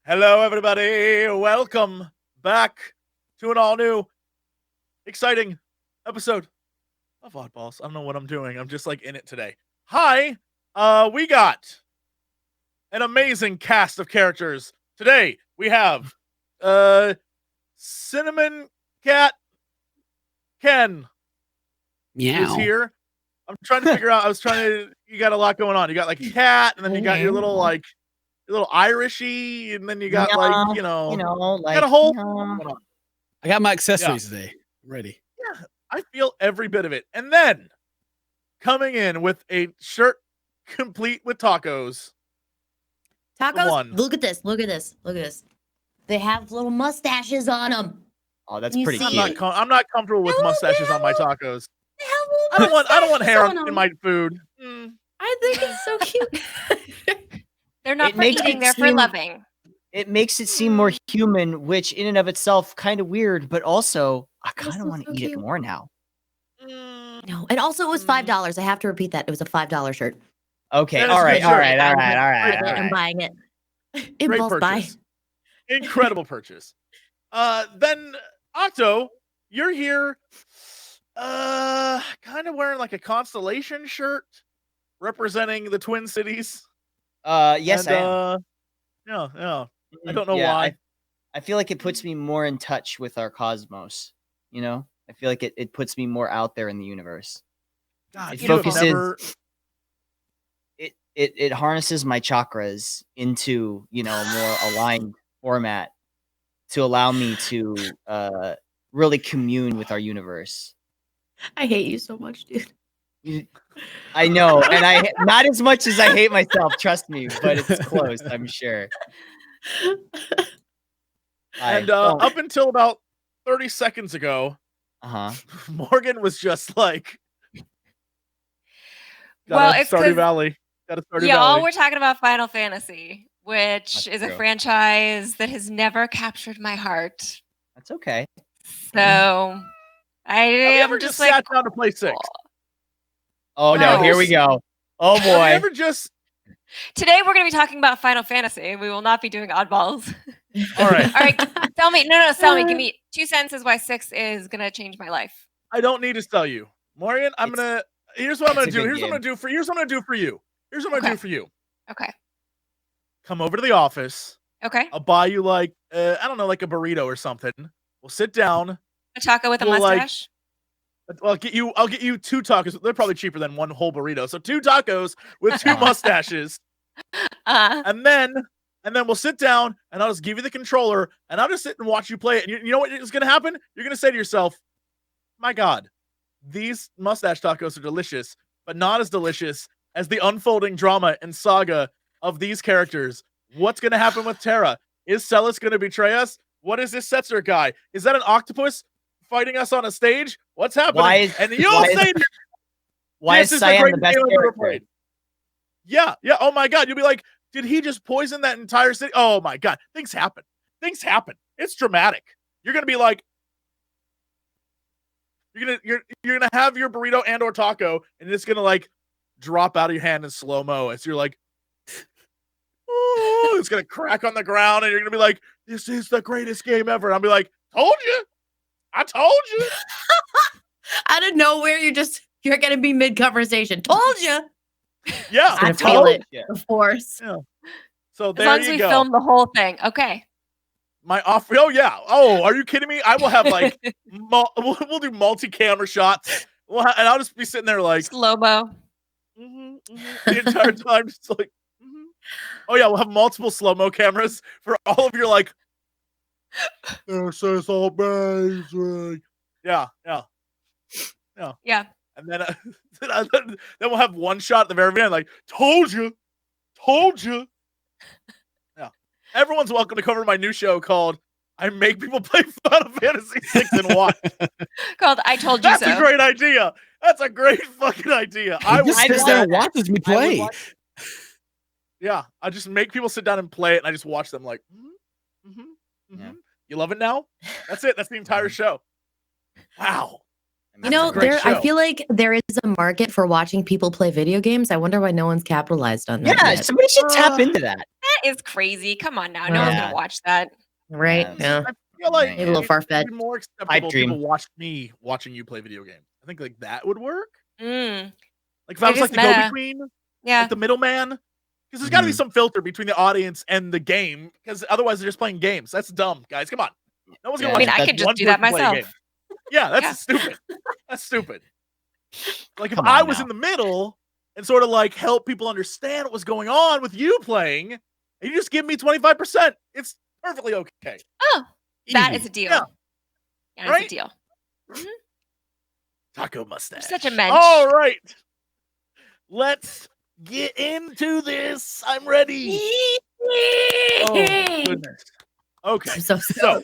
Hello, everybody. Welcome back to an all-new, exciting episode of Oddballs. I don't know what I'm doing. I'm just like in it today. Hi. We got an amazing cast of characters today. We have Cinnamon Cat Ken is here. I'm trying to figure out. You got a lot going on. You got like a cat, and then you got your little like. A little Irishy, and then you got like got a whole. I got my accessories today. I'm ready. Yeah, I feel every bit of it. And then coming in with a shirt complete with tacos. Tacos. Look at this. Look at this. Look at this. They have little mustaches on them. Oh, that's pretty cute. I'm not comfortable with mustaches on my tacos. I don't want hair in my food. I think it's so cute. They're not for eating, they're for loving. It makes it seem more human, which in and of itself kind of weird, but also I kind of want to eat it more now. No, and also it was $5. I have to repeat that. It was a $5 shirt. Okay, all right. I'm buying it. Impulse buy. Incredible purchase. Then Octo, you're here kind of wearing like a constellation shirt representing the Twin Cities. Yes, I am. Yeah. I don't know why. I feel like it puts me more in touch with our cosmos. You know, I feel like it puts me more out there in the universe. God, it focuses. It harnesses my chakras into a more aligned format to allow me to really commune with our universe. I hate you so much, dude. I know, and I not as much as I hate myself, trust me, but it's close, I'm sure. And up until about 30 seconds ago, Morgan was just like, it's Stardew Valley. Y'all were talking about Final Fantasy, which is a franchise that has never captured my heart. That's okay. So I am just like sat down to play 6. Oh no, here we go. Oh boy. Today we're going to be talking about Final Fantasy. We will not be doing oddballs. All right. All right. Tell me. Tell me. Give me 2 sentences why 6 is going to change my life. I don't need to tell you. Morgan, here's what I'm going to do. Here's what I'm going to do for you. Okay. Come over to the office. Okay. I'll buy you like I don't know, like a burrito or something. We'll sit down. A taco with a mustache. I'll get you 2 tacos. They're probably cheaper than one whole burrito. So 2 tacos with 2 mustaches. And then we'll sit down and I'll just give you the controller and I'll just sit and watch you play it. And you know what is going to happen? You're going to say to yourself, my God, these mustache tacos are delicious, but not as delicious as the unfolding drama and saga of these characters. What's going to happen with Terra? Is Celis going to betray us? What is this Setzer guy? Is that an octopus fighting us on a stage? What's happening? Why is Cyan the best character? Yeah. Oh my God. You'll be like, did he just poison that entire city? Oh my God. Things happen. It's dramatic. You're gonna be like, you're gonna have your burrito and or taco, and it's gonna like drop out of your hand in slow-mo as you're like, oh, it's gonna crack on the ground, and you're gonna be like, this is the greatest game ever. And I'll be like, I told you. Out of nowhere, you're gonna be mid-conversation. Told you. Yeah, I feel it. The force. Yeah. So there as long as we film the whole thing, okay. My offer. Oh yeah. Oh, are you kidding me? I will have like we'll do multi-camera shots. And I'll just be sitting there like slow-mo. The entire time, just like. Oh yeah, we'll have multiple slow-mo cameras for all of your like. This is all basic. Yeah. And then then we'll have one shot at the very end, like told you. Yeah. Everyone's welcome to cover my new show called I Make People Play Final Fantasy 6 and Watch. Called I Told You That's So. That's a great idea. That's a great fucking idea. I just there and watches me play. Yeah, I just make people sit down and play it, and I just watch them like, Yeah. You love it now? That's it. That's the entire show. Wow. You know, I feel like there is a market for watching people play video games. I wonder why no one's capitalized on that. Yeah, yet. somebody should tap into that. That is crazy. Come on now. No one's Yeah. gonna watch that. Right? Yeah. Yeah. I feel like Maybe a little it'd far-fetched. be more Pipe acceptable if dream. people watched me watching you play video games. I think like that would work. Mm. Like if I It was like is the meta. go-between, Yeah. like the middleman. Because there's got to be Mhm. some filter between the audience and the game. Because otherwise they're just playing games. That's dumb, guys. Come on. No one's gonna Yeah, watch I that- could just one do that person play a game. myself. Yeah, that's Yeah. stupid. That's stupid. Like if Come I on was now. in the middle and sort of like help people understand what was going on with you playing, and you just give me 25%, it's perfectly okay. Oh, that Easy. is a deal. Yeah. That is Right? a deal. Taco mustache. such a mensch. All right. Let's get into this. I'm ready. Oh, goodness. Okay. So,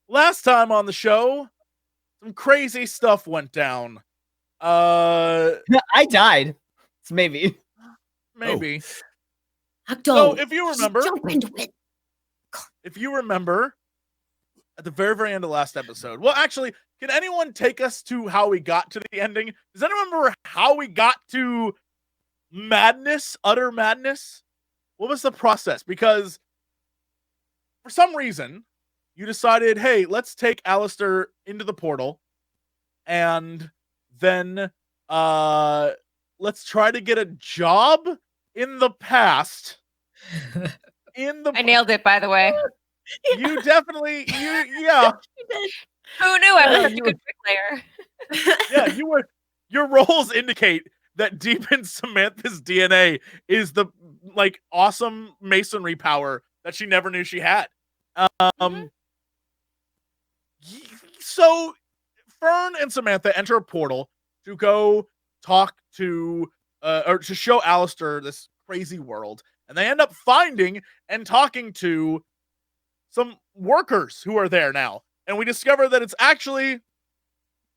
last time on the show, some crazy stuff went down. I died. So maybe. Maybe. Octo, So, if you just remember, jump into it. at the very, very end of last episode, well, actually, can anyone take us to how we got to the ending? Does anyone remember how we got to madness, utter madness? What was the process? Because for some reason, you decided, hey, let's take Alistair into the portal and then let's try to get a job in the past. I nailed it, by the way. You definitely, yeah. Who knew I was such a good bricklayer? Yeah, your roles indicate that deep in Samantha's DNA is the like awesome masonry power that she never knew she had. So Fern and Samantha enter a portal to go talk to or to show Alistair this crazy world, and they end up finding and talking to some workers who are there now, and we discover that it's actually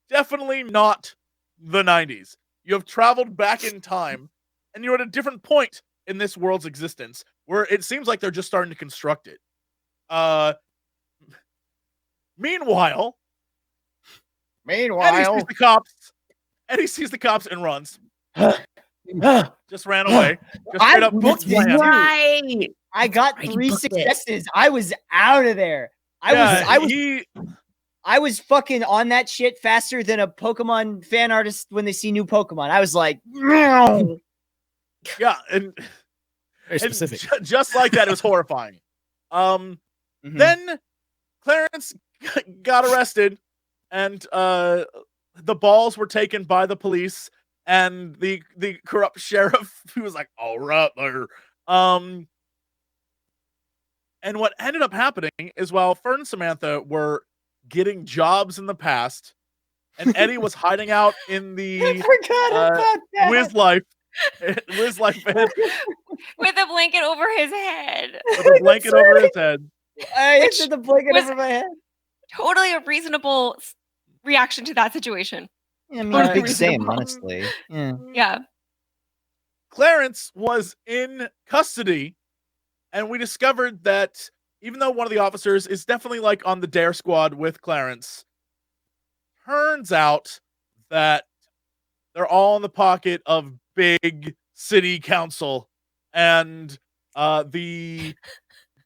definitely not the 90s. You have traveled back in time, and you're at a different point in this world's existence where it seems like they're just starting to construct it. Meanwhile, Eddie sees the cops and runs. Just ran away. Just straight up booked ran. it. Right. I got Right, 3 booked it. successes. I was out of there. I was fucking on that shit faster than a Pokemon fan artist when they see new Pokemon. I was like, meow. Yeah, and Very specific. just like that, it was horrifying. Then Clarence got arrested, and the balls were taken by the police, and the corrupt sheriff, who was like, all right there. And what ended up happening is while Fern and Samantha were getting jobs in the past, and Eddie was hiding out in the I forgot about that. Wiz Life bed With a blanket over his head. with a blanket over his head. I Which answered the blanket was- over my head. Totally a reasonable reaction to that situation. I mean, Totally big same, reasonable. honestly. Yeah. Yeah. Clarence was in custody, and we discovered that even though one of the officers is definitely like on the dare squad with Clarence, turns out that they're all in the pocket of big city council, and the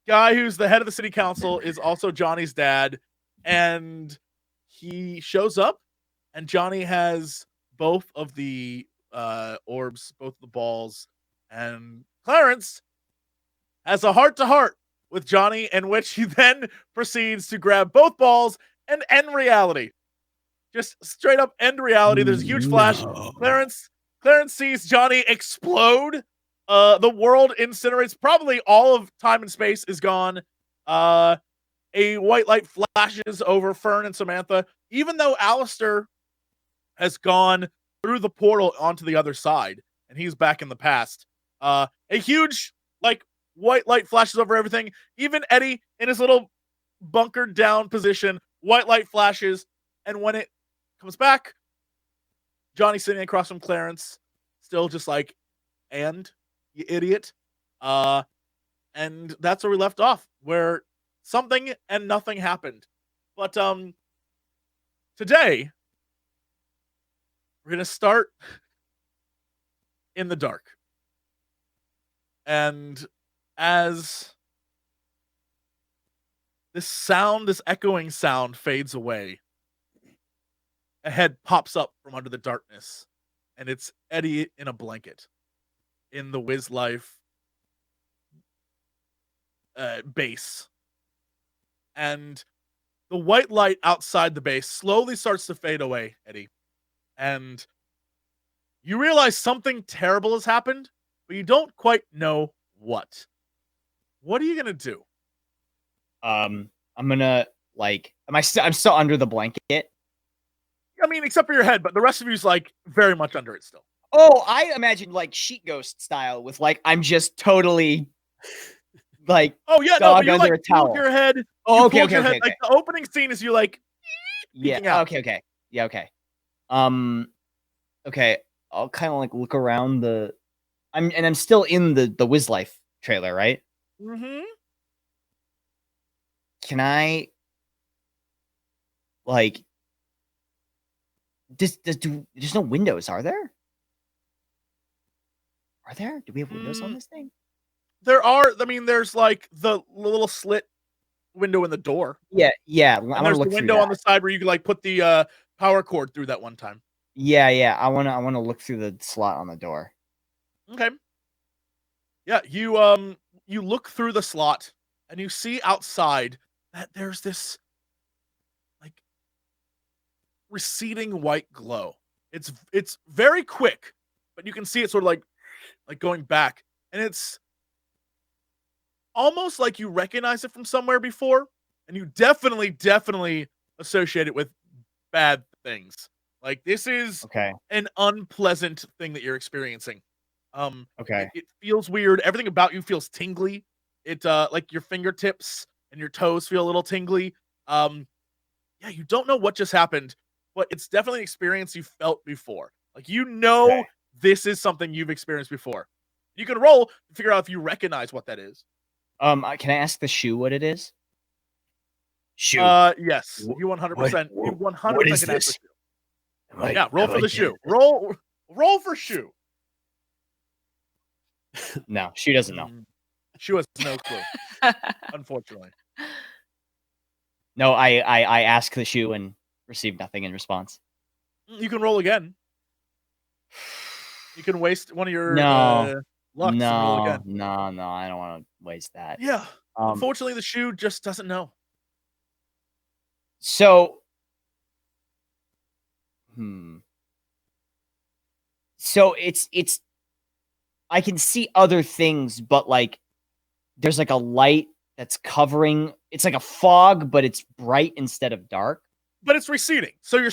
guy who's the head of the city council is also Johnny's dad, and he shows up, and Johnny has both of the orbs, both the balls, and Clarence has a heart-to-heart with Johnny, in which he then proceeds to grab both balls and end reality. Just straight up end reality. There's a huge flash. No. Clarence sees Johnny explode. The world incinerates. Probably all of time and space is gone. A white light flashes over Fern and Samantha, even though Alistair has gone through the portal onto the other side, and he's back in the past. A huge, like, white light flashes over everything. Even Eddie, in his little bunkered down position, white light flashes, and when it comes back, Johnny's sitting across from Clarence, still just like, and, you idiot. And that's where we left off, where something and nothing happened. But today we're gonna start in the dark. And as this echoing sound fades away, a head pops up from under the darkness, and it's Eddie in a blanket in the Wiz Life base. And the white light outside the base slowly starts to fade away, Eddie. And you realize something terrible has happened, but you don't quite know what. What are you gonna do? I'm gonna I'm still under the blanket. I mean, except for your head, but the rest of you's like very much under it still. Oh, I imagine like sheet ghost style with like I'm just totally like oh yeah, no, but you like pulled your head. Oh, okay. Like the opening scene is you like yeah, okay. Yeah, okay. Okay, I'll kind of like look around I'm still in the Wiz Life trailer, right? Mm-hmm. Can I like there's no windows, are there? Are there? Do we have windows on this thing? There are. I mean, there's like the little slit window in the door. Yeah. And there's the window on the side where you can like put the power cord through that one time. Yeah. I wanna look through the slot on the door. Okay. Yeah, you look through the slot and you see outside that there's this like receding white glow. It's very quick, but you can see it sort of like going back, and it's almost like you recognize it from somewhere before, and you definitely associate it with bad things. Like this is an unpleasant thing that you're experiencing. Okay. It feels weird. Everything about you feels tingly. It like your fingertips and your toes feel a little tingly. Yeah, you don't know what just happened, but it's definitely an experience you felt before. Like this is something you've experienced before. You can roll to figure out if you recognize what that is. Can I ask the shoe what it is? Shoe. Yes. You 100%. You 100% what is can ask the this? shoe. Yeah, roll for the shoe. Roll for shoe. No, she doesn't know. She has no clue. Unfortunately. No, I asked the shoe and received nothing in response. You can roll again. You can waste one of your lucks and roll again. No, I don't want to waste that. Yeah. Unfortunately, the shoe just doesn't know. So, So it's I can see other things, but like there's like a light that's covering. It's like a fog, but it's bright instead of dark. But it's receding. So your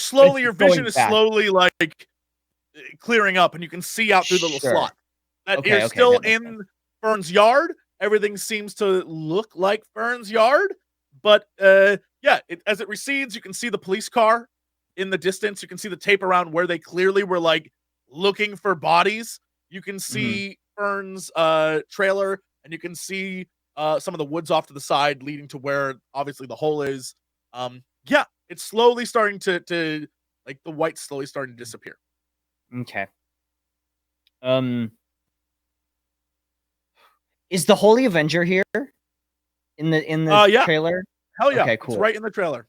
vision is slowly like clearing up, and you can see out through the little slot. You're still in Fern's yard. Everything seems to look like Fern's yard, but as it recedes, you can see the police car in the distance. You can see the tape around where they clearly were like looking for bodies. You can see Fern's trailer, and you can see some of the woods off to the side leading to where obviously the hole is. It's slowly starting to like the white slowly starting to disappear. Okay. Is the Holy Avenger here in the trailer? Hell yeah. Okay, cool. It's right in the trailer.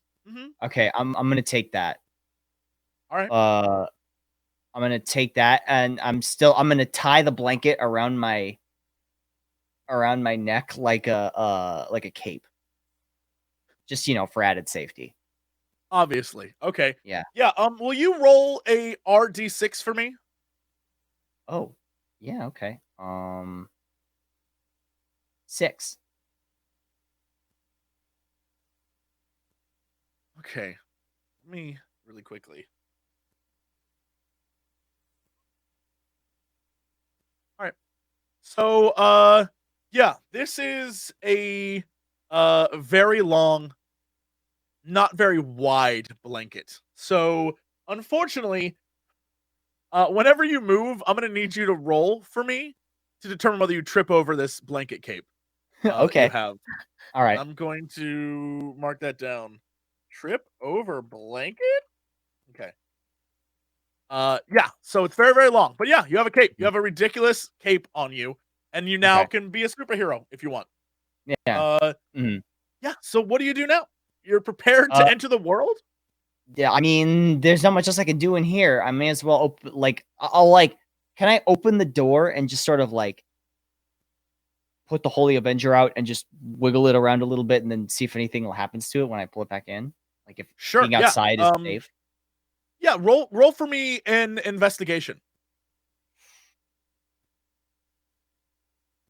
Okay, I'm gonna take that. All right. I'm gonna take that, and I'm gonna tie the blanket around my neck like a cape. Just for added safety. Obviously. Okay. Yeah. Yeah. Will you roll a RD6 for me? Oh. Yeah. Okay. 6. Okay. Let me really quickly. All right. So, this is a very long, not very wide blanket. So, unfortunately, whenever you move, I'm going to need you to roll for me to determine whether you trip over this blanket cape. Okay. You have. All right. I'm going to mark that down. Trip over blanket? Okay. So it's very, very long. But yeah, you have a cape. You have a ridiculous cape on you. and you now can be a superhero if you want. Yeah. Yeah. So what do you do now? You're prepared to enter the world? Yeah, I mean, there's not much else I can do in here. I may as well open, I'll can I open the door and just sort of put the Holy Avenger out and just wiggle it around a little bit and then see if anything happens to it when I pull it back in? Like if being outside is safe? Yeah, roll for me an investigation.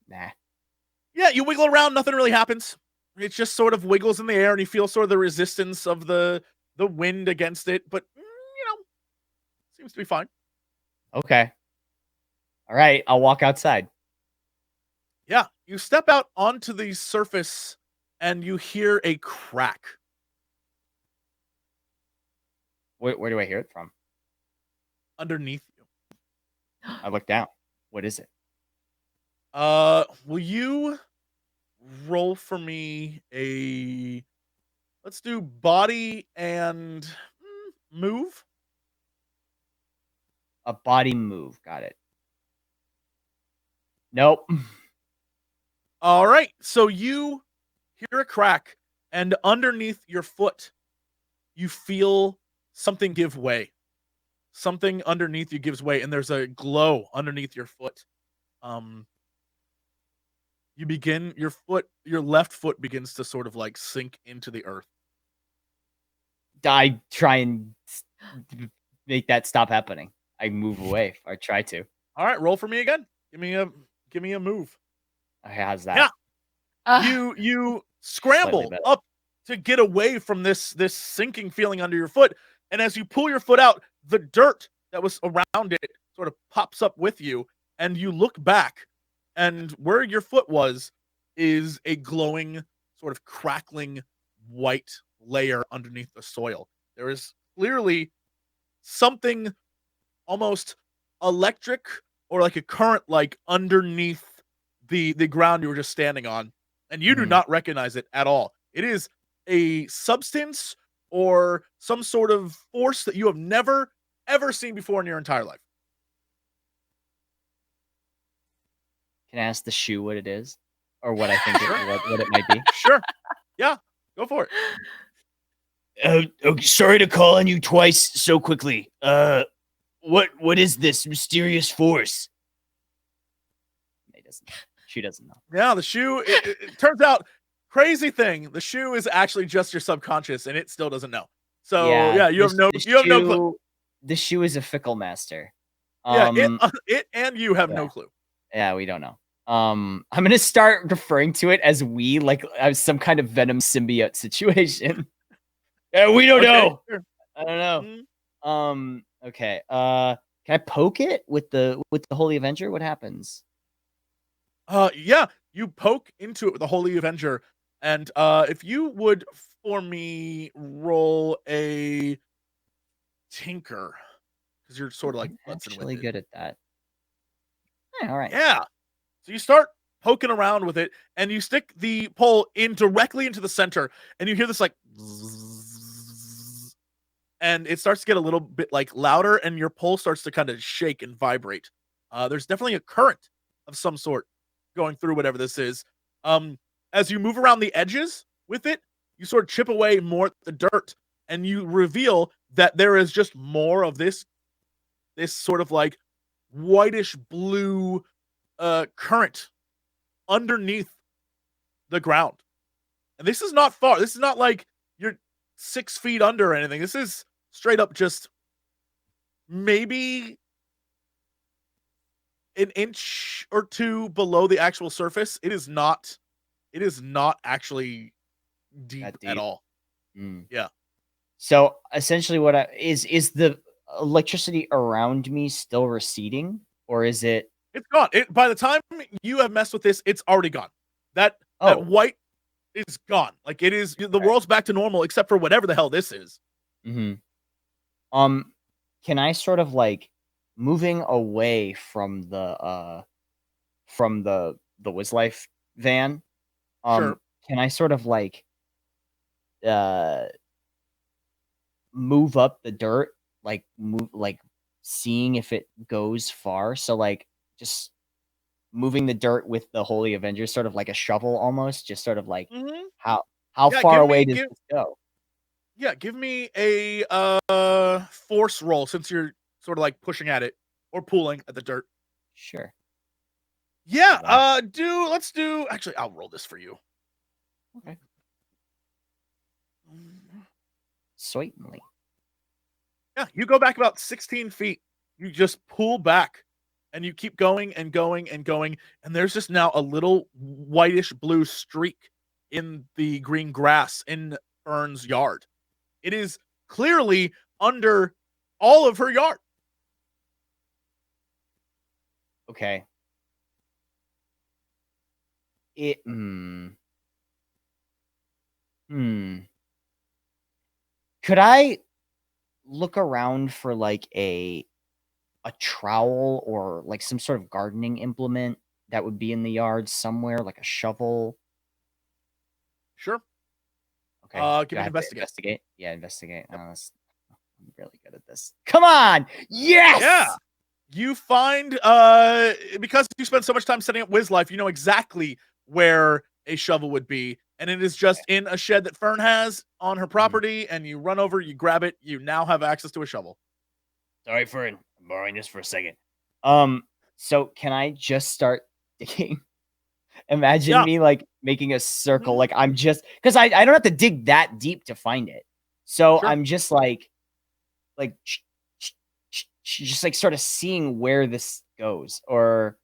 Nah. Yeah, you wiggle around, nothing really happens. It just sort of wiggles in the air and you feel sort of the resistance of the wind against it, but seems to be fine. Okay. All right, I'll walk outside. Yeah, you step out onto the surface and you hear a crack. Where do I hear it from? Underneath you. I look down. What is it? Will you roll for me let's do body and move? A body move. Got it. Nope. All right. So you hear a crack, and underneath your foot, you feel something give way. Something underneath you gives way, and there's a glow underneath your foot. Your left foot begins to sort of sink into the earth. I try and make that stop happening. I move away. I try to. All right, roll for me again. Give me a move. How's that? Yeah. You scramble up to get away from this sinking feeling under your foot, and as you pull your foot out, the dirt that was around it sort of pops up with you, and you look back, and where your foot was is a glowing, sort of crackling white layer underneath the soil. There is clearly something almost electric or like a current underneath the ground you were just standing on, and you do not recognize it at all. It is a substance or some sort of force that you have never ever seen before in your entire life. Can I ask the shoe what it is, or what I think what it might be? Sure. Yeah, go for it. Sorry to call on you twice so quickly. What is this mysterious force? She doesn't know. Yeah, the shoe. It turns out, crazy thing. The shoe is actually just your subconscious, and it still doesn't know. So yeah, you have no clue. The shoe is a fickle master. It and you have no clue. Yeah, we don't know. I'm gonna start referring to it as we, as some kind of Venom symbiote situation. We don't know. Sure. I don't know. Mm-hmm. Okay. Can I poke it with the Holy Avenger? What happens? Yeah, you poke into it with the Holy Avenger, and if you would for me roll a tinker, because you're sort of actually good at that. All right. Yeah. So you start poking around with it, and you stick the pole directly into the center, and you hear this zzz, and it starts to get a little bit louder, and your pole starts to kind of shake and vibrate. There's definitely a current of some sort going through whatever this is. As you move around the edges with it, you sort of chip away more at the dirt, and you reveal that there is just more of this sort of whitish blue current underneath the ground. And this is not far. This is not you're 6 feet under or anything. This is straight up just maybe an inch or two below the actual surface. It is not actually deep at all. Yeah. So essentially is the electricity around me still receding, or is it? It's gone. By the time you have messed with this, it's already gone. That white is gone. It is, the world's back to normal except for whatever the hell this is. Mm-hmm. Can I sort of moving away from the Wizlife van? Sure. Can I sort of move up the dirt, seeing if it goes far? So just moving the dirt with the Holy Avengers, sort of like a shovel almost, just sort of like how Yeah, far away does this go? Yeah, give me a force roll since you're sort of like pushing at it or pulling at the dirt. Sure. Yeah, let's do actually I'll roll this for you. Okay. Certainly. Yeah, you go back about 16 feet. You just pull back and you keep going and going and going. And there's just now a little whitish blue streak in the green grass in Fern's yard. It is clearly under all of her yard. Okay. Could I look around for like a trowel or like some sort of gardening implement that would be in the yard somewhere, like a shovel? Sure. Okay. Give me an investigate. Yeah, investigate. Yep. I'm really good at this. Come on! Yes! Yeah. You find because you spend so much time setting up Wiz Life, you know exactly where a shovel would be, and it is just in a shed that Fern has on her property, and you run over, you grab it, you now have access to a shovel. Sorry, Fern. I'm borrowing this for a second. So can I just start digging? Imagine me like making a circle, like I'm just because I don't have to dig that deep to find it. So I'm just like just like sort of seeing where this goes or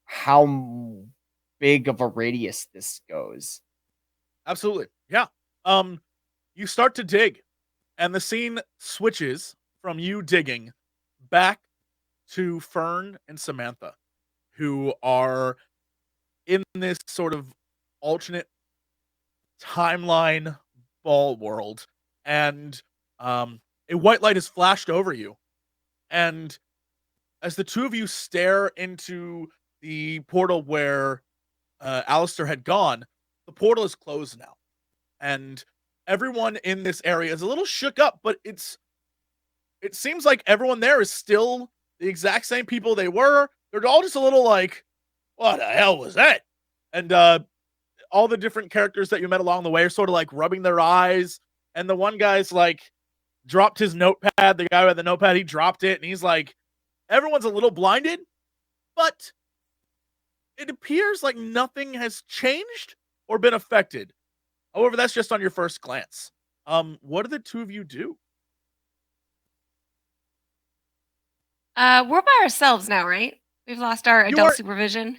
how big of a radius this goes. Absolutely. Yeah. You start to dig and the scene switches from you digging back to Fern and Samantha, who are in this sort of alternate timeline ball world, and a white light is flashed over you, and as the two of you stare into the portal where Alistair had gone, the portal is closed now, and everyone in this area is a little shook up, but it seems like everyone there is still the exact same people they were. They're all just a little like, what the hell was that? And all the different characters that you met along the way are sort of like rubbing their eyes. And the one guy's like dropped his notepad. The guy who had the notepad, he dropped it. And he's like, everyone's a little blinded, but it appears like nothing has changed or been affected. However, that's just on your first glance. What do the two of you do? We're by ourselves now, right? We've lost our adult supervision.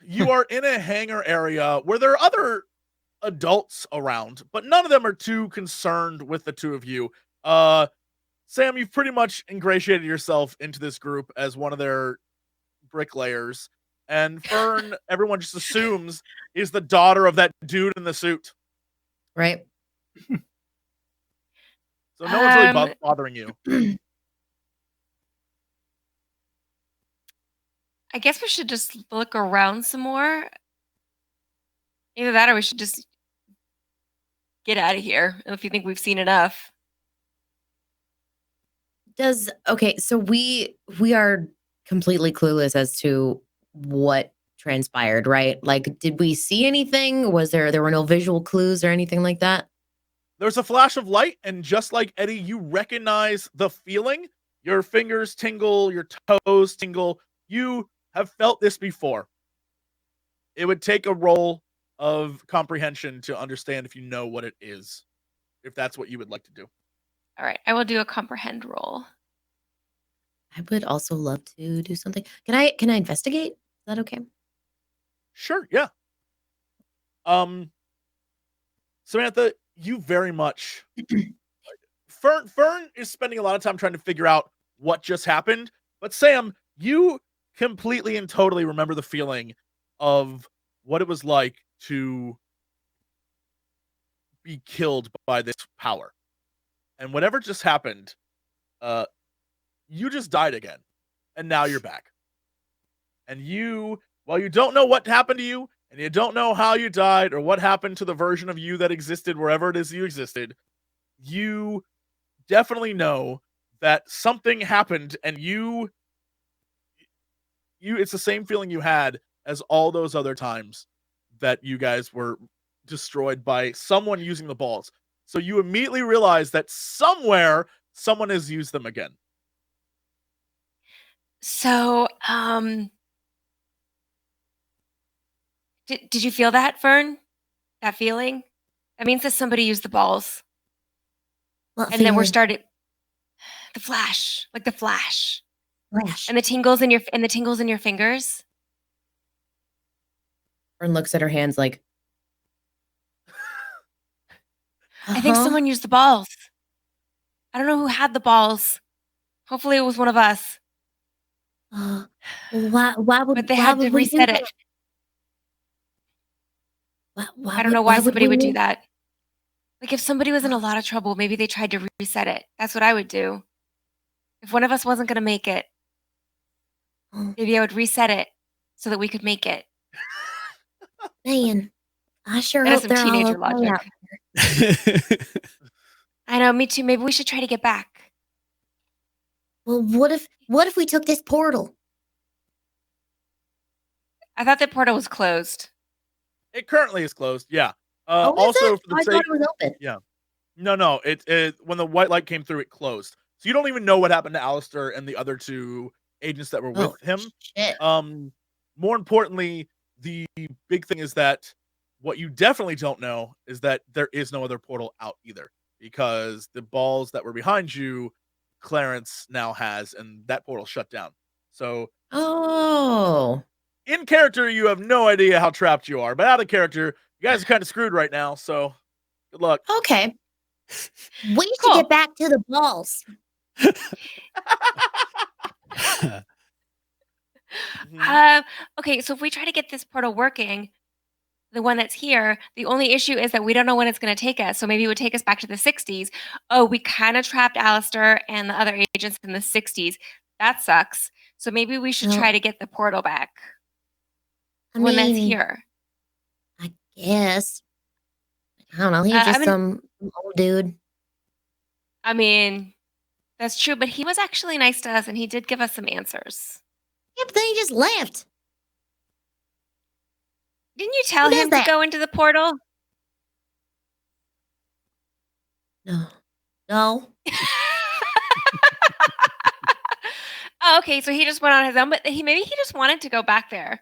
You are in a hangar area where there are other adults around, but none of them are too concerned with the two of you. Sam, you've pretty much ingratiated yourself into this group as one of their bricklayers. And Fern, everyone just assumes is the daughter of that dude in the suit. Right. So no one's really bothering you. I guess we should just look around some more. Either that or we should just get out of here if you think we've seen enough. Okay, so we are completely clueless as to what transpired, right? Like, did we see anything? Was there were no visual clues or anything like that? There's a flash of light, and just like Eddie, you recognize the feeling. Your fingers tingle, your toes tingle. You have felt this before. It would take a roll of comprehension to understand if you know what it is, if that's what you would like to do. All right, I will do a comprehend roll. I would also love to do something. Can I investigate? Is that okay? Sure, yeah. Samantha, you very much Fern is spending a lot of time trying to figure out what just happened, but Sam, you completely and totally remember the feeling of what it was like to be killed by this power. And whatever just happened, you just died again. And now you're back. And while you don't know what happened to you, and you don't know how you died or what happened to the version of you that existed wherever it is you existed, you definitely know that something happened and you it's the same feeling you had as all those other times that you guys were destroyed by someone using the balls. So you immediately realize that somewhere someone has used them again. So, did you feel that, Fern? That feeling? That means that somebody used the balls. What And then we're feeling? started the flash, like the flash. Flash. And the tingles in your fingers. Fern looks at her hands like, I think someone used the balls. I don't know who had the balls. Hopefully it was one of us. Why would But they why had to would we do reset that? it. Why I don't know why somebody would do we- that. Like if somebody was in a lot of trouble, maybe they tried to reset it. That's what I would do. If one of us wasn't going to make it, maybe I would reset it so that we could make it. Man, I sure That is hope some they're all teenager okay logic. out. I know, me too. Maybe we should try to get back. Well, what if we took this portal? I thought the portal was closed. It currently is closed. Yeah. Oh, is Also, it? for the I sake, thought it was open. no. It when the white light came through, it closed. So you don't even know what happened to Alistair and the other two agents that were with him. Shit. More importantly, the big thing is that what you definitely don't know is that there is no other portal out either, because the balls that were behind you, Clarence now has, and that portal shut down. So Oh. in character, you have no idea how trapped you are, but out of character, you guys are kind of screwed right now. So good luck. Okay. We should Cool. get back to the balls. Okay, so if we try to get this portal working, the one that's here, the only issue is that we don't know when it's going to take us. So maybe it would take us back to the 60s. Oh, we kind of trapped Alistair and the other agents in the 60s. That sucks. So maybe we should Well, try to get the portal back I when that's mean, here. I guess. I don't know. He's I just mean- some old dude. I mean, that's true, but he was actually nice to us and he did give us some answers. Yeah, but then he just left. Didn't you tell Who does him to that? go into the portal? No. No. Oh, okay, so he just went on his own, but maybe he just wanted to go back there.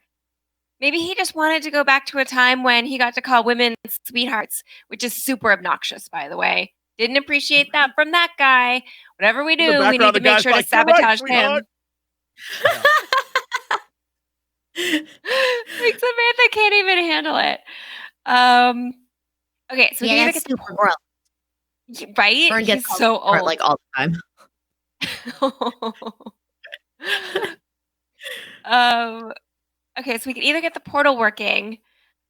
Maybe he just wanted to go back to a time when he got to call women sweethearts, which is super obnoxious, by the way. Didn't appreciate that from that guy. Whatever we In the do, we background, need the to make guy's sure to like, "You're right, sabotage sweetheart." him. Like Samantha can't even handle it. Okay, so we Yeah, can either that's get the super gross. right. Fern gets He's called so sweetheart, old. like all the time. Okay, so we could either get the portal working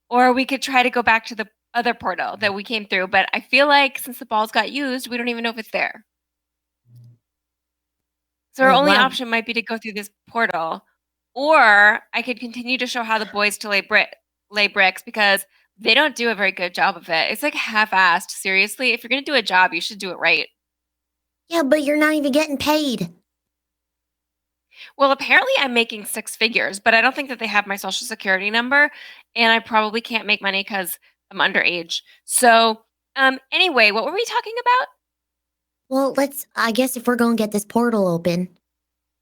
or we could try to go back to the other portal that we came through. But I feel like since the balls got used, we don't even know if it's there. So our Well, only why- option might be to go through this portal, or I could continue to show how the boys to lay bricks because they don't do a very good job of it. It's like half-assed. Seriously, if you're gonna do a job, you should do it right. Yeah, but you're not even getting paid. Well, apparently I'm making 6 figures, but I don't think that they have my social security number, and I probably can't make money because I'm underage. So, anyway, what were we talking about? Well, I guess if we're going to get this portal open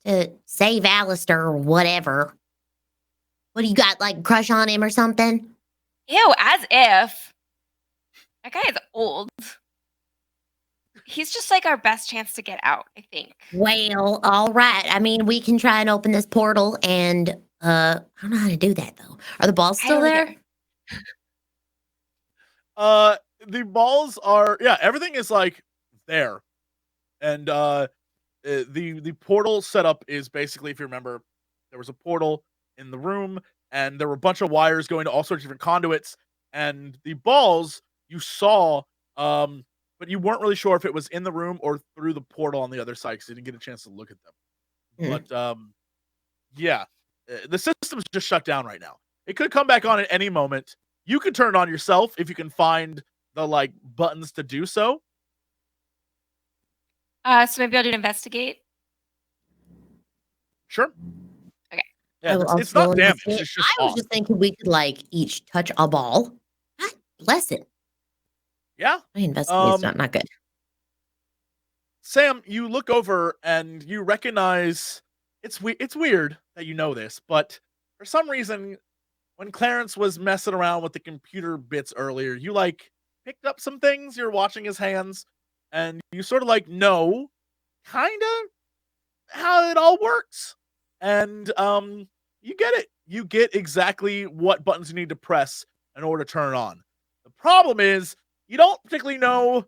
to save Alistair or whatever. What do you got, like, a crush on him or something? Ew, as if. That guy is old. He's just like our best chance to get out, I think. Well, all right. I mean, we can try and open this portal and, I don't know how to do that, though. Are the balls I still don't there? either. The balls are, everything is like there. And the portal setup is basically, if you remember, there was a portal in the room and there were a bunch of wires going to all sorts of different conduits, and the balls you saw, but you weren't really sure if it was in the room or through the portal on the other side because you didn't get a chance to look at them. But the system's just shut down right now. It could come back on at any moment. You could turn it on yourself if you can find the like buttons to do so. So maybe I'll do an investigate. Sure. Okay. I will it's not also damaged. investigate. It's just I was off. just thinking we could like each touch a ball. God bless it. Yeah. My investigate's not good. Sam, you look over and you recognize it's weird that you know this, but for some reason, when Clarence was messing around with the computer bits earlier, you like picked up some things. You're watching his hands, and you sort of like know, kind of how it all works, and you get it. You get exactly what buttons you need to press in order to turn it on. The problem is you don't particularly know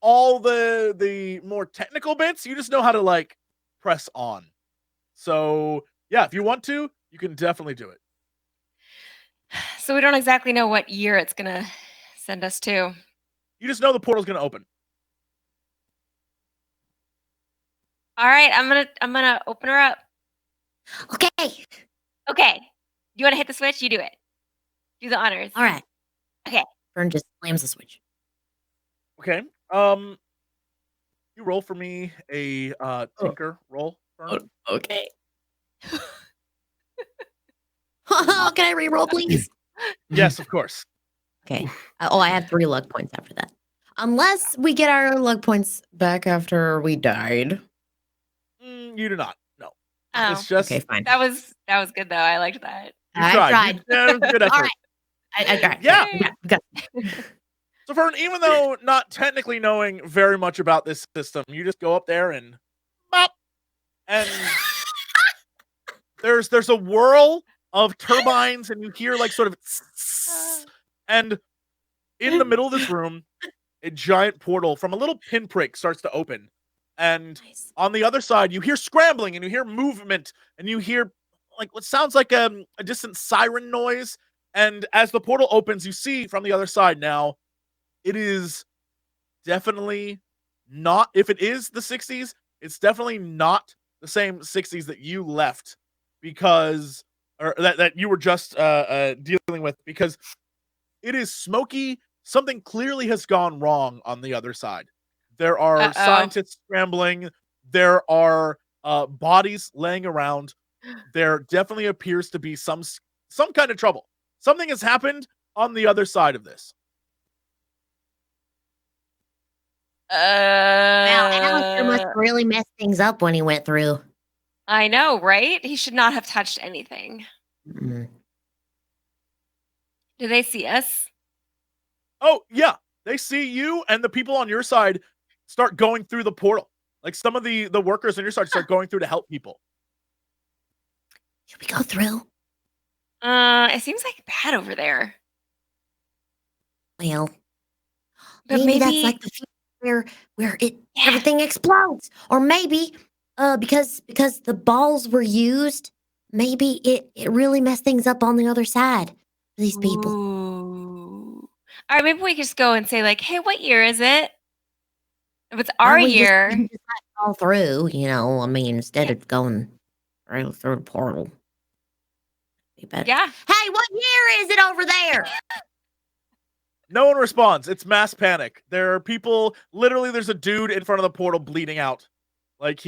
all the more technical bits. You just know how to like press on. So yeah, if you want to, you can definitely do it. So we don't exactly know what year it's gonna send us to. You just know the portal's gonna open. All right, I'm gonna open her up. Okay. Okay. You want to hit the switch? You do it. Do the honors. All right. Okay. Fern just slams the switch. Okay. You roll for me a tinker roll. Fern. Okay. Can I re-roll, please? Yes, of course. Okay. I have 3 luck points after that. Unless we get our luck points back after we died. You do not. No. Oh, It's just Okay, fine. that was good though. I liked that. you I tried. Yeah, it was a good effort. All right. I tried. Yeah. Got So Fern, even though not technically knowing very much about this system, you just go up there and bop, and there's a whirl of turbines, and you hear like sort of and in the middle of this room, a giant portal from a little pinprick starts to open. And Nice. on the other side, you hear scrambling and you hear movement and you hear like what sounds like a distant siren noise. And as the portal opens, you see from the other side now, it is definitely not, if it is the 60s, it's definitely not the same 60s that you left because, or that you were just dealing with, because it is smoky. Something clearly has gone wrong on the other side. There are scientists scrambling. There are bodies laying around. There definitely appears to be some kind of trouble. Something has happened on the other side of this. Now, Alistair must have really messed things up when he went through. I know, right? He should not have touched anything. Mm. Do they see us? Oh, yeah. They see you and the people on your side start going through the portal. Like some of the workers on your side start going through to help people. Should we go through? It seems like bad over there. Well, But maybe that's maybe- like the future where everything explodes, or maybe because the balls were used, maybe it really messed things up on the other side for these people. Ooh. All right, maybe we could just go and say like, "Hey, what year is it?" If it's Or our we year, just all through, you know. I mean, instead of going right through the portal. Be better. yeah. Hey, what year is it over there? No one responds. It's mass panic. There are people, literally there's a dude in front of the portal bleeding out. Like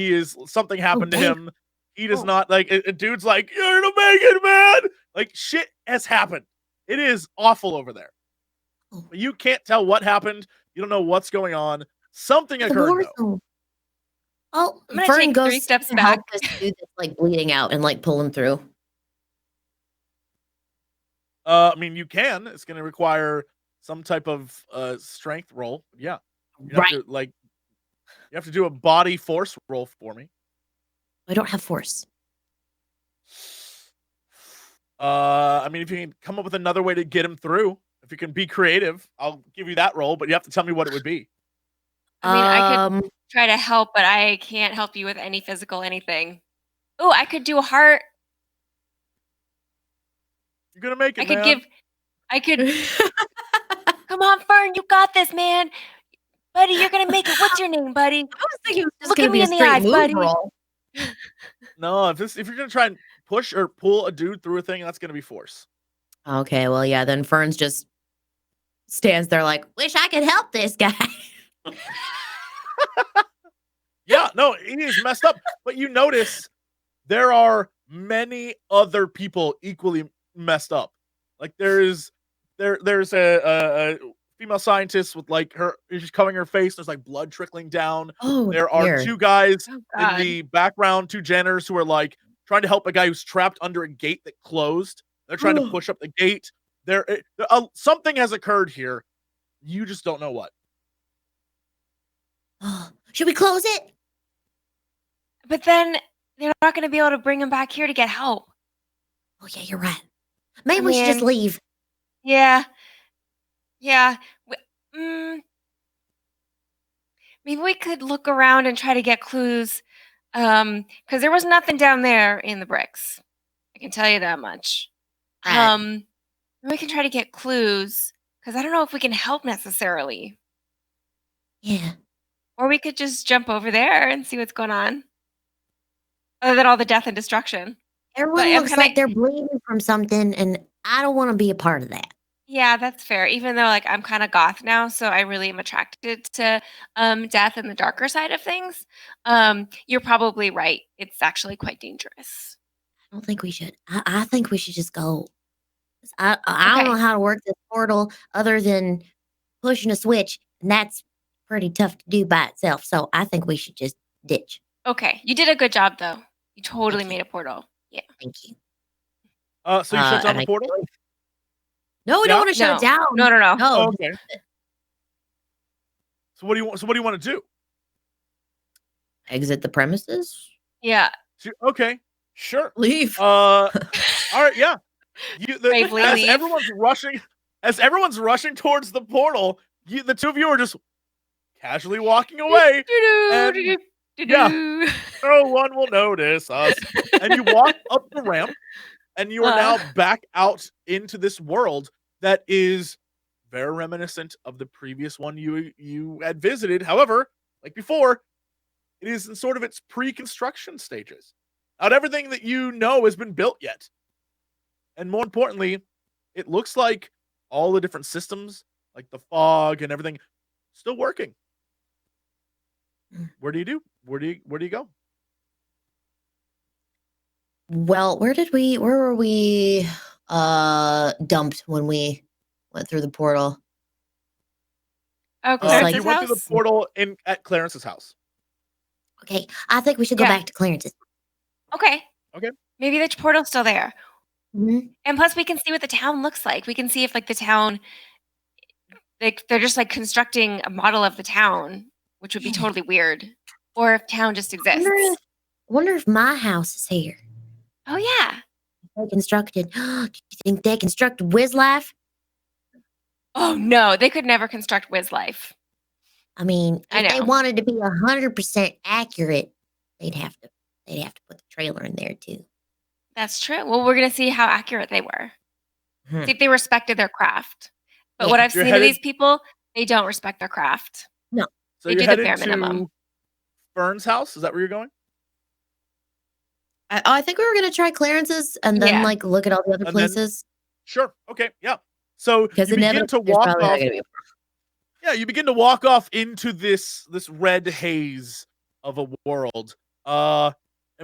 something happened to damn. him. He does not, like, a dude's like, you're gonna make it, man! Like, shit has happened. It is awful over there. Oh. But you can't tell what happened. You don't know what's going on. Something The occurred, war though. zone. Oh, I'm gonna Fern take goes 3 steps to help back. this dude that's like bleeding out and like pull him through. I mean, you can. It's going to require some type of strength roll. Yeah. You have Right. to, like, you have to do a body force roll for me. I don't have force. I mean, if you can come up with another way to get him through, if you can be creative, I'll give you that roll, but you have to tell me what it would be. I mean, I could try to help, but I can't help you with any physical anything. Oh, I could do a heart. You're going to make it, I could man. give. I could. Come on, Fern, you got this, man. Buddy, you're gonna make it. What's your name, buddy? I was thinking it was just Look gonna at be me a in the straight eyes, move buddy. roll. No, if you're going to try and push or pull a dude through a thing, that's going to be force. Okay, well, yeah, then Fern's just stands there like, wish I could help this guy. Yeah, no, he is messed up. But you notice there are many other people equally messed up. Like there's a female scientist with like she's covering her face. There's like blood trickling down. Oh, There are dear. 2 guys Oh in God. the background, 2 janitors who are like trying to help a guy who's trapped under a gate that closed. They're trying to push up the gate. Something has occurred here. You just don't know what. Should we close it? But then they're not going to be able to bring him back here to get help. Oh, yeah, you're right. Maybe I we should just mean- leave. Yeah. Yeah. Maybe we could look around and try to get clues. Because there was nothing down there in the bricks. I can tell you that much. Right. We can try to get clues. Because I don't know if we can help necessarily. Yeah. Or we could just jump over there and see what's going on. Other than all the death and destruction. Everyone But I'm looks kinda- like they're bleeding from something, and I don't want to be a part of that. Yeah, that's fair. Even though like I'm kind of goth now, so I really am attracted to death and the darker side of things. You're probably right. It's actually quite dangerous. I don't think we should. I think we should just go. I don't Okay. know how to work this portal other than pushing a switch, and that's pretty tough to do by itself. So I think we should just ditch. Okay. You did a good job though. You totally Thank you. made a portal. Yeah. Thank you. So you shut down and the I- portal? No, we Yeah? don't want to shut it down. No. No. Oh, okay. So what do you want to do? Exit the premises. Yeah. Okay, sure. Leave. All right, yeah. Bravely as leave. everyone's rushing towards the portal, the 2 of you are just casually walking away. And- yeah. No one will notice us. And you walk up the ramp, and you are now back out into this world that is very reminiscent of the previous one you had visited. However, like before, it is in sort of its pre-construction stages. Not everything that you know has been built yet. And more importantly, it looks like all the different systems, like the fog and everything, still working. Where do you go? Well, where were we dumped when we went through the portal? Oh, like- Clarence's You went through the house? portal at Clarence's house. Okay, I think we should go Yeah. back to Clarence's. Okay. Okay. Maybe the portal's still there. Mhm. And plus we can see what the town looks like. We can see if like the town they're just like constructing a model of the town, which would be Yeah. totally weird. Or if town just exists. Wonder if my house is here. Oh yeah. They constructed. Do you think they constructed Wiz Life? Oh no, they could never construct Wiz Life. I mean, I if they know. wanted to be 100% accurate, they'd have to put the trailer in there too. That's true. Well, we're gonna see how accurate they were. Hmm. See if they respected their craft. But Yeah. what I've You're seen of headed- these people, they don't respect their craft. So They you're do the headed bare to minimum. Fern's house. Is that where you're going? I think we were gonna try Clarence's and then Yeah. like look at all the other And then- places Sure. Okay. Yeah. So because you begin to inevitably there's walk probably not off. gonna be. Yeah, you begin to walk off into this red haze of a world. And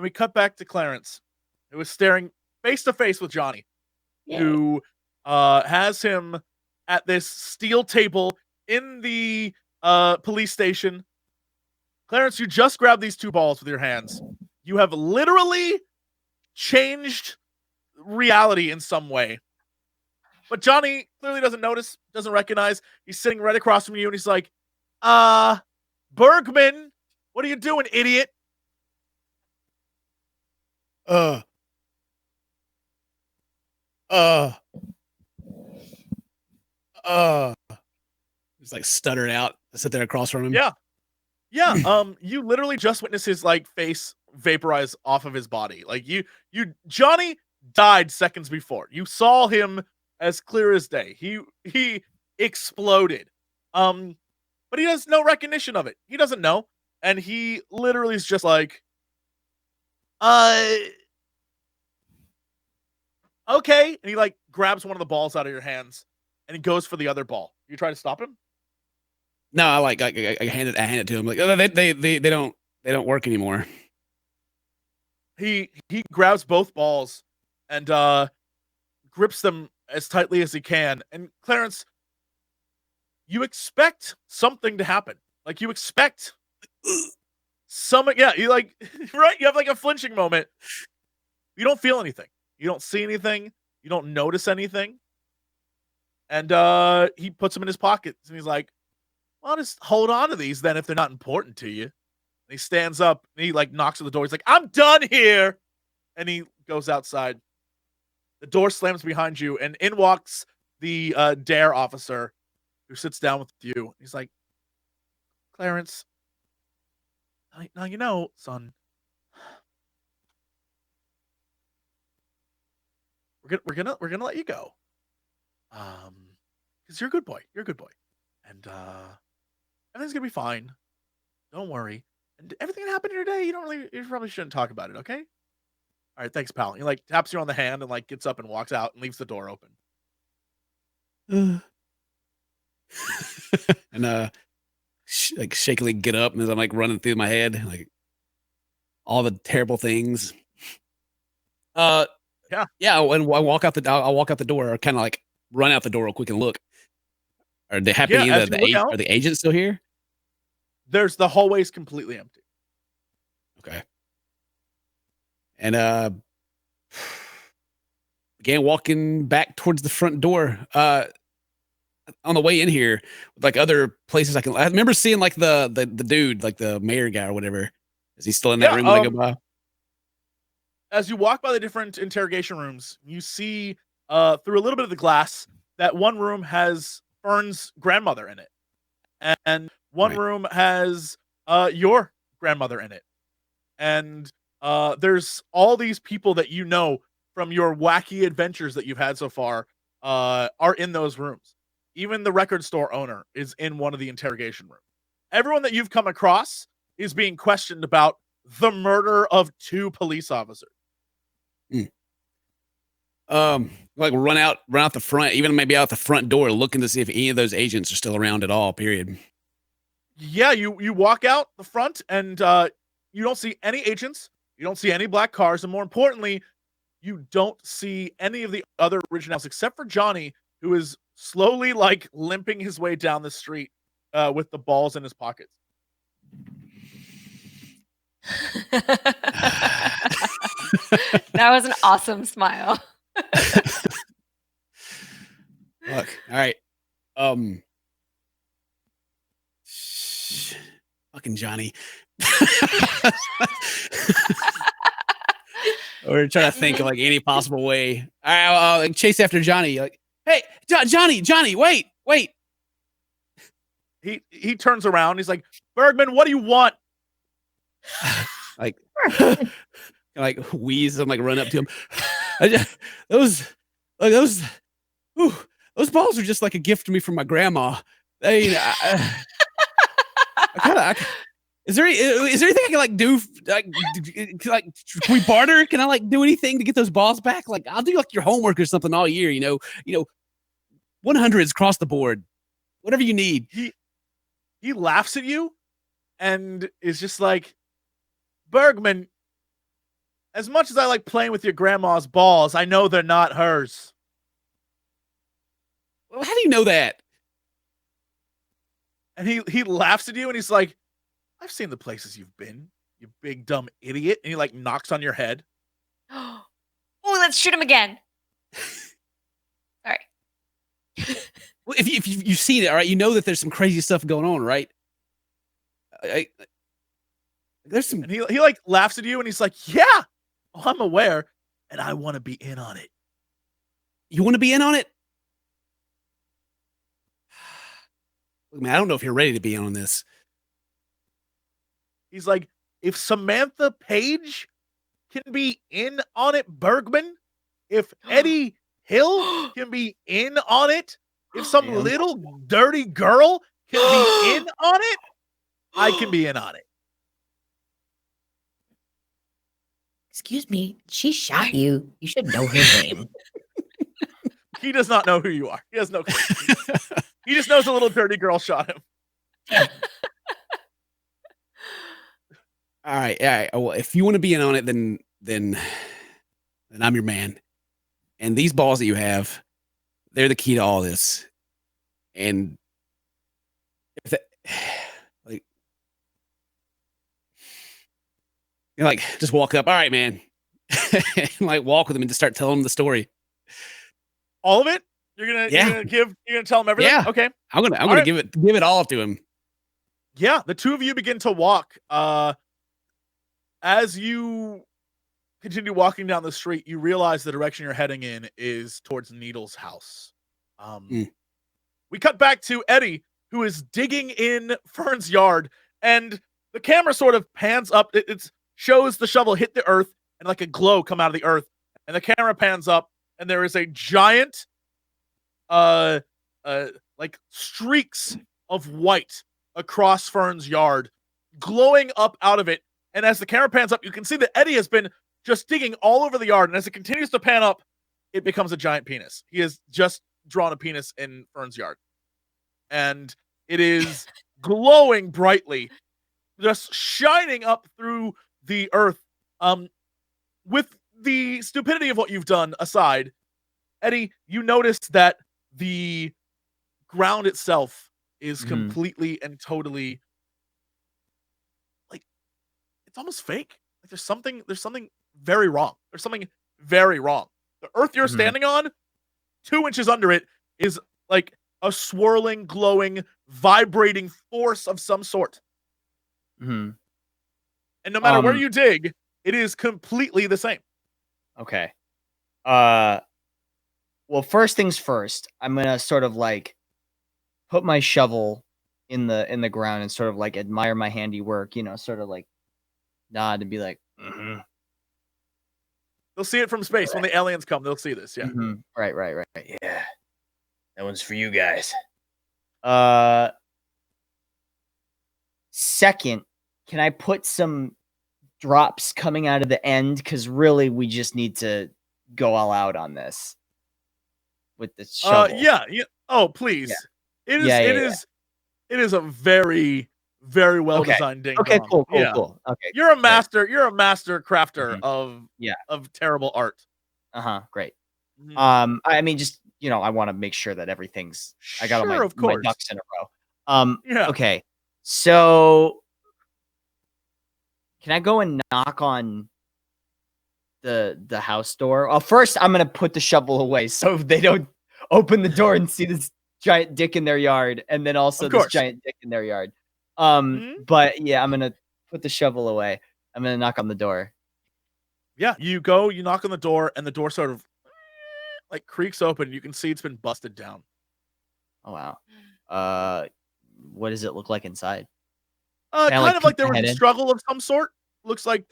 we cut back to Clarence, who is staring face to face with Johnny, who has him at this steel table in the police station. Clarence, you just grabbed these 2 balls with your hands. You have literally changed reality in some way. But Johnny clearly doesn't notice, doesn't recognize. He's sitting right across from you, and he's like, Bergman, what are you doing, idiot? He's like stuttered out. I sit there across from him. Yeah. You literally just witnessed his like face vaporize off of his body. Like Johnny died seconds before. You saw him as clear as day. He exploded. But he has no recognition of it. He doesn't know. And he literally is just like, okay. And he like grabs one of the balls out of your hands and he goes for the other ball. You try to stop him? No, I hand it to him. Like, oh, they don't work anymore. he grabs both balls and grips them as tightly as he can. And Clarence, you expect something to happen. Like you expect something. Yeah, you like right. You have like a flinching moment. You don't feel anything. You don't see anything. You don't notice anything. And he puts them in his pockets and he's like, "Well, just hold on to these then if they're not important to you." And he stands up and he like knocks on the door. He's like, "I'm done here," and he goes outside. The door slams behind you, and in walks the DARE officer, who sits down with you. He's like, "Clarence, now you know, son. We're gonna let you go. Because you're a good boy. You're a good boy, and everything's gonna be fine. Don't worry. And everything that happened in your day, you probably shouldn't talk about it. Okay? All right, thanks, pal." He like taps you on the hand and like gets up and walks out and leaves the door open. And like shakily get up, and as I'm like running through my head, like all the terrible things. Yeah. And I walk out I'll walk out the door, or kind of like run out the door real quick and look. Are they happy? Yeah, Are the agents still here? The hallway's completely empty. Okay. And began walking back towards the front door. On the way in here, like other places I remember seeing like the dude, like the mayor guy or whatever. Is he still in that room when I go by? As you walk by the different interrogation rooms, you see through a little bit of the glass that one room has Fern's grandmother in it. And one room has your grandmother in it. And there's all these people that you know from your wacky adventures that you've had so far are in those rooms. Even the record store owner is in one of the interrogation rooms. Everyone that you've come across is being questioned about the murder of 2 police officers. Like run out the front, even maybe out the front door, looking to see if any of those agents are still around at all. Period. Yeah, you walk out the front and you don't see any agents. You don't see any black cars, and more importantly, you don't see any of the other originals except for Johnny, who is slowly like limping his way down the street with the balls in his pockets. That was an awesome smile. Look, all right. Fucking Johnny. We're trying to think of like any possible way. I'll like chase after Johnny. Like, hey, Johnny, wait. He turns around. He's like, "Bergman, what do you want?" Like, like wheeze. I'm like run up to him. Those balls are just like a gift to me from my grandma. Is there anything I can like do? Like, can we barter? Can I like do anything to get those balls back? Like, I'll do like your homework or something all year. You know, 100s across the board, whatever you need. He laughs at you, and is just like, "Bergman, as much as I like playing with your grandma's balls, I know they're not hers." Well, how do you know that? And he laughs at you, and he's like, "I've seen the places you've been, you big dumb idiot." And he like knocks on your head. Oh, let's shoot him again. Sorry. Well, if you've seen it, all right, you know that there's some crazy stuff going on, right? There's some. And he like laughs at you, and he's like, "Yeah, I'm aware, and I want to be in on it." You want to be in on it? Look, man, I don't know if you're ready to be in on this. He's like, "If Samantha Page can be in on it, Bergman, if Eddie Hill can be in on it, if some little dirty girl can be in on it, I can be in on it." Excuse me, she shot you. You should know her name. He does not know who you are. He has no clue. He just knows a little dirty girl shot him. All right. Well, if you want to be in on it, then then I'm your man. And these balls that you have, they're the key to all this. And if that, like, you're like, just walk up. All right, man. And like walk with him and just start telling him the story. All of it? You're gonna tell him everything? Yeah. Okay. I'm gonna give it all to him. Yeah, the two of you begin to walk. As you continue walking down the street, you realize the direction you're heading in is towards Needle's house. We cut back to Eddie, who is digging in Fern's yard, and the camera sort of pans up. It shows the shovel hit the earth and like a glow come out of the earth, and the camera pans up, and there is a giant, like streaks of white across Fern's yard, glowing up out of it. And as the camera pans up, you can see that Eddie has been just digging all over the yard. And as it continues to pan up, it becomes a giant penis. He has just drawn a penis in Fern's yard. And it is glowing brightly, just shining up through the earth. With the stupidity of what you've done aside, Eddie, you notice that the ground itself is completely and totally, like, it's almost fake. Like there's something very wrong. There's something very wrong. The earth you're standing on, 2 inches under it, is like a swirling, glowing, vibrating force of some sort. And no matter where you dig, it is completely the same. Okay. Well, first things first, I'm gonna sort of like put my shovel in the ground and sort of like admire my handiwork, sort of like nod and be like, They'll see it from space. When the aliens come, they'll see this. Yeah. Right. Yeah. That one's for you guys. Second, can I put some drops coming out of the end? Because really, we just need to go all out on this with the shovel. Yeah. Oh, please. Yeah. It is a very, very well designed ding. Okay, cool. Yeah. Cool. Okay. You're a master crafter of terrible art. Great. I mean, just I want to make sure that everything's I got all my ducks in a row. Yeah. Okay. So can I go and knock on the house door? Well, first I'm gonna put the shovel away so they don't open the door and see this giant dick in their yard, and then also this giant dick in their yard. But yeah, I'm gonna put the shovel away. I'm gonna knock on the door. Yeah, you knock on the door, and the door sort of like creaks open. You can see it's been busted down. Oh wow. What does it look like inside? Kind of like there was a struggle of some sort. Looks like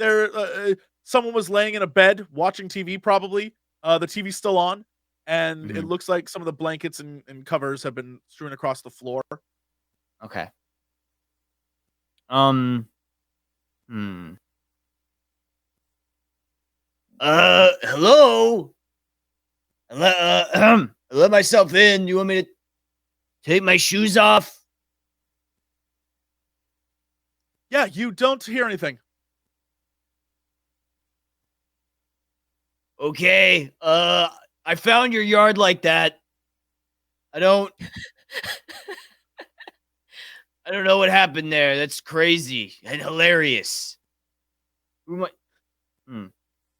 someone was laying in a bed watching TV, probably. The TV's still on, and it looks like some of the blankets and covers have been strewn across the floor. Okay. Hello? I let myself in. You want me to take my shoes off? Yeah, you don't hear anything. Okay. I found your yard like that. I don't know what happened there. That's crazy and hilarious. Who am I?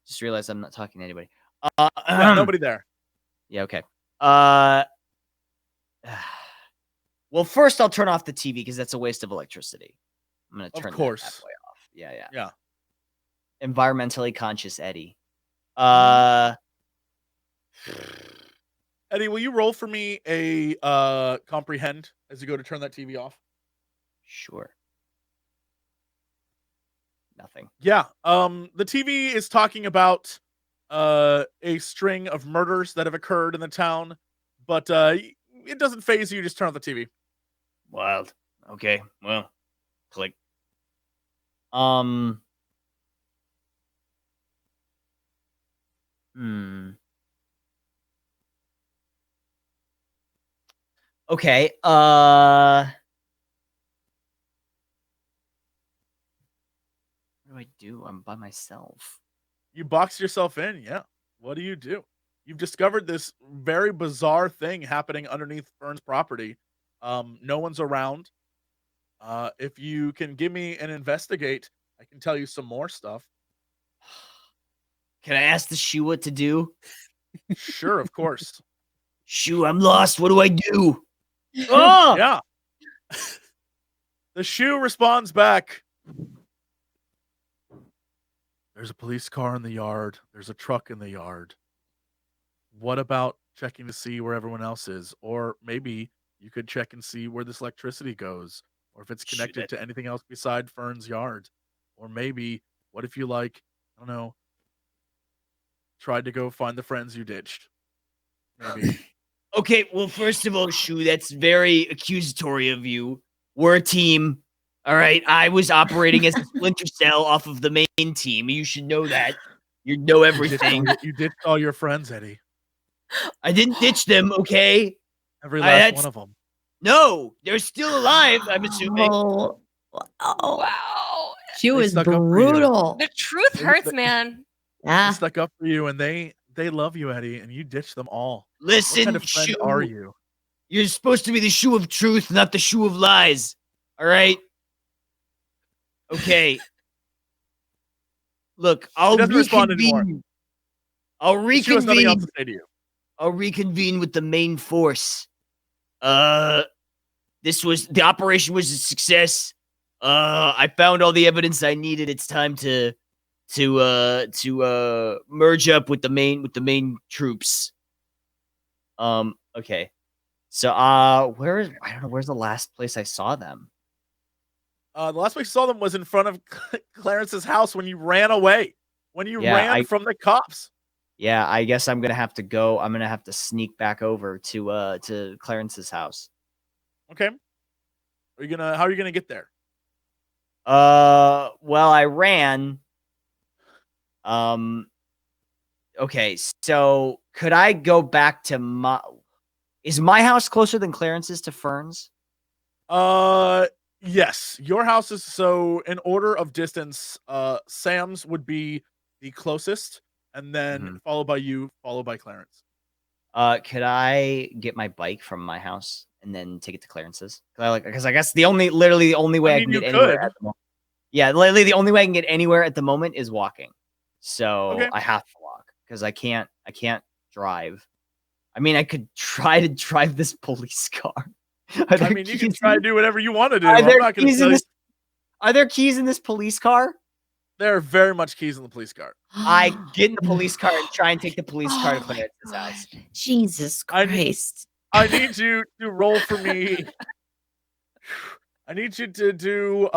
Just realized I'm not talking to anybody. Nobody there. Yeah, okay. Well, first I'll turn off the TV because that's a waste of electricity. I'm gonna turn that way off. Yeah. Environmentally conscious Eddie. Eddie, will you roll for me a comprehend as you go to turn that TV off? Sure. Nothing. Yeah. The TV is talking about a string of murders that have occurred in the town, but it doesn't faze you. Just turn on the TV. Wild. Okay. Well, click. Okay. What do I do? I'm by myself. You box yourself in. Yeah. What do? You've discovered this very bizarre thing happening underneath Fern's property. No one's around. If you can give me an investigate, I can tell you some more stuff. Can I ask the shoe what to do? Sure, of course. Shoe, I'm lost. What do I do? Oh! Yeah. The shoe responds back. There's a police car in the yard. There's a truck in the yard. What about checking to see where everyone else is? Or maybe you could check and see where this electricity goes, or if it's connected to anything else beside Fern's yard. Or maybe, what if you, I don't know, tried to go find the friends you ditched? Maybe. Okay, well, first of all, Shu, that's very accusatory of you. We're a team. All right, I was operating as a splinter cell off of the main team. You should know that. You know everything. You ditched all your friends, Eddie. I didn't ditch them, okay? Every last one of them. No, they're still alive, I'm assuming. Oh, Wow. she was stuck up for you. brutal. The truth hurts, man. They Yeah. stuck up for you, and they love you, Eddie, and you ditched them all. Listen, What kind of friend Shu, are you? you're supposed to be the shoe of truth, not the shoe of lies. All right? Okay. Look, I'll doesn't respond anymore. reconvene. I'll She has nothing else reconvene. to say to you. I'll reconvene with the main force. The operation was a success. I found all the evidence I needed. It's time to merge up with the main troops. Okay. So I don't know, where's the last place I saw them? The last place you saw them was in front of Clarence's house when you ran away. When you ran from the cops. Yeah, I guess I'm gonna have to go. I'm gonna have to sneak back over to Clarence's house. Okay. How are you gonna get there? Well, I ran. Okay, so could I go back to is my house closer than Clarence's to Fern's? Yes. Your house is, so in order of distance, Sam's would be the closest, and then followed by you, followed by Clarence. Could I get my bike from my house and then take it to Clarence's? Because I guess literally the only way I can get anywhere at the moment. Yeah, literally the only way I can get anywhere at the moment is walking. So I have to walk because I can't drive. I mean, I could try to drive this police car. You can try to do whatever you want to do. Are there keys in this police car? There are very much keys in the police car. I get in the police car and try and take the police car to Clarence's house. Jesus Christ. I need you to roll for me. I need you to do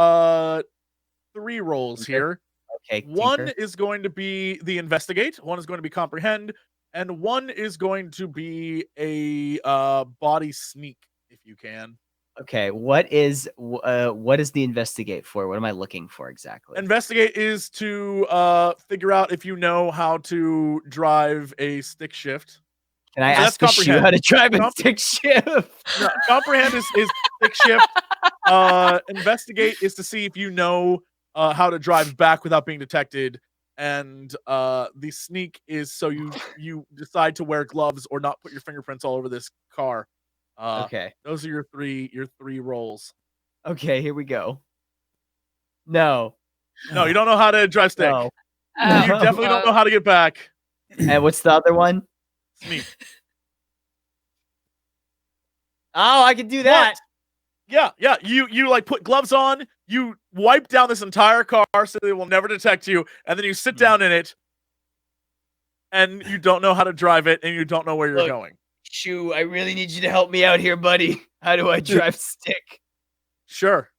3 rolls here. Okay. One is going to be the investigate, one is going to be comprehend, and one is going to be a body sneak, if you can. Okay, what is the investigate for? What am I looking for exactly? Investigate is to figure out if you know how to drive a stick shift. Can I ask the shoe how to drive a stick shift? No, comprehend is stick shift. Investigate is to see if you know how to drive back without being detected. And the sneak is so you decide to wear gloves or not put your fingerprints all over this car. Okay. Those are your three rolls. Okay, here we go. No, you don't know how to drive stick. No. You definitely don't know how to get back. And what's the other one? Sneak. Oh, I can do that. What? Yeah. You like put gloves on. You wipe down this entire car so they will never detect you, and then you sit down in it, and you don't know how to drive it, and you don't know where you're going. Shoe, I really need you to help me out here, buddy. How do I drive stick? Sure.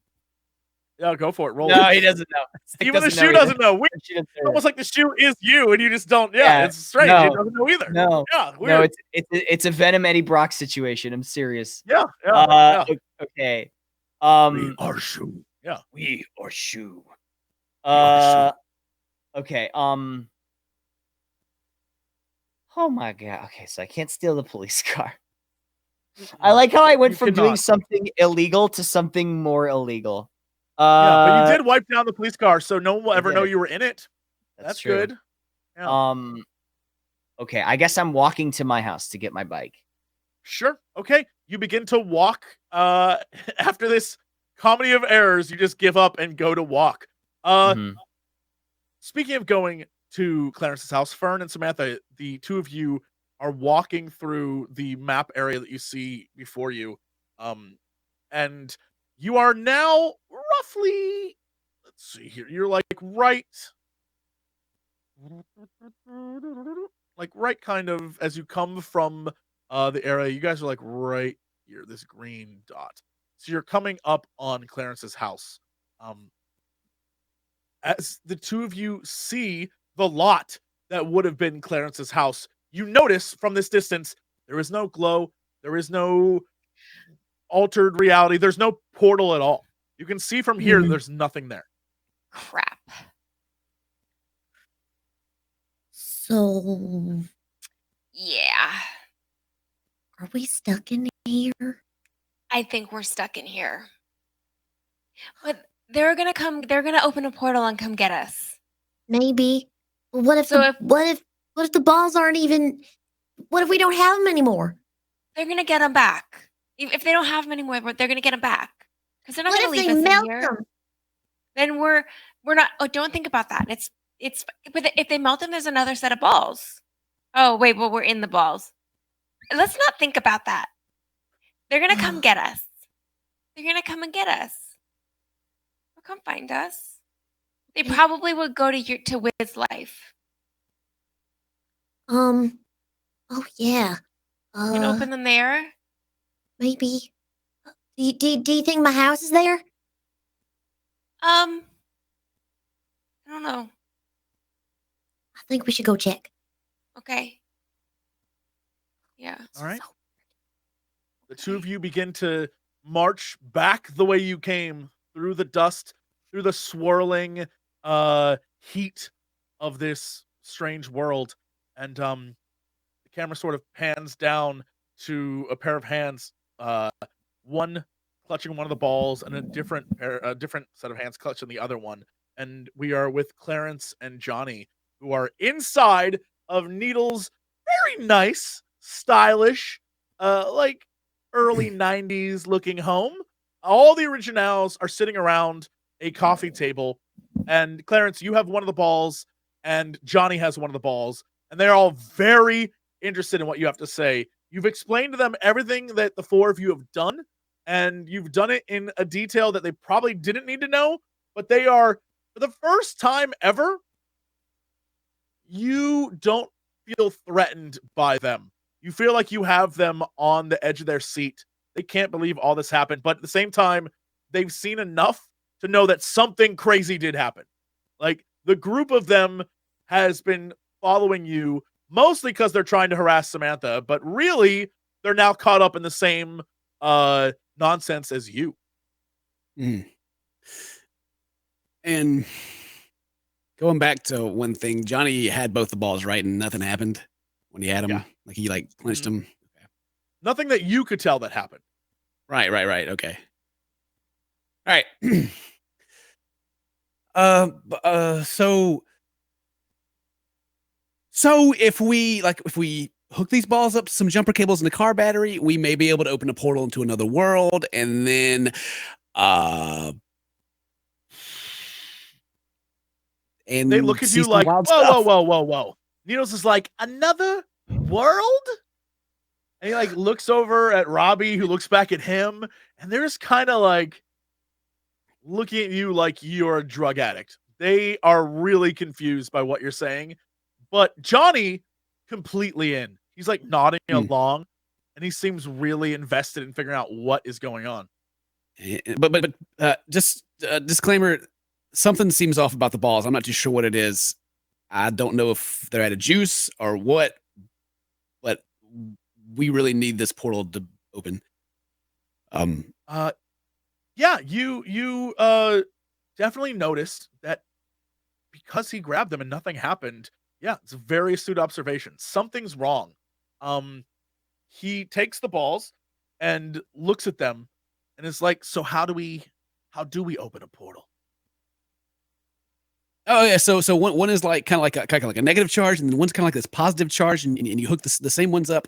Yeah, go for it. Roll. No, he doesn't know. Even the shoe doesn't know. It's almost like the shoe is you, and you just don't. Yeah, it's strange. No, he doesn't know either. No. Yeah, weird. No, it's a Venom Eddie Brock situation. I'm serious. Yeah. Okay. We are shoe. Yeah. We are shoe. Okay. Oh my god. Okay, so I can't steal the police car. I like how I went from doing something illegal to something more illegal. But you did wipe down the police car, so no one will ever know you were in it. That's true. good. Yeah. Okay, I guess I'm walking to my house to get my bike. Sure. Okay. You begin to walk. After this comedy of errors, you just give up and go to walk. Speaking of going to Clarence's house, Fern and Samantha, the two of you are walking through the map area that you see before you. And you are now roughly, let's see here, you're like right kind of as you come from the area, you guys are like right here, this green dot. So you're coming up on Clarence's house. As the two of you see the lot that would have been Clarence's house, you notice from this distance there is no glow, there is no altered reality, there's no portal at all. You can see from here that there's nothing there. Crap. So, Yeah. are we stuck in here? I think we're stuck in here. But they're gonna open a portal and come get us. Maybe. But what if So what if the balls aren't even? What if we don't have them anymore? they're gonna get them back. If they don't have them anymore, they're gonna get them back. Because they're not What gonna if leave they us in melt here. them? Then we're not. Oh, don't think about that. But if they melt them, there's another set of balls. Oh wait, well we're in the balls. Let's not think about that. They're gonna come get us. They're gonna come and get us. They'll come find us. They probably would go to Wiz Life. Oh yeah. You can open them there. Maybe. Do you think my house is there? I don't know. I think we should go check. Okay. Yeah. All right. The two of you begin to march back the way you came, through the dust, through the swirling heat of this strange world. And the camera sort of pans down to a pair of hands, one clutching one of the balls and a different set of hands clutching the other one. And we are with Clarence and Johnny, who are inside of Needle's very nice, stylish, like early 90s looking home. All the originals are sitting around a coffee table, and Clarence, you have one of the balls, and Johnny has one of the balls, and they're all very interested in what you have to say. You've explained to them everything that the four of you have done, and you've done it in a detail that they probably didn't need to know, but they are, for the first time ever, you don't feel threatened by them. You feel like you have them on the edge of their seat. They can't believe all this happened, but at the same time, they've seen enough to know that something crazy did happen. Like, the group of them has been following you mostly because they're trying to harass Samantha, but really, they're now caught up in the same nonsense as you. And going back to one thing, Johnny had both the balls, right? And nothing happened when he had them. Yeah. Like he clinched them. Okay. Nothing that you could tell that happened. Right. Okay. All right. So if we hook these balls up to some jumper cables in the car battery, we may be able to open a portal into another world, and then and they look at see you some like, wild whoa, stuff. Needles is like, another world? And he like looks over at Robbie, who looks back at him, and they're just kind of like looking at you like you're a drug addict. They are really confused by what you're saying. But Johnny, completely in. He's like nodding along, and he seems really invested in figuring out what is going on. But just disclaimer, something seems off about the balls. I'm not too sure what it is. I don't know if they're out of juice or what, but we really need this portal to open. Yeah, you definitely noticed that because he grabbed them and nothing happened. Yeah, it's a very astute observation. Something's wrong. He takes the balls and looks at them and is like, so how do we open a portal? Oh yeah, so one is like kind of like a negative charge, and one's kind of like this positive charge, and you hook the same ones up.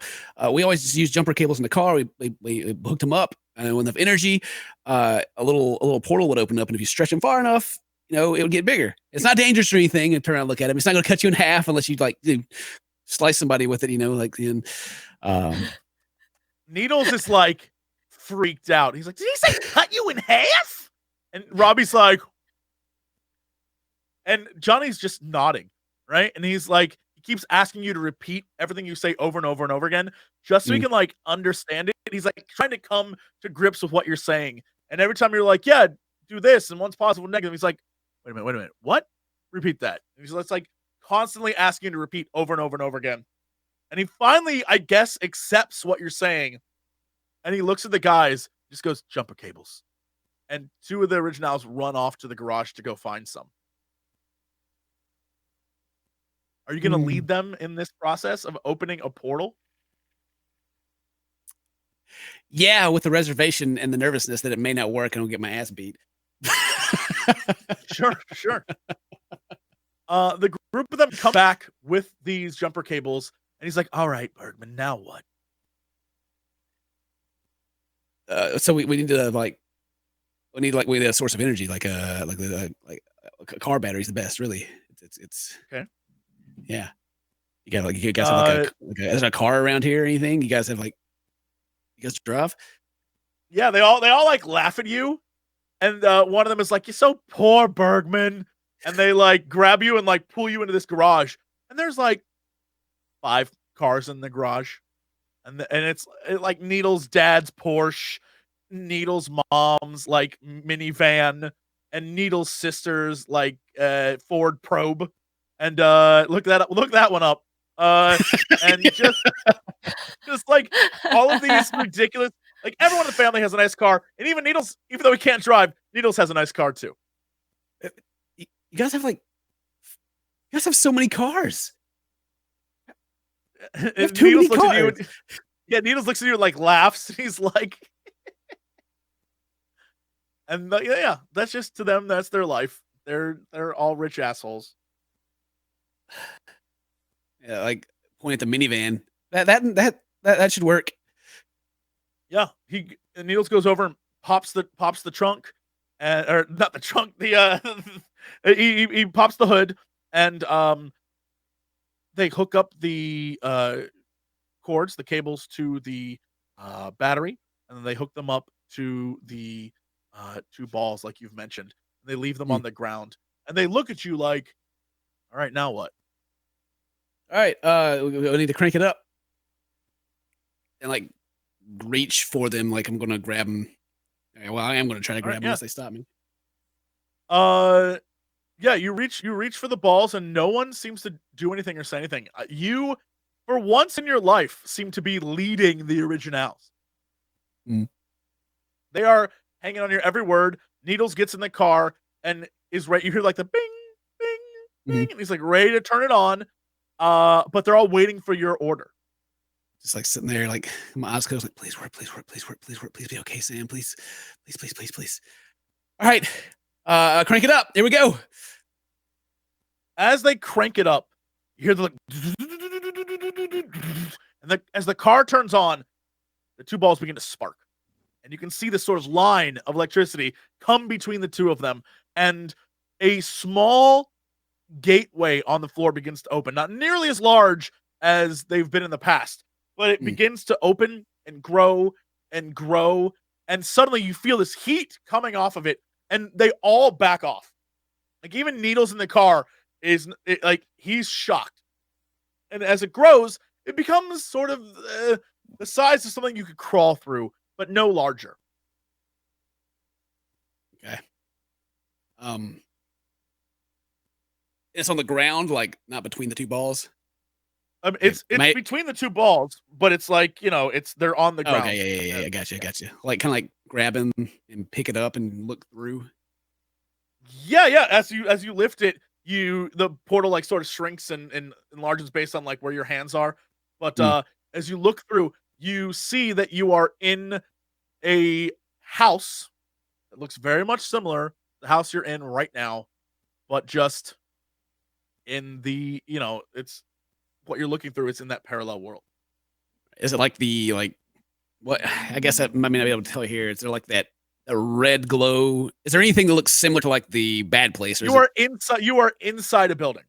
We always just use jumper cables in the car. We hooked them up, and with enough energy, a little portal would open up, and if you stretch them far enough, it would get bigger. It's not dangerous or anything. And turn around and look at it. It's not going to cut you in half unless you slice somebody with it. Needles is like freaked out. He's like, "Did he say cut you in half?" And Robbie's like. And Johnny's just nodding, right? And he's like, he keeps asking you to repeat everything you say over and over and over again, just so he can like understand it. He's like trying to come to grips with what you're saying. And every time you're like, yeah, do this, and one's positive and negative, he's like, wait a minute, what? Repeat that. And he's like constantly asking you to repeat over and over and over again. And he finally, I guess, accepts what you're saying. And he looks at the guys, just goes, jumper cables. And two of the originals run off to the garage to go find some. Are you going to lead them in this process of opening a portal? Yeah, with the reservation and the nervousness that it may not work and I'll get my ass beat. Sure. The group of them come back with these jumper cables, and he's like, all right, Bergman, now what? So we need to we need a source of energy, like a car battery is the best, really. It's okay. Yeah. You guys have is there a car around here or anything? You guys have you guys drive? Yeah, they all like laugh at you. And one of them is like, you're so poor, Bergman. And they like grab you and like pull you into this garage. And there's like 5 cars in the garage. And it's like Needle's dad's Porsche, Needle's mom's like minivan, and Needle's sister's like Ford Probe. And look that one up. And just like all of these ridiculous, like everyone in the family has a nice car, and even Needles, even though he can't drive, Needles has a nice car too. You guys have so many cars. You have too many cars. Needles looks at you and like laughs. He's like, and yeah, that's just to them. That's their life. They're all rich assholes. Yeah, like point at the minivan. That should work. Yeah, Needles goes over and pops the trunk, or not the trunk. He pops the hood, and they hook up the cords, the cables to the battery, and then they hook them up to the 2 balls, like you've mentioned. They leave them on the ground, and they look at you like, all right, now what? All right, we need to crank it up and like reach for them. Like I'm gonna grab them. Well, I am gonna try to grab them unless they stop me. Yeah, you reach for the balls, and no one seems to do anything or say anything. You, for once in your life, seem to be leading the originals. They are hanging on your every word. Needles gets in the car and is right. You hear like the bing, bing, bing, and he's like ready to turn it on. But they're all waiting for your order. Just like sitting there, like my eyes closed, like please work, please be okay, Sam, please. All right, crank it up. Here we go. As they crank it up, you hear the like, and as the car turns on, the 2 balls begin to spark, and you can see this sort of line of electricity come between the 2 of them, and a small gateway on the floor begins to open. Not nearly as large as they've been in the past, but it begins to open and grow and grow, and suddenly you feel this heat coming off of it, and they all back off. Like even Needles in the car like he's shocked, and as it grows, it becomes sort of the size of something you could crawl through, but no larger. Okay. It's on the ground, like not between the 2 balls. It's between the 2 balls, but it's like they're on the ground. Okay, yeah, I got you. Like kind of like grab him and pick it up and look through. Yeah. As you lift it, the portal like sort of shrinks and enlarges based on like where your hands are. But as you look through, you see that you are in a house that looks very much similar to the house you're in right now, but just in the, it's what you're looking through. It's in that parallel world. Is it like what? I guess I might not be able to tell here. Is there like that a red glow? Is there anything that looks similar to like the bad place? Or You are inside. You are inside a building.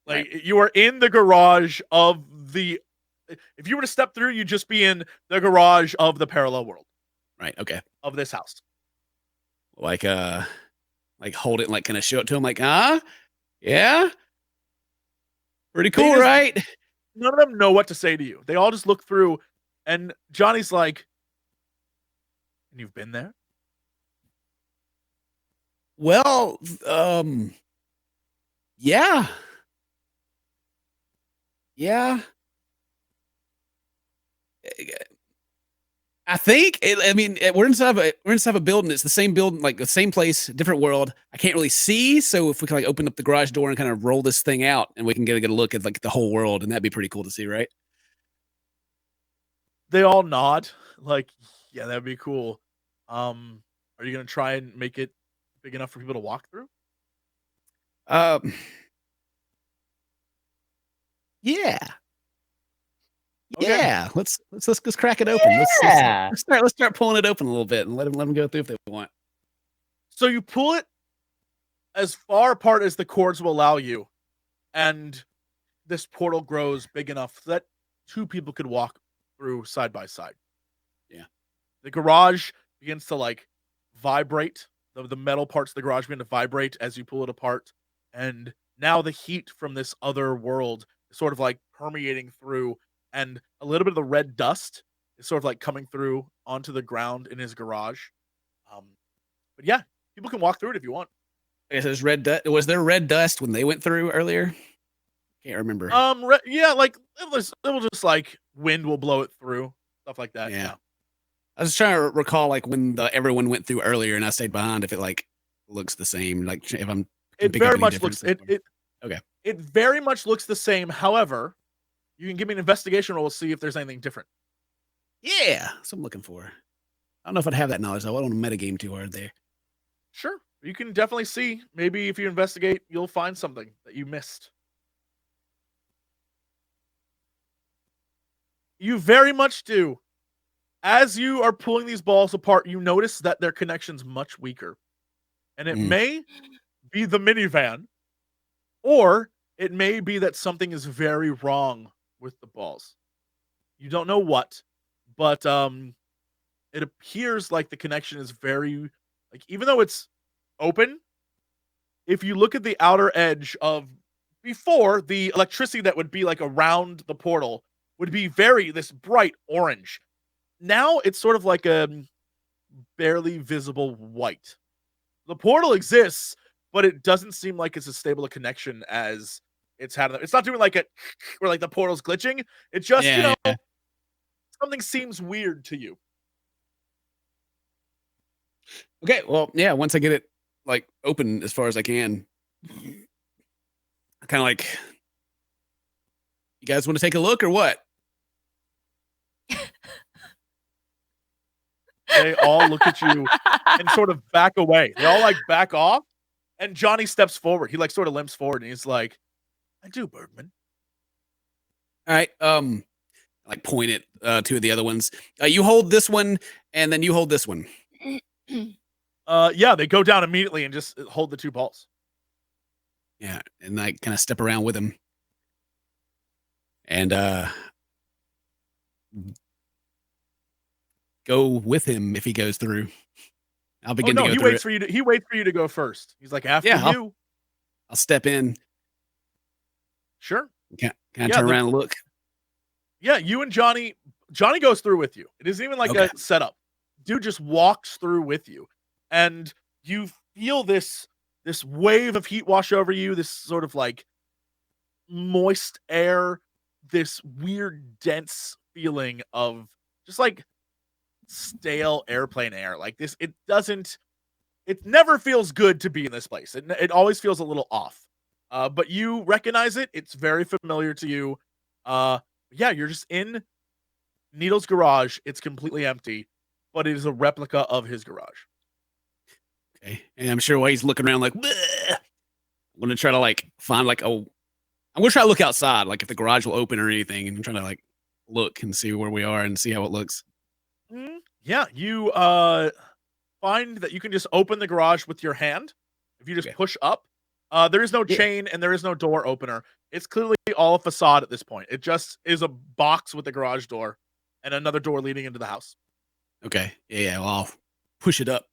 Like you are in the garage of the. If you were to step through, you'd just be in the garage of the parallel world. Right. Okay. Of this house. Like hold it and like kind of show it to him like, yeah. Pretty cool, right? None of them know what to say to you. They all just look through, and Johnny's like, "And you've been there?" Well, yeah. Yeah. I think. We're inside of a building. It's the same building, like the same place, different world. I can't really see, so if we can like open up the garage door and kind of roll this thing out, and we can get a look at like the whole world, and that'd be pretty cool to see, right? They all nod, like, yeah, that'd be cool. Are you gonna try and make it big enough for people to walk through? Yeah. Okay. Yeah, let's crack it open. Yeah. Let's start pulling it open a little bit and let them go through if they want. So you pull it as far apart as the cords will allow you, and this portal grows big enough that two people could walk through side by side. Yeah. The garage begins to like vibrate. The metal parts of the garage begin to vibrate as you pull it apart, and now the heat from this other world is sort of like permeating through. And a little bit of the red dust is sort of like coming through onto the ground in his garage. But yeah, people can walk through it if you want. I guess there's red dust. Was there red dust when they went through earlier? Can't remember. Yeah, like it will just like wind will blow it through, stuff like that. Yeah. I was trying to recall like when everyone went through earlier and I stayed behind. If it like looks the same, like if I'm. It very much looks it. Okay. It very much looks the same. However, you can give me an investigation roll to see if there's anything different. Yeah, that's what I'm looking for. I don't know if I'd have that knowledge, though. I don't want to metagame too hard there. Sure. You can definitely see. Maybe if you investigate, you'll find something that you missed. You very much do. As you are pulling these balls apart, you notice that their connection's much weaker. And it may be the minivan, or it may be that something is very wrong with the balls. You don't know what, but it appears like the connection is very, like, even though it's open, if you look at the outer edge of before, the electricity that would be like around the portal would be this bright orange. Now it's sort of like a barely visible white. The portal exists, but it doesn't seem like it's as stable a connection as it's had. It's not doing like a where like the portal's glitching. It's just, something seems weird to you. Okay, well, yeah, once I get it like open as far as I can, I kind of like, you guys want to take a look or what? They all look at you and sort of back away. They all like back off, and Johnny steps forward. He like sort of limps forward, and he's like, "I do, Bergman." All right, like point it to the other ones. You hold this one, and then you hold this one. Yeah, they go down immediately and just hold the two balls. Yeah, and I kind of step around with him, and go with him if he goes through. I'll begin to go he through waits for you. He waits for you to go first. He's like, after you. I'll step in. Sure. Can I turn around and look? Yeah, you and Johnny. Johnny goes through with you. It isn't even like a setup. Dude just walks through with you, and you feel this wave of heat wash over you. This sort of like moist air. This weird dense feeling of just like stale airplane air. Like this, it never feels good to be in this place. It always feels a little off. But you recognize it. It's very familiar to you. Yeah, you're just in Needle's garage. It's completely empty, but it is a replica of his garage. Okay. And I'm sure while he's looking around like, bleh, I'm going to try to like find like a I'm gonna try to look outside, like if the garage will open or anything, and I'm trying to like look and see where we are and see how it looks. Yeah, you find that you can just open the garage with your hand. If you just push up, there is no chain and there is no door opener. It's clearly all a facade at this point. It just is a box with a garage door and another door leading into the house. Okay. Yeah. Well, I'll push it up.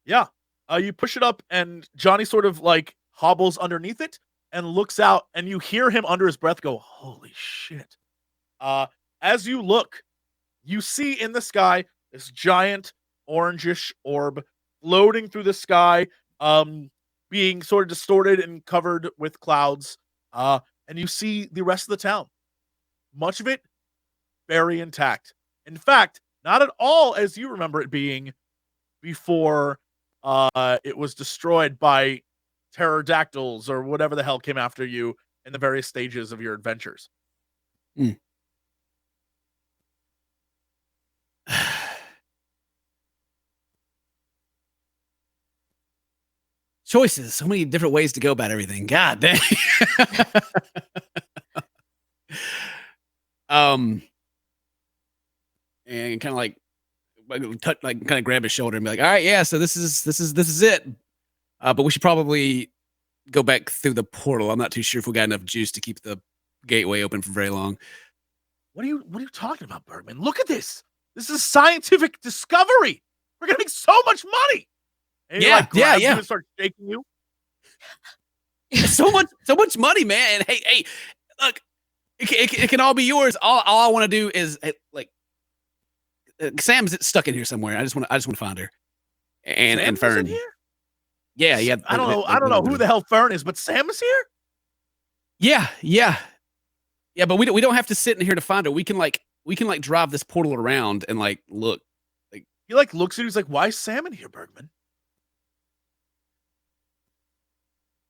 Yeah. You push it up and Johnny sort of like hobbles underneath it and looks out, and you hear him under his breath go, "Holy shit." As you look, you see in the sky this giant orangish orb floating through the sky, being sort of distorted and covered with clouds. And you see the rest of the town, much of it very intact. In fact, not at all as you remember it being before it was destroyed by pterodactyls or whatever the hell came after you in the various stages of your adventures. Choices, so many different ways to go about everything. God dang. And kind of like kind of grab his shoulder and be like, "All right, yeah, so this is it. But we should probably go back through the portal. I'm not too sure if we got enough juice to keep the gateway open for very long." What are you talking about, Bergman? Look at this. This is scientific discovery. We're gonna make so much money. And he grabs you and starts shaking you. so much money, man. And hey, look, it can all be yours. All I want to do is Sam's stuck in here somewhere. I just want to find her. And Fern. Yeah. I don't know who the hell Fern is, but Sam is here. Yeah. But we don't have to sit in here to find her. We can drive this portal around and look. He looks at you. He's like, "Why is Sam in here, Bergman?"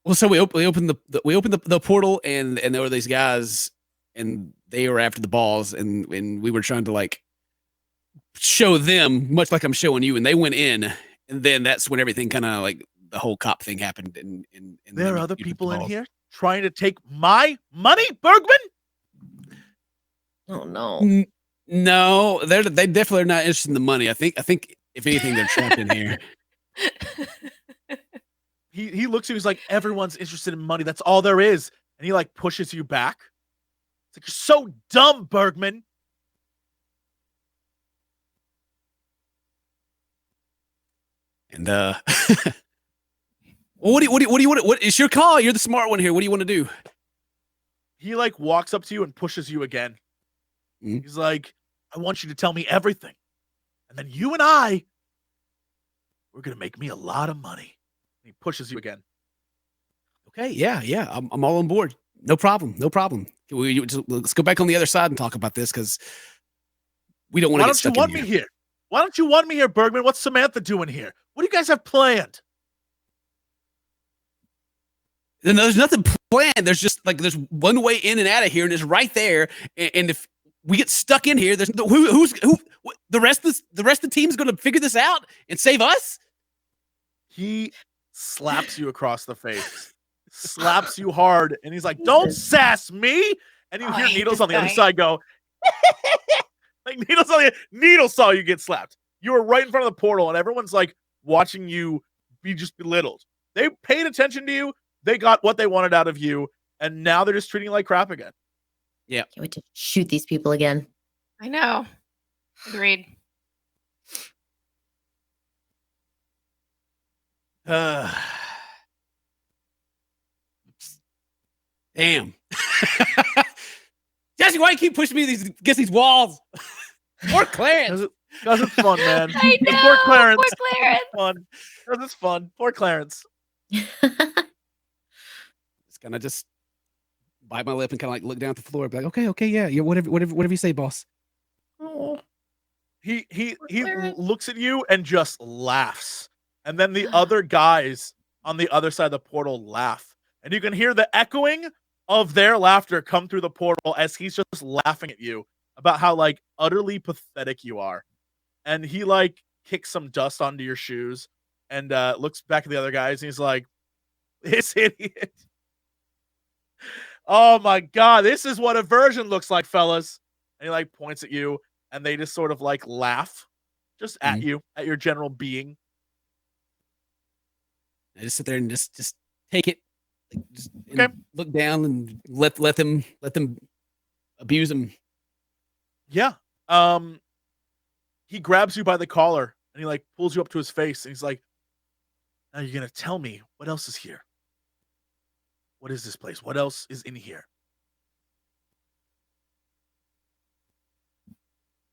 Well, so we opened the portal and there were these guys and they were after the balls and we were trying to show them, much like I'm showing you, and they went in, and then that's when everything kind of the whole cop thing happened. And there are other people in here trying to take my money, Bergman. Oh no. No, they definitely are not interested in the money. I think if anything, they're trapped in here. He looks at you. He's like, "Everyone's interested in money. That's all there is." And he pushes you back. It's like, "You're so dumb, Bergman." And what do you want? What is your call? You're the smart one here. What do you want to do? He walks up to you and pushes you again. Mm-hmm. He's like, "I want you to tell me everything, and then you and we're gonna make me a lot of money." And he pushes you again. Okay, yeah. I'm all on board. No problem. Let's go back on the other side and talk about this because we don't want to get stuck in here. Why don't you want me here? Why don't you want me here, Bergman? What's Samantha doing here? What do you guys have planned? There's nothing planned. There's just there's one way in and out of here, and it's right there. And if we get stuck in here, there's who the rest of the team's going to figure this out and save us. He slaps you across the face, slaps you hard, and he's like, "Don't sass me!" And you hear Needles on the other side go, Needles saw you get slapped. You were right in front of the portal, and everyone's watching you be just belittled. They paid attention to you. They got what they wanted out of you, and now they're just treating you like crap again. Yeah. Can't wait to shoot these people again. I know. Agreed. Damn. Jesse, why you keep pushing me against these walls? Poor Clarence. Because it's fun, man. I know. Poor Clarence. Poor Clarence. Fun. Because it's fun. Poor Clarence. It's gonna just bite my lip and kind of look down at the floor and be like, okay, yeah, whatever you say, boss. Oh. He looks at you and just laughs. And then the other guys on the other side of the portal laugh. And you can hear the echoing of their laughter come through the portal as he's just laughing at you about how utterly pathetic you are. And he kicks some dust onto your shoes and looks back at the other guys and he's like, "This idiot. Oh my god, this is what aversion looks like, fellas. And he like points at you, and they just sort of like laugh, just at you, at your general being. I just sit there and just take it, like, just Okay. look down and let them abuse him. Yeah. He grabs you by the collar and he like pulls you up to his face and he's like, "Now you're gonna tell me what else is here. What is this place? What else is in here?"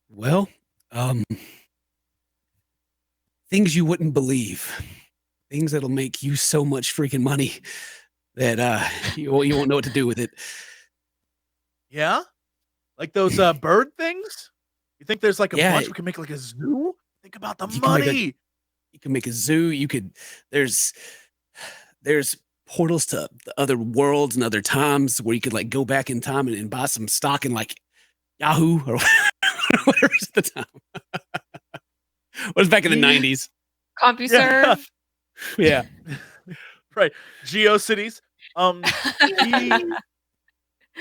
Well, things you wouldn't believe. Things that'll make you so much freaking money that you won't know what to do with it. Yeah? Like those bird things? You think there's like a bunch we can make like a zoo? Think about the money. You can make a zoo. You could there's portals to the other worlds and other times where you could like go back in time and buy some stock in like Yahoo or whatever's at the time. Was back in the 90s. CompuServe. Yeah. Right. GeoCities.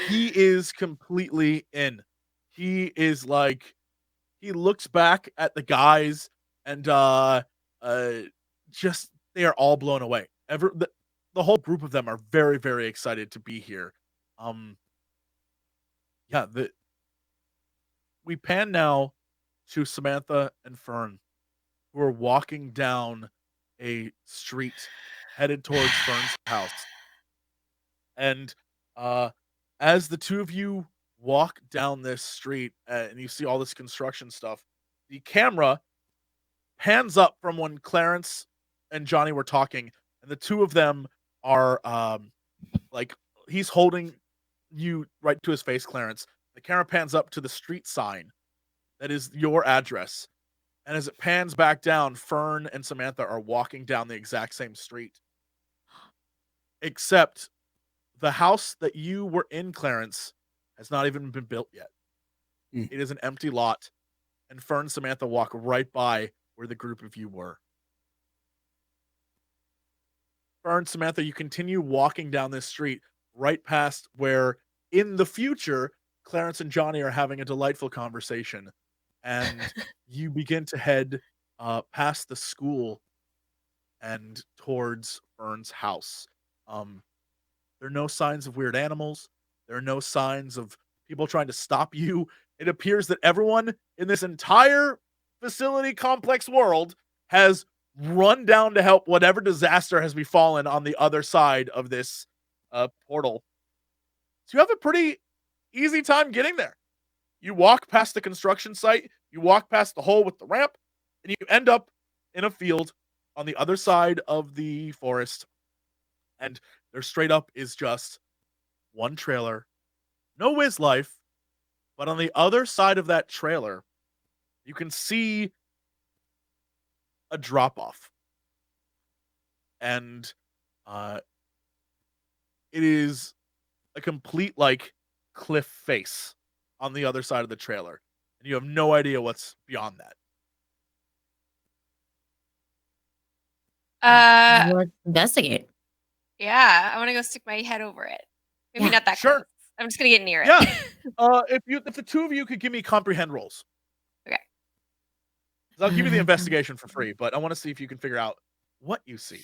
He is completely in. He is like, he looks back at the guys and just they are all blown away. The whole group of them are very, very excited to be here. Yeah, we pan now to Samantha and Fern, who are walking down a street headed towards Fern's house. And as the two of you walk down this street and you see all this construction stuff, the camera pans up from when Clarence and Johnny were talking, and the two of them are like, he's holding you right to his face, Clarence. The camera pans up to the street sign that is your address. And as it pans back down, Fern and Samantha are walking down the exact same street. Except the house that you were in, Clarence, has not even been built yet. It is an empty lot. And Fern and Samantha walk right by where the group of you were. Fern, Samantha, you continue walking down this street right past where, in the future, Clarence and Johnny are having a delightful conversation. And you begin to head past the school and towards Fern's house. There are no signs of weird animals. There are no signs of people trying to stop you. It appears that everyone in this entire facility complex world has run down to help whatever disaster has befallen on the other side of this portal. So you have a pretty easy time getting there. You walk past the construction site, you walk past the hole with the ramp, and you end up in a field on the other side of the forest. And there straight up is just one trailer, no Wiz Life, but on the other side of that trailer, you can see a drop-off. And it is a complete, like, cliff face on the other side of the trailer. And you have no idea what's beyond that. Let's investigate. Yeah, I want to go stick my head over it. Maybe not that Sure. close. I'm just gonna get near it. Yeah. If the two of you could give me comprehend rolls. Okay. I'll give you the investigation for free, but I want to see if you can figure out what you see.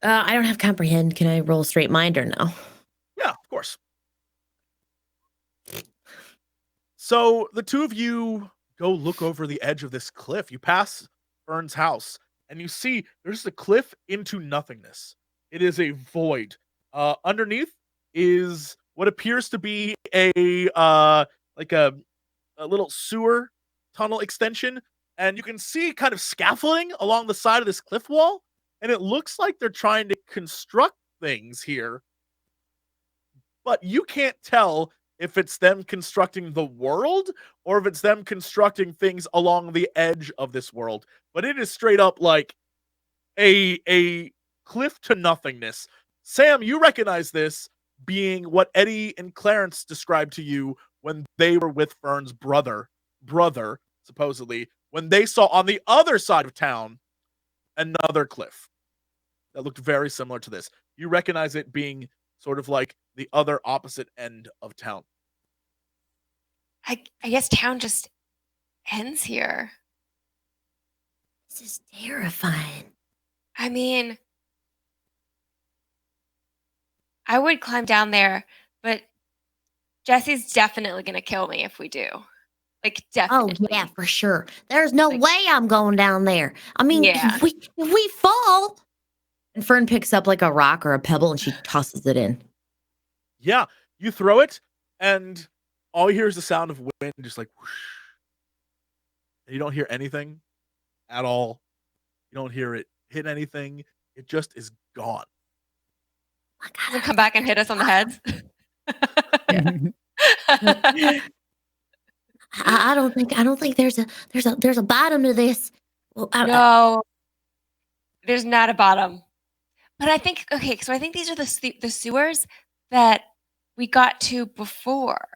I don't have comprehend. Can I roll straight mind or no? Yeah, of course. So the two of you go look over the edge of this cliff. You pass Fern's house, and you see there's a cliff into nothingness. It is a void. Underneath is what appears to be a little sewer tunnel extension, and you can see kind of scaffolding along the side of this cliff wall, and it looks like they're trying to construct things here, but you can't tell if it's them constructing the world or if it's them constructing things along the edge of this world. But it is straight up like a cliff to nothingness. Sam, you recognize this being what Eddie and Clarence described to you when they were with Fern's brother, supposedly, when they saw on the other side of town another cliff that looked very similar to this. You recognize it being sort of like the other opposite end of town. I guess town just ends here. This is terrifying. I mean, I would climb down there, but Jesse's definitely going to kill me if we do. Like, definitely. Oh, yeah, for sure. There's no way I'm going down there. I mean, Yeah. if we fall. And Fern picks up like a rock or a pebble and she tosses it in. Yeah, you throw it, and all you hear is the sound of wind, just like whoosh. You don't hear anything at all. You don't hear it hit anything. It just is gone. Doesn't come back and hit us on the heads. I don't think there's a bottom to this. Well, No, there's not a bottom. But I think so I think these are the sewers that we got to before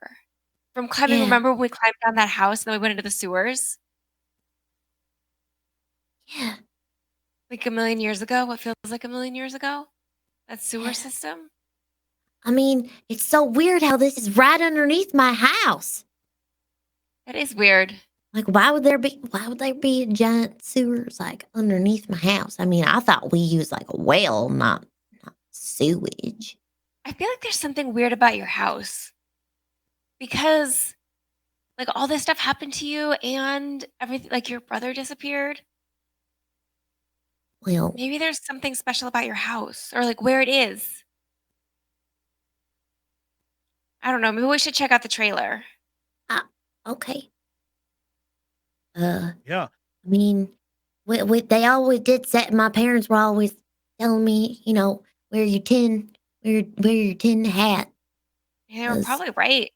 from climbing. Yeah. Remember when we climbed down that house and then we went into the sewers? Yeah. Like a million years ago. What feels like a million years ago? That sewer system. I mean, it's so weird how this is right underneath my house. That is weird. Like, why would there be a giant sewers like underneath my house? I mean, I thought we used like a well, not sewage. I feel like there's something weird about your house because like all this stuff happened to you and everything, like your brother disappeared. Well, Maybe there's something special about your house or like where it is. I don't know. Maybe we should check out the trailer. okay. Yeah. I mean, they always did say, my parents were always telling me, you know, wear your tin hat. Yeah, we're probably right.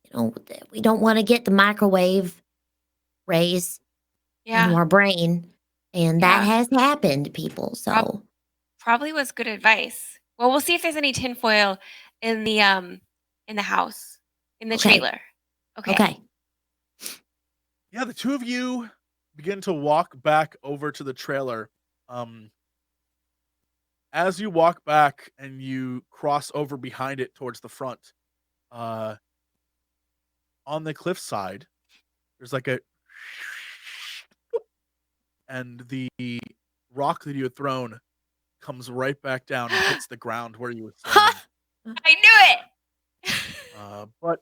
You know, we don't want to get the microwave rays into our brain. And that has happened to people. So probably was good advice. Well, we'll see if there's any tinfoil in the house, in the trailer. Okay. Yeah, the two of you begin to walk back over to the trailer. As you walk back and you cross over behind it towards the front, on the cliffside, there's like a and the rock that you had thrown comes right back down and hits the ground where you were standing. I knew it. But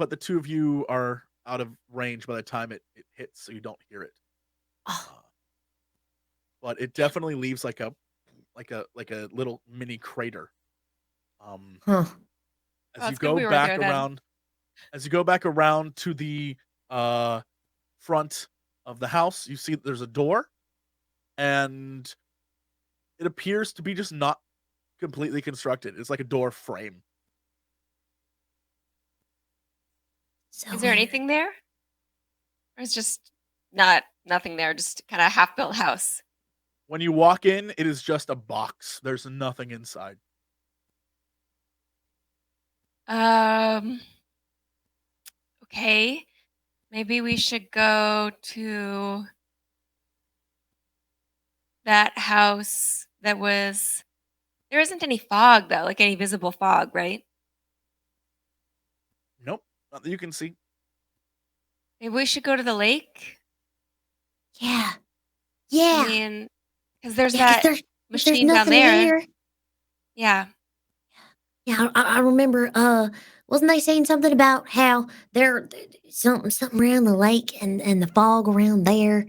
the two of you are out of range by the time it hits, so you don't hear it. But it definitely leaves like a little mini crater. As you go back around to the front of the house, you see there's a door, and it appears to be just not completely constructed. It's like a door frame. So is there anything there? Or it's just nothing there, just kind of half-built house? When you walk in, it is just a box. There's nothing inside. Okay. Maybe we should go to that house that was... There isn't any fog, though, like any visible fog, right? Nope. Not that you can see. Maybe we should go to the lake? Yeah. I mean, because there's that machine down there. Yeah. Yeah, I remember, wasn't they saying something about how there something around the lake and the fog around there?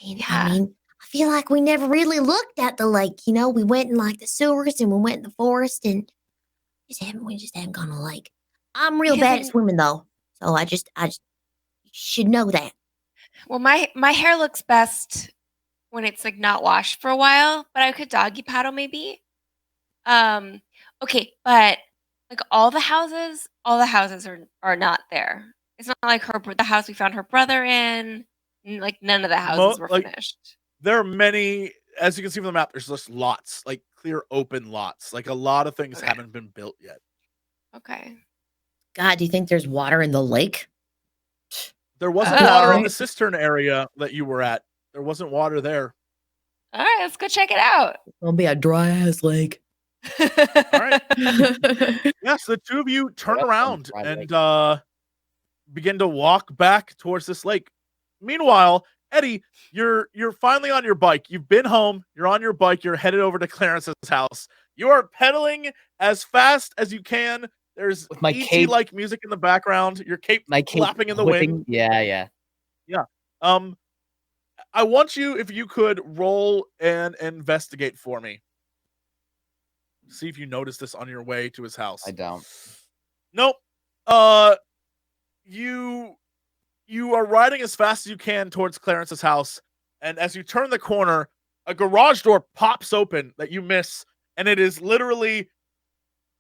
And I mean, I feel like we never really looked at the lake. You know, we went in like the sewers and we went in the forest and we just haven't gone to the lake. I'm real bad at swimming though, so I just should know that. Well, my hair looks best when it's like not washed for a while, but I could doggy paddle maybe. Okay, but like all the houses are not there. It's not like the house we found her brother in. Like none of the houses were finished. There are many, as you can see from the map. There's just lots, like clear open lots. Like a lot of things haven't been built yet. Okay. God, do you think there's water in the lake? There wasn't water in the cistern area that you were at. There wasn't water there. All right, let's go check it out. It'll be a dry ass lake. All right. Yes, the two of you turn around and begin to walk back towards this lake. Meanwhile, Eddie, you're finally on your bike. You've been home. You're on your bike. You're headed over to Clarence's house. You are pedaling as fast as you can. There's with my ET-like music in the background. Your cape flapping in the wind. Yeah. I want you, if you could, roll and investigate for me. See if you notice this on your way to his house. I don't. Nope. You are riding as fast as you can towards Clarence's house, and as you turn the corner, a garage door pops open that you miss, and it is literally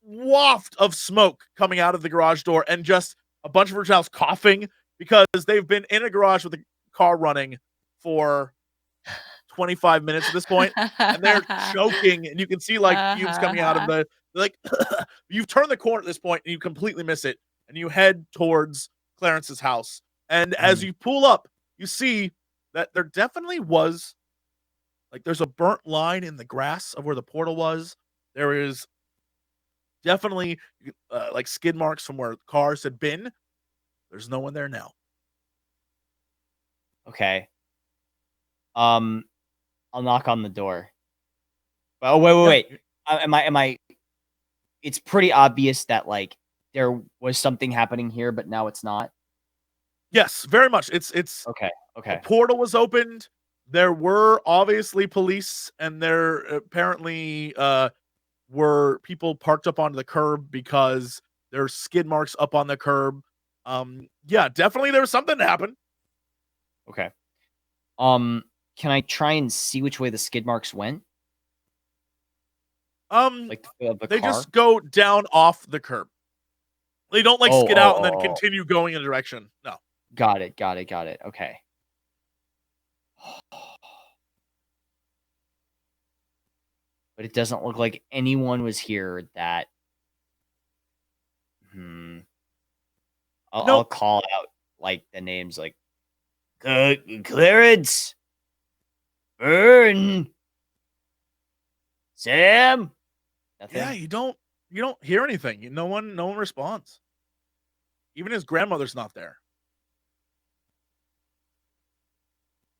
waft of smoke coming out of the garage door, and just a bunch of originals coughing because they've been in a garage with the car running for 25 minutes at this point, and they're choking, and you can see like fumes coming out of the like. You've turned the corner at this point, and you completely miss it, and you head towards Clarence's house. And as you pull up, you see that there definitely was, like, there's a burnt line in the grass of where the portal was. There is definitely like skid marks from where cars had been. There's no one there now. Okay. I'll knock on the door. Oh, wait. Am I? It's pretty obvious that like there was something happening here, but now it's not. Yes, very much. It's okay. The portal was opened. There were obviously police, and there apparently were people parked up onto the curb because there's skid marks up on the curb. Yeah, definitely there was something to happen. Okay. Can I try and see which way the skid marks went? Like they car? Just go down off the curb. They don't like skid out and then continue going in a direction. No. Got it. Okay. But it doesn't look like anyone was here that. I'll call out like the names like Clarence, Burn, Sam. Nothing? Yeah, you don't hear anything. No one responds. Even his grandmother's not there.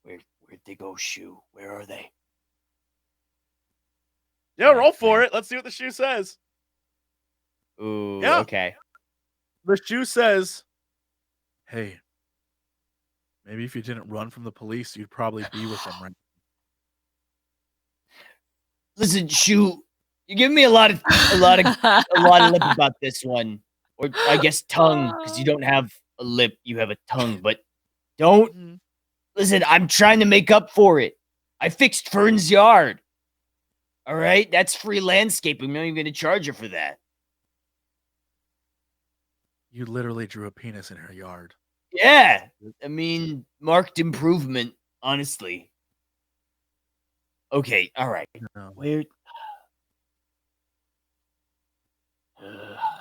Where'd they go, Shoe? Where are they? Yeah, roll for it. Let's see what the shoe says. Ooh, yeah. Okay. The shoe says, hey, maybe if you didn't run from the police, you'd probably be with them right now. Listen, Shoe, you give me a lot of lip about this one. Or I guess tongue, because you don't have a lip, you have a tongue. But don't listen, I'm trying to make up for it. I fixed Fern's yard. All right, that's free landscaping. I'm not even going to charge her for that. You literally drew a penis in her yard. Yeah, I mean, marked improvement, honestly. Okay, all right. No. Where?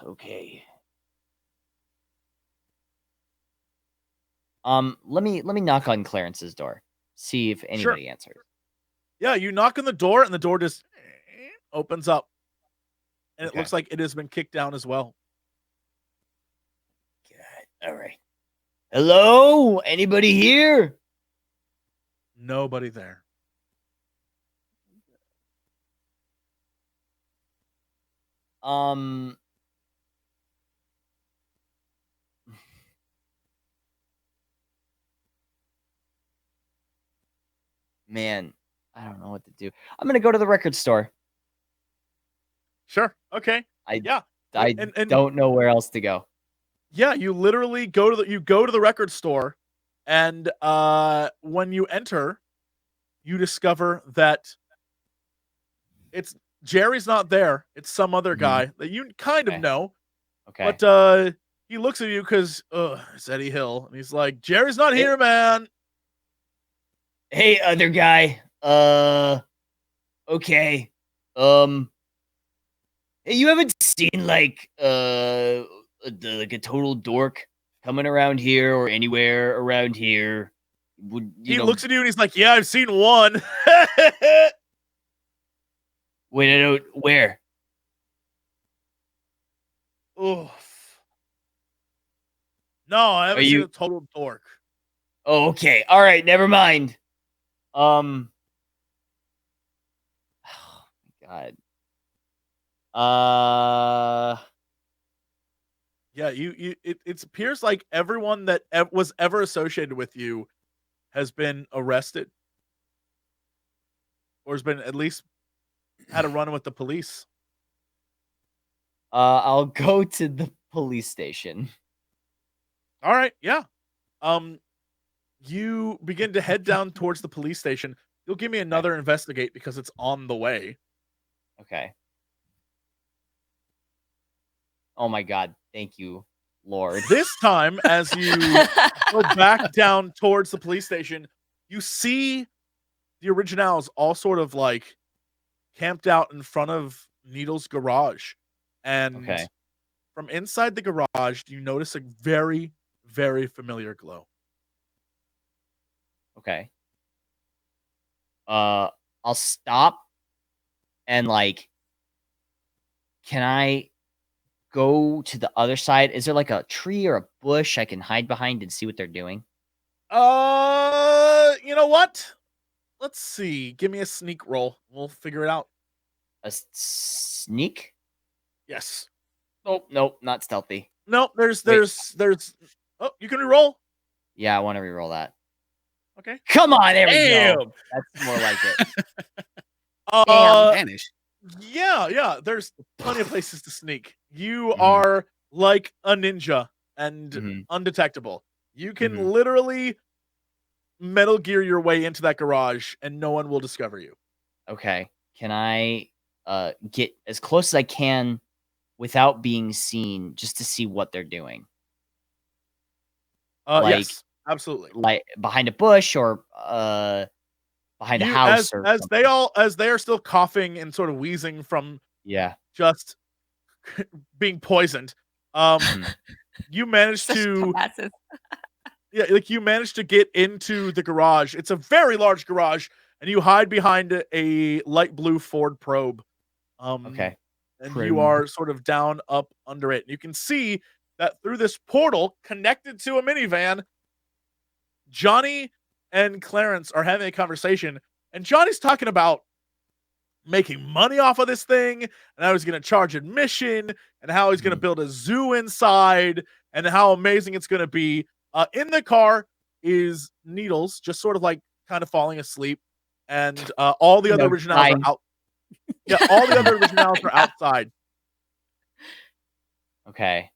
Okay. Let me knock on Clarence's door. See if anybody answers. Yeah, you knock on the door, and the door just opens up. And it looks like it has been kicked down as well. God. All right. Hello? Anybody here? Nobody there. Man, I don't know what to do. I'm gonna go to the record store. Sure. Okay. I don't know where else to go. Yeah, you literally go to the record store, and when you enter, you discover that it's Jerry's not there. It's some other guy that you kind of know. Okay. But he looks at you because it's Eddie Hill, and he's like, Jerry's not here, man. Hey, other guy. Okay. Hey, you haven't seen like a total dork coming around here or anywhere around here? He looks at you and he's like, yeah, I've seen one. Wait, I don't. Where? Oof. No, I haven't seen a total dork. Oh, okay. All right. Never mind. Oh my God. Yeah, it appears like everyone that was ever associated with you has been arrested, or has been at least had a run with the police. I'll go to the police station. All right, yeah. You begin to head down towards the police station. You'll give me another investigate because it's on the way. Okay. Oh my God. Thank you, Lord. This time, as you go back down towards the police station, you see the originals all sort of like camped out in front of Needle's garage. And from inside the garage, you notice a very, very familiar glow. Okay. I'll stop and like, can I go to the other side? Is there like a tree or a bush I can hide behind and see what they're doing? You know what? Let's see. Give me a sneak roll. We'll figure it out. A sneak? Yes. Nope, not stealthy. Nope, there's oh, you can reroll. Yeah, I want to reroll that. Okay. Come on, there we go. That's more like it. Vanish. Yeah. There's plenty of places to sneak. You are like a ninja and undetectable. You can literally Metal Gear your way into that garage and no one will discover you. Okay. Can I get as close as I can without being seen just to see what they're doing? Yes, absolutely. Like behind a bush or behind a house as they are still coughing and sort of wheezing from just being poisoned. You managed to you managed to get into the garage. It's a very large garage, and you hide behind a light blue Ford Probe. And you are sort of down up under it. You can see that through this portal connected to a minivan, Johnny and Clarence are having a conversation, and Johnny's talking about making money off of this thing, and how he's going to charge admission, and how he's going to build a zoo inside, and how amazing it's going to be. In the car is Needles, just sort of like kind of falling asleep, and all the other originals are out. Yeah, all the other originals are outside. Okay.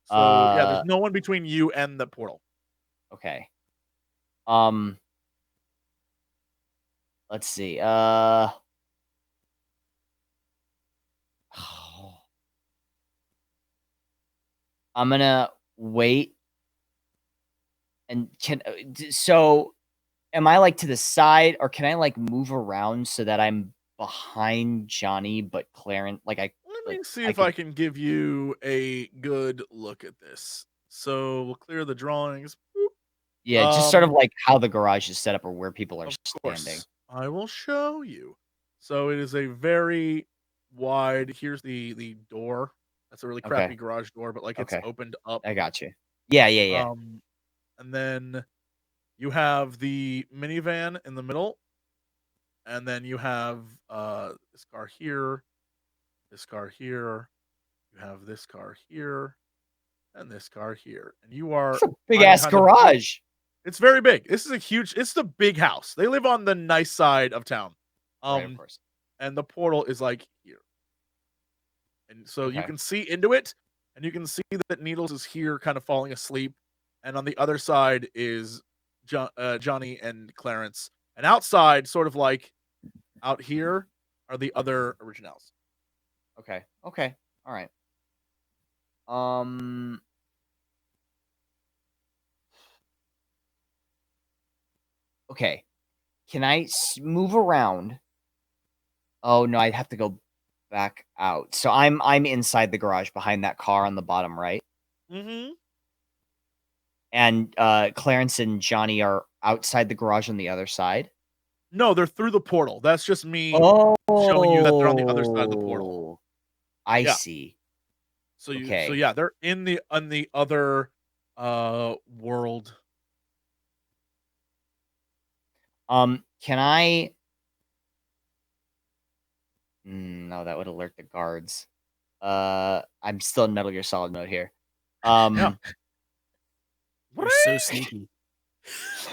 So yeah, there's no one between you and the portal. Okay. Let's see. I'm gonna wait. And am I like to the side, or can I like move around so that I'm behind Johnny but Clarence? Let me see if I can give you a good look at this. So we'll clear the drawings. Boop. Yeah, just sort of like how the garage is set up or where people are standing. I will show you. So it is a very wide. Here's the door. That's a really crappy garage door, but like it's opened up. I got you. Yeah. And then you have the minivan in the middle, and then you have this car here, this car here. You have this car here, and this car here, and you are big ass garage. It's very big. This is a huge. It's the big house. They live on the nice side of town. Right, of course. And the portal is like here, and so you can see into it, and you can see that Needles is here, kind of falling asleep, and on the other side is Johnny and Clarence, and outside, sort of like out here, are the other originals. Okay. All right. Okay. Can I move around? Oh no, I'd have to go back out. So I'm inside the garage behind that car on the bottom right. And Clarence and Johnny are outside the garage on the other side. No, they're through the portal. That's just me showing you that they're on the other side of the portal. I see. So you, Okay. so yeah, they're in the other world. Can I? No, that would alert the guards. I'm still in Metal Gear Solid mode here. Yeah. You're so sneaky.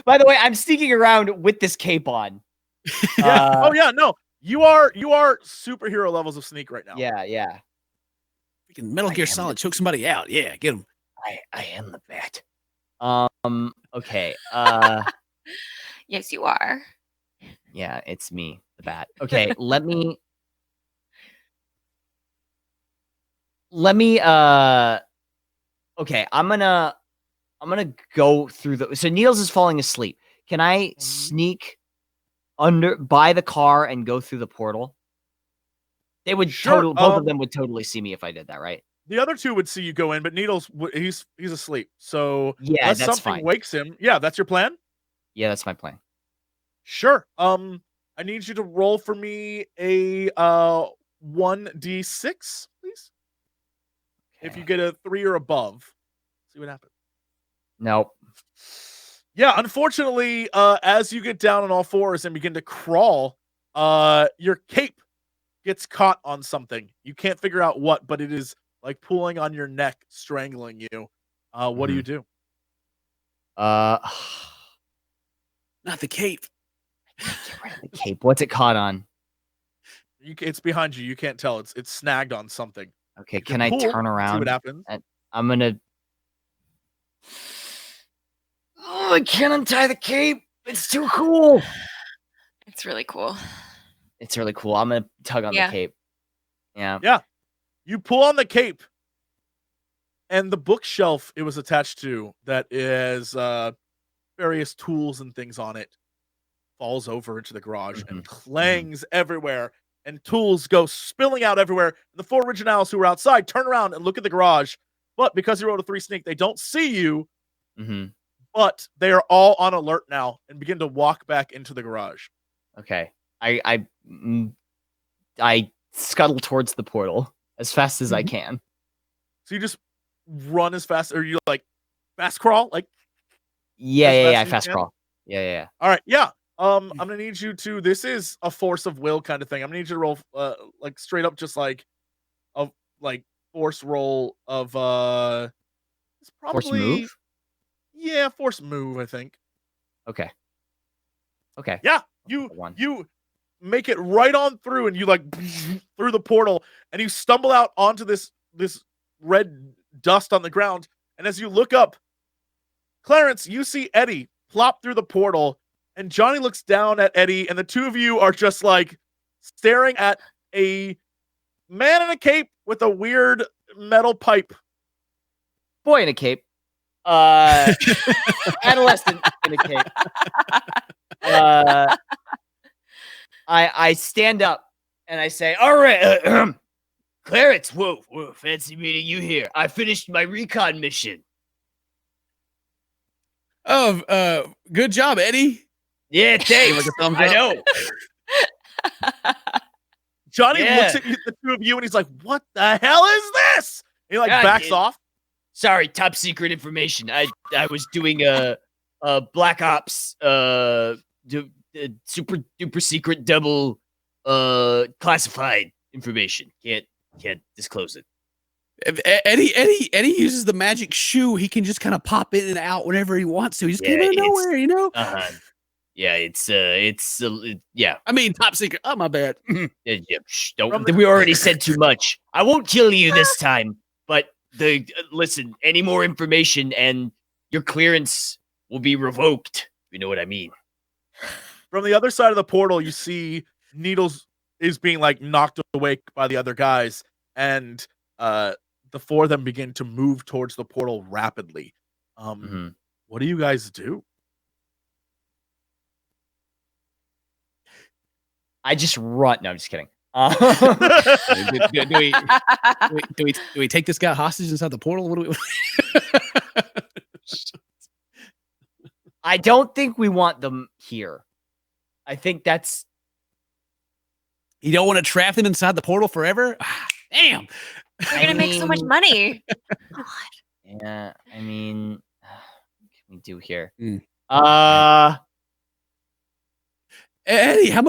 By the way, I'm sneaking around with this cape on. Yeah. Oh yeah. No, you are superhero levels of sneak right now. Yeah. Freaking Metal Gear Solid choke somebody out. Yeah, get him. I am the bat. Okay. Yes, you are. Yeah, it's me, the bat. Okay, let me. Okay, I'm gonna go through the. So Niels is falling asleep. Can I sneak by the car and go through the portal? They would Sure, both of them would totally see me if I did that, right? The other two would see you go in, but Needles, he's asleep. So Yeah, unless that's something fine. wakes him, yeah, that's your plan. Yeah, that's my plan. Sure. I need you to roll for me a 1d6, please. If you get a 3 or above, see what happens. Nope. Yeah, unfortunately, as you get down on all fours and begin to crawl, your cape gets caught on something. You can't figure out what, but it is like pulling on your neck, strangling you. What do you do? Not the cape. Get rid of the cape. What's it caught on? It's behind you. You can't tell. It's snagged on something. Okay, can I turn around? See what happens. I'm gonna. Oh, I can't untie the cape. It's too cool. It's really cool. It's really cool. I'm gonna tug on the cape. Yeah. Yeah. You pull on the cape, and the bookshelf it was attached to that is various tools and things on it falls over into the garage and clangs everywhere, and tools go spilling out everywhere. The 4 originals who were outside turn around and look at the garage, but because you rolled a 3 sneak, they don't see you. But they are all on alert now and begin to walk back into the garage. Okay. I scuttle towards the portal as fast as I can. So you just run as fast, or you like fast crawl? Like yeah, fast crawl. Yeah. All right, yeah. I'm gonna need you to. This is a force of will kind of thing. I'm gonna need you to roll, like straight up, just like a force roll of It's probably force move. Yeah, force move. I think. Okay. Yeah, you make it right on through, and you like through the portal, and you stumble out onto this red dust on the ground. And as you look up, Clarence, you see Eddie plop through the portal. And Johnny looks down at Eddie, and the two of you are just like staring at a man in a cape with a weird metal pipe. Boy in a cape. Adolescent in a cape. I stand up and I say, "All right, Clarence, whoa, fancy meeting you here. I finished my recon mission." Oh, good job, Eddie. Yeah, thanks. I know. Johnny looks at the two of you and he's like, "What the hell is this?" And he like backs off. Sorry, top secret information. I was doing a Black Ops super duper secret double classified information. Can't disclose it. Eddie uses the magic shoe. He can just kind of pop in and out whenever he wants to. He just came out of nowhere, you know. Yeah, it's yeah. I mean, top secret. Oh, my bad. Don't. We already said too much. I won't kill you this time, but listen. Any more information and your clearance will be revoked. You know what I mean? From the other side of the portal, you see Needles is being like knocked awake by the other guys, and the 4 of them begin to move towards the portal rapidly. What do you guys do? I just run. No, I'm just kidding. Do we take this guy hostage inside the portal? What do we? I don't think we want them here. I think that's. You don't want to trap them inside the portal forever? Damn. We're gonna make so much money. Yeah, I mean, what can we do here? Eddie, how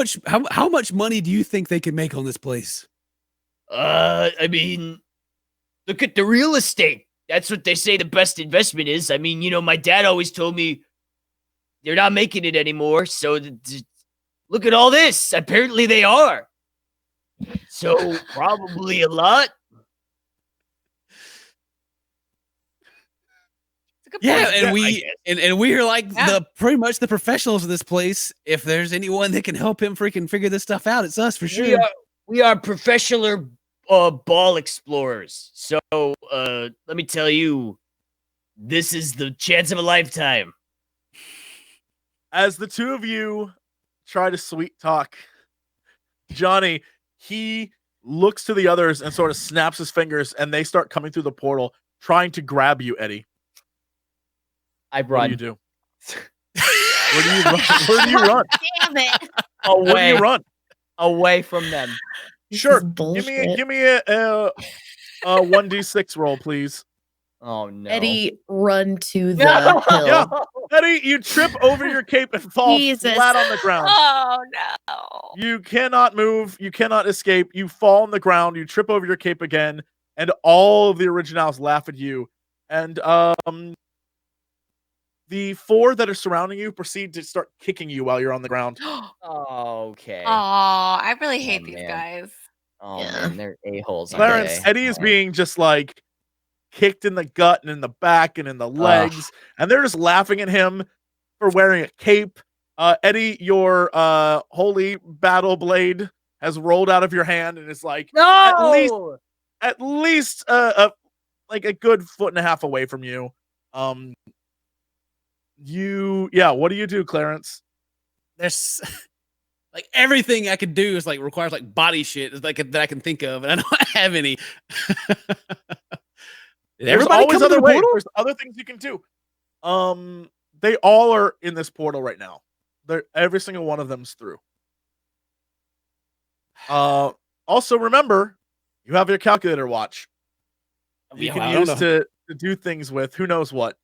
much money do you think they can make on this place? I mean, look at the real estate. That's what they say the best investment is. I mean, my dad always told me they're not making it anymore. So look at all this. Apparently they are. So probably a lot. Yeah, and we're like the pretty much the professionals of this place. If there's anyone that can help him freaking figure this stuff out, it's us for sure. We are professional ball explorers. So let me tell you, this is the chance of a lifetime. As the two of you try to sweet talk Johnny, he looks to the others and sort of snaps his fingers, and they start coming through the portal, trying to grab you, Eddie. I run. What do you do? Where do you run? Where do you run? Damn it. Where do you run? Away from them. Sure. Give me a 1d6 roll, please. Oh no. Eddie, run to the hill. Yeah. Eddie, you trip over your cape and fall flat on the ground. Oh no. You cannot move. You cannot escape. You fall on the ground. You trip over your cape again, and all of the originals laugh at you. And the four that are surrounding you proceed to start kicking you while you're on the ground. Okay. Oh, I really hate these man. guys. Oh man, they're a-holes. Clarence, aren't they? Eddie is being just like kicked in the gut and in the back and in the legs, and they're just laughing at him for wearing a cape. Eddie, your holy battle blade has rolled out of your hand and is like at least like a good foot and a half away from you. What do you do, Clarence? There's like everything I could do is like requires like body shit that I can think of, and I don't have any. There's always other ways. There's other things you can do. They all are in this portal right now. Every single one of them's through. Also remember, you have your calculator watch. You can use to do things with who knows what.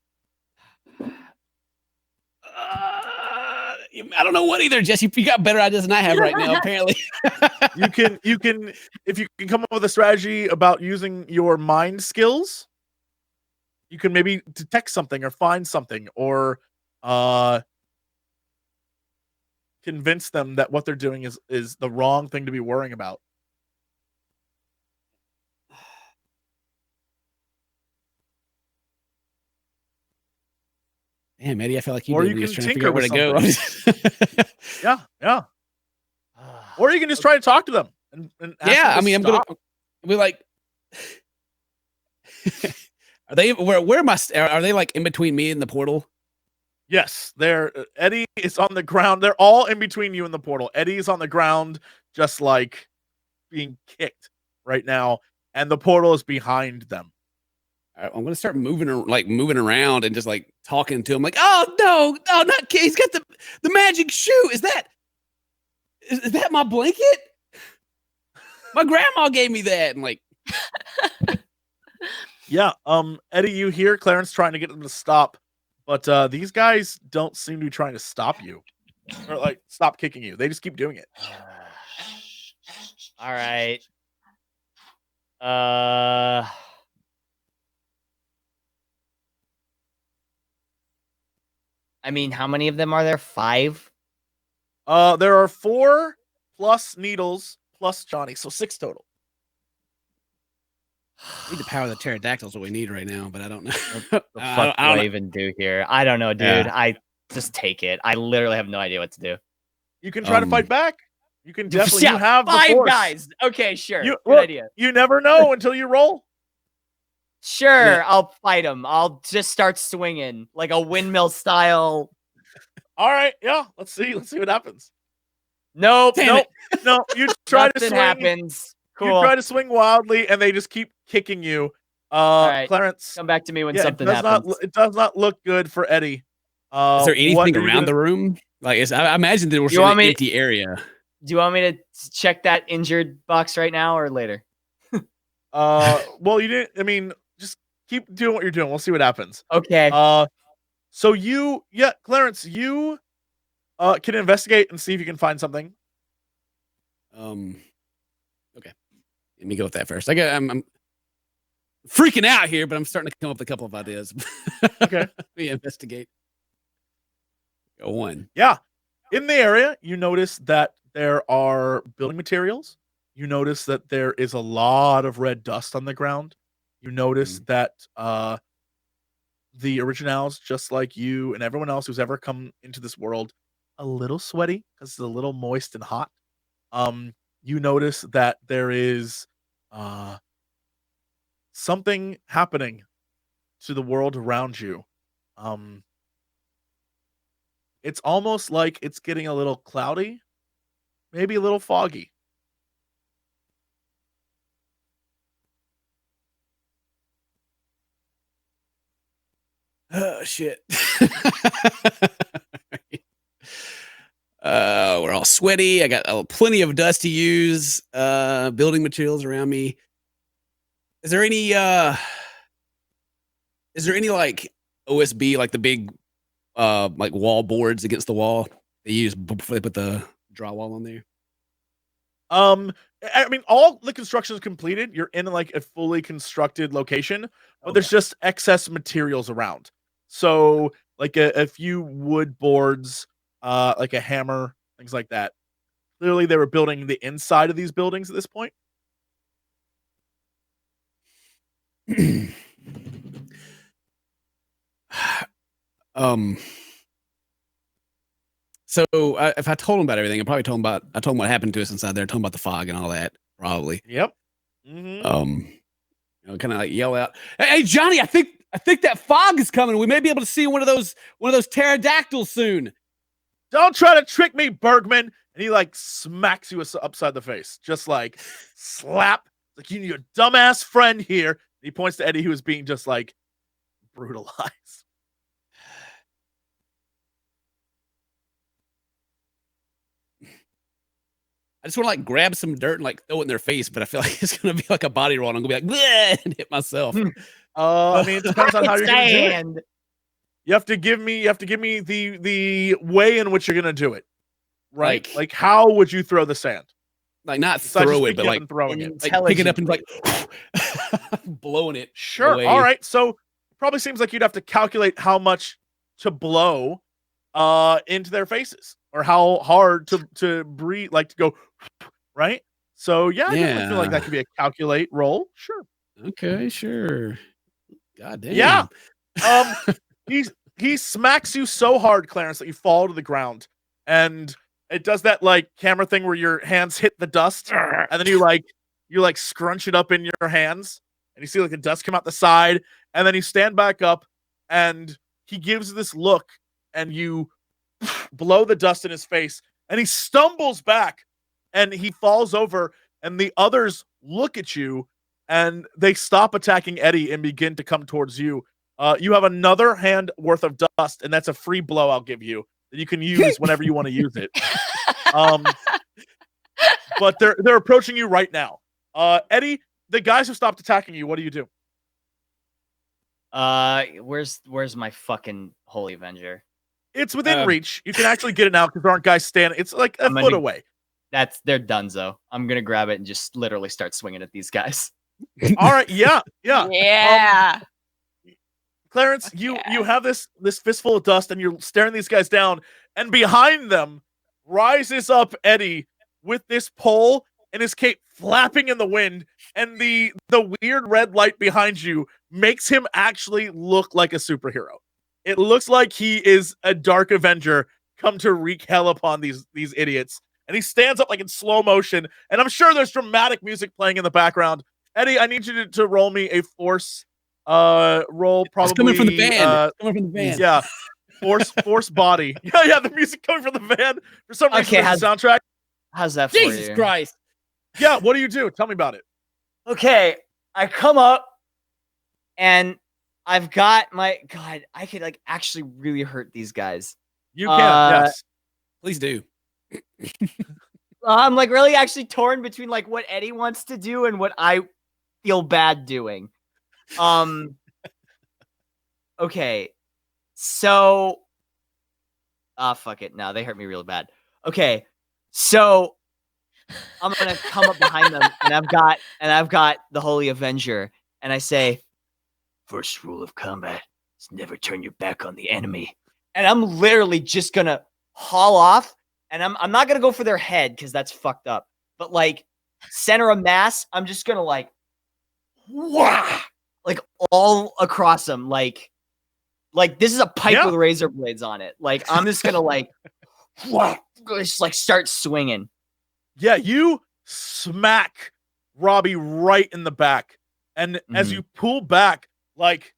I don't know what either, Jesse. You got better ideas than I have right now, apparently. you can if you can come up with a strategy about using your mind skills, you can maybe detect something or find something or convince them that what they're doing is the wrong thing to be worrying about. Damn, Eddie, I feel like you can trying to figure out where to go. Yeah. Or you can just try to talk to them. And ask them to stop. I'm gonna be like, are they? Where am I? Are they like in between me and the portal? Yes, Eddie is on the ground. They're all in between you and the portal. Eddie is on the ground, just like being kicked right now, and the portal is behind them. I'm gonna start moving around and just like talking to him, like, oh no, not Kid. He's got the magic shoe. Is that my blanket? My grandma gave me that, and like, yeah. Eddie, you hear Clarence trying to get them to stop, but these guys don't seem to be trying to stop you or like stop kicking you. They just keep doing it. All right. I mean, how many of them are there? 5? There are 4 plus Needles plus Johnny, so 6 total. We need the power of the pterodactyls what we need right now, but I don't know. What the fuck do I even do here? I don't know, dude. Yeah. I just take it. I literally have no idea what to do. You can try to fight back. You can definitely. You have 5 the force. guys. Okay, sure. Good idea. You never know until you roll. Sure, I'll fight him. I'll just start swinging like a windmill style. All right, yeah. Let's see what happens. No. You try to swing. Happens. Cool. You try to swing wildly, and they just keep kicking you. Right. Clarence, come back to me when something happens. It does not look good for Eddie. Is there anything around the room? Like, I imagine there was an empty area. Do you want me to check that injured box right now or later? Well, you didn't. I mean, just keep doing what you're doing. We'll see what happens. Okay. So Clarence, you can investigate and see if you can find something. Okay. Let me go with that first. I'm freaking out here, but I'm starting to come up with a couple of ideas. Okay. Let me investigate. Go one. Yeah. In the area, you notice that there are building materials. You notice that there is a lot of red dust on the ground. You notice that the originals, just like you and everyone else who's ever come into this world, a little sweaty because it's a little moist and hot. You notice that there is something happening to the world around you. It's almost like it's getting a little cloudy, maybe a little foggy. Oh shit. We're all sweaty. I got plenty of dust to use. Building materials around me. Is there any like OSB, like the big like wall boards against the wall they use before they put the drywall on there? I mean, all the construction is completed. You're in like a fully constructed location, but there's just excess materials around. So like a few wood boards, like a hammer, things like that. Clearly they were building the inside of these buildings at this point. So if I told him about everything, I told him what happened to us inside there, told him about the fog and all that, probably. Yep. You know, kind of like yell out, "Hey, Johnny, I think that fog is coming. We may be able to see one of those pterodactyls soon." Don't try to trick me, Bergman. And he like smacks you upside the face, just like slap. Like, you need your dumbass friend here. And he points to Eddie, who is being just like brutalized. I just want to like grab some dirt and like throw it in their face, but I feel like it's gonna be like a body roll. And I'm gonna be like, bleh, and hit myself. I mean, it depends on how you're gonna do it. You have to give me the way in which you're gonna do it. Right? Like how would you throw the sand? Like not throw it, but like throwing it. Like pick it up and like blowing it. Sure. away. All right. So it probably seems like you'd have to calculate how much to blow into their faces, or how hard to breathe, like to go, right? So yeah, I definitely feel like that could be a calculate roll. Sure. Okay, sure. God damn. Yeah. He smacks you so hard, Clarence, that you fall to the ground, and it does that like camera thing where your hands hit the dust, and then you like scrunch it up in your hands, and you see like the dust come out the side, and then you stand back up, and he gives this look, and you blow the dust in his face, and he stumbles back, and he falls over, and the others look at you, and they stop attacking Eddie and begin to come towards you. You have another hand worth of dust, and that's a free blow I'll give you that you can use whenever you want to use it. But they're approaching you right now. Eddie, the guys have stopped attacking you. What do you do? Where's my fucking Holy Avenger? It's within reach. You can actually get it now because there aren't guys standing. It's like a foot away. They're donezo. I'm gonna grab it and just literally start swinging at these guys. All right, yeah. Yeah. Clarence, you have this fistful of dust, and you're staring these guys down, and behind them rises up Eddie with this pole and his cape flapping in the wind, and the weird red light behind you makes him actually look like a superhero. It looks like he is a Dark Avenger come to wreak hell upon these idiots. And he stands up like in slow motion, and I'm sure there's dramatic music playing in the background. Eddie, I need you to roll me a force roll, probably. It's coming from the van. Coming from the van. Yeah. Force body. Yeah, the music coming from the van. For some reason, there's a soundtrack. How's that for Jesus you? Christ. Yeah, what do you do? Tell me about it. Okay, I come up, and I've got my God. I could like actually really hurt these guys. You can, yes. Please do. I'm like really actually torn between like what Eddie wants to do and what I feel bad doing. Okay. So fuck it. No, they hurt me real bad. Okay. So I'm gonna come up behind them and I've got the Holy Avenger, and I say, first rule of combat is never turn your back on the enemy. And I'm literally just gonna haul off, and I'm not gonna go for their head because that's fucked up. But like center of mass, I'm just gonna like wah, like all across them, like this is a pipe with razor blades on it. Like I'm just gonna like wah, just like start swinging. Yeah, you smack Robbie right in the back, and as you pull back, like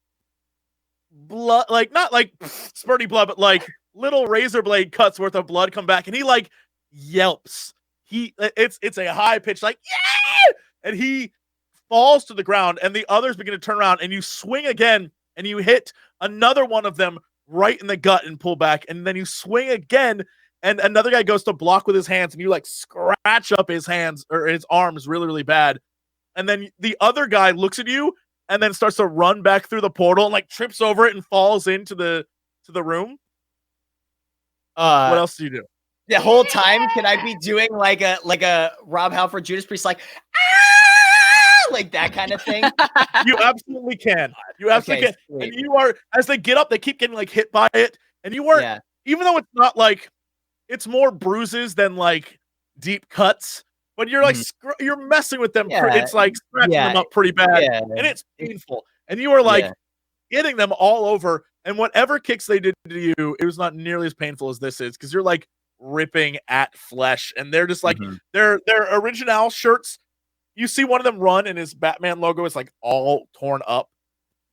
blood, like not like spurty blood, but like little razor blade cuts worth of blood come back, and he like yelps. It's a high pitch like yeah, and he falls to the ground, and the others begin to turn around, and you swing again, and you hit another one of them right in the gut and pull back, and then you swing again. And another guy goes to block with his hands, and you like scratch up his hands or his arms really, really bad. And then the other guy looks at you and then starts to run back through the portal and like trips over it and falls into the room. What else do you do? The whole time, can I be doing like a Rob Halford Judas Priest, like like that kind of thing? You absolutely can. You absolutely can. Sweet. And you are, as they get up, they keep getting like hit by it, and you weren't, even though it's not like. It's more bruises than like deep cuts, but you're like you're messing with them. It's like scratching them up pretty bad, and it's painful. And you are like hitting them all over. And whatever kicks they did to you, it was not nearly as painful as this is, because you're like ripping at flesh, and they're just like their original shirts. You see one of them run, and his Batman logo is like all torn up,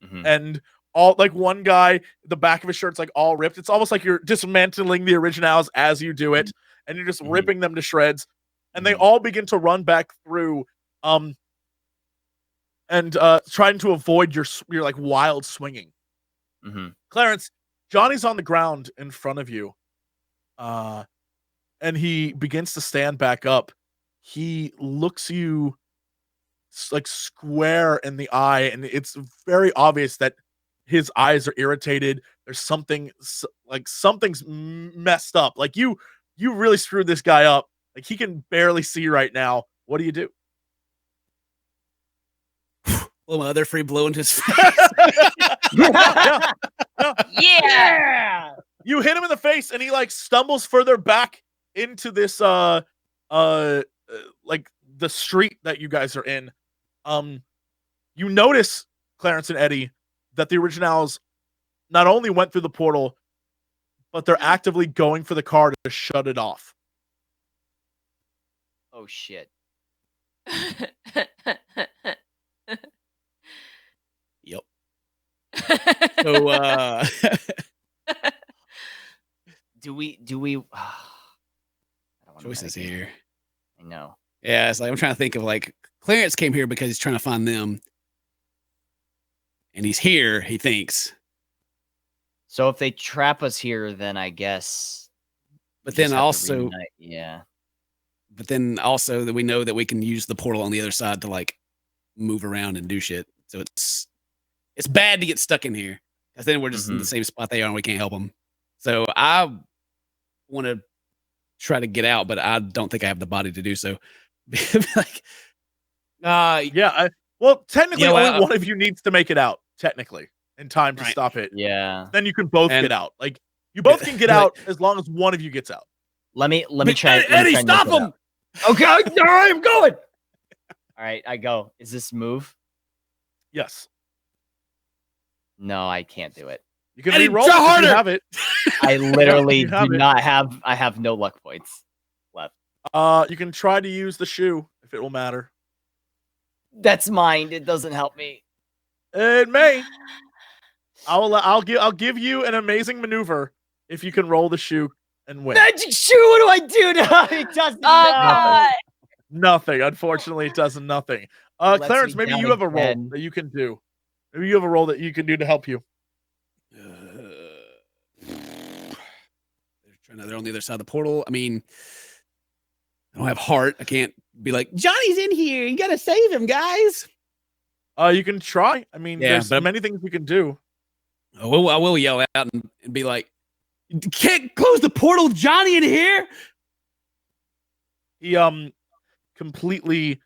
and. All like one guy, the back of his shirt's like all ripped. It's almost like you're dismantling the originals as you do it, and you're just ripping them to shreds. And they all begin to run back through, and trying to avoid your like wild swinging. Clarence, Johnny's on the ground in front of you, and he begins to stand back up. He looks you like square in the eye, and it's very obvious that. His eyes are irritated. There's something's messed up. Like you really screwed this guy up. Like he can barely see right now. What do you do? Blow my other free blow into his face. Yeah. You hit him in the face, and he like stumbles further back into this like the street that you guys are in. You notice, Clarence and Eddie, that the originals not only went through the portal, but they're actively going for the car to shut it off. Oh shit. Yep. So do we choices here. I know. Yeah, it's like I'm trying to think of like Clarence came here because he's trying to find them. And he's here, he thinks. So if they trap us here, then I guess. But then also, But then also that we know that we can use the portal on the other side to like move around and do shit. So it's bad to get stuck in here, because then we're just in the same spot they are and we can't help them. So I want to try to get out, but I don't think I have the body to do so. Well, technically, only one of you needs to make it out. Technically, in time to stop it. Yeah. Then you can both get out. Like you both can get out as long as one of you gets out. Let me try. Eddie, stop him! Okay, all right, I'm going. All right, I go. Is this move? Yes. No, I can't do it. You can re-roll if you have it. I literally do not have. I have no luck points left. You can try to use the shoe if it will matter. That's mine. It doesn't help me. It may. I'll give you an amazing maneuver if you can roll the shoe and win. Magic shoe. What do I do now? It does nothing. Nothing. Unfortunately, it does nothing. Clarence, maybe you have a roll that you can do. Maybe you have a roll that you can do to help you. They're on the other side of the portal. I mean, I don't have heart. I can't be like, Johnny's in here. You gotta save him, guys. You can try. I mean, Yeah, there's but- many things you can do. I will yell out and be like, "You can't close the portal, Johnny, in here." He completely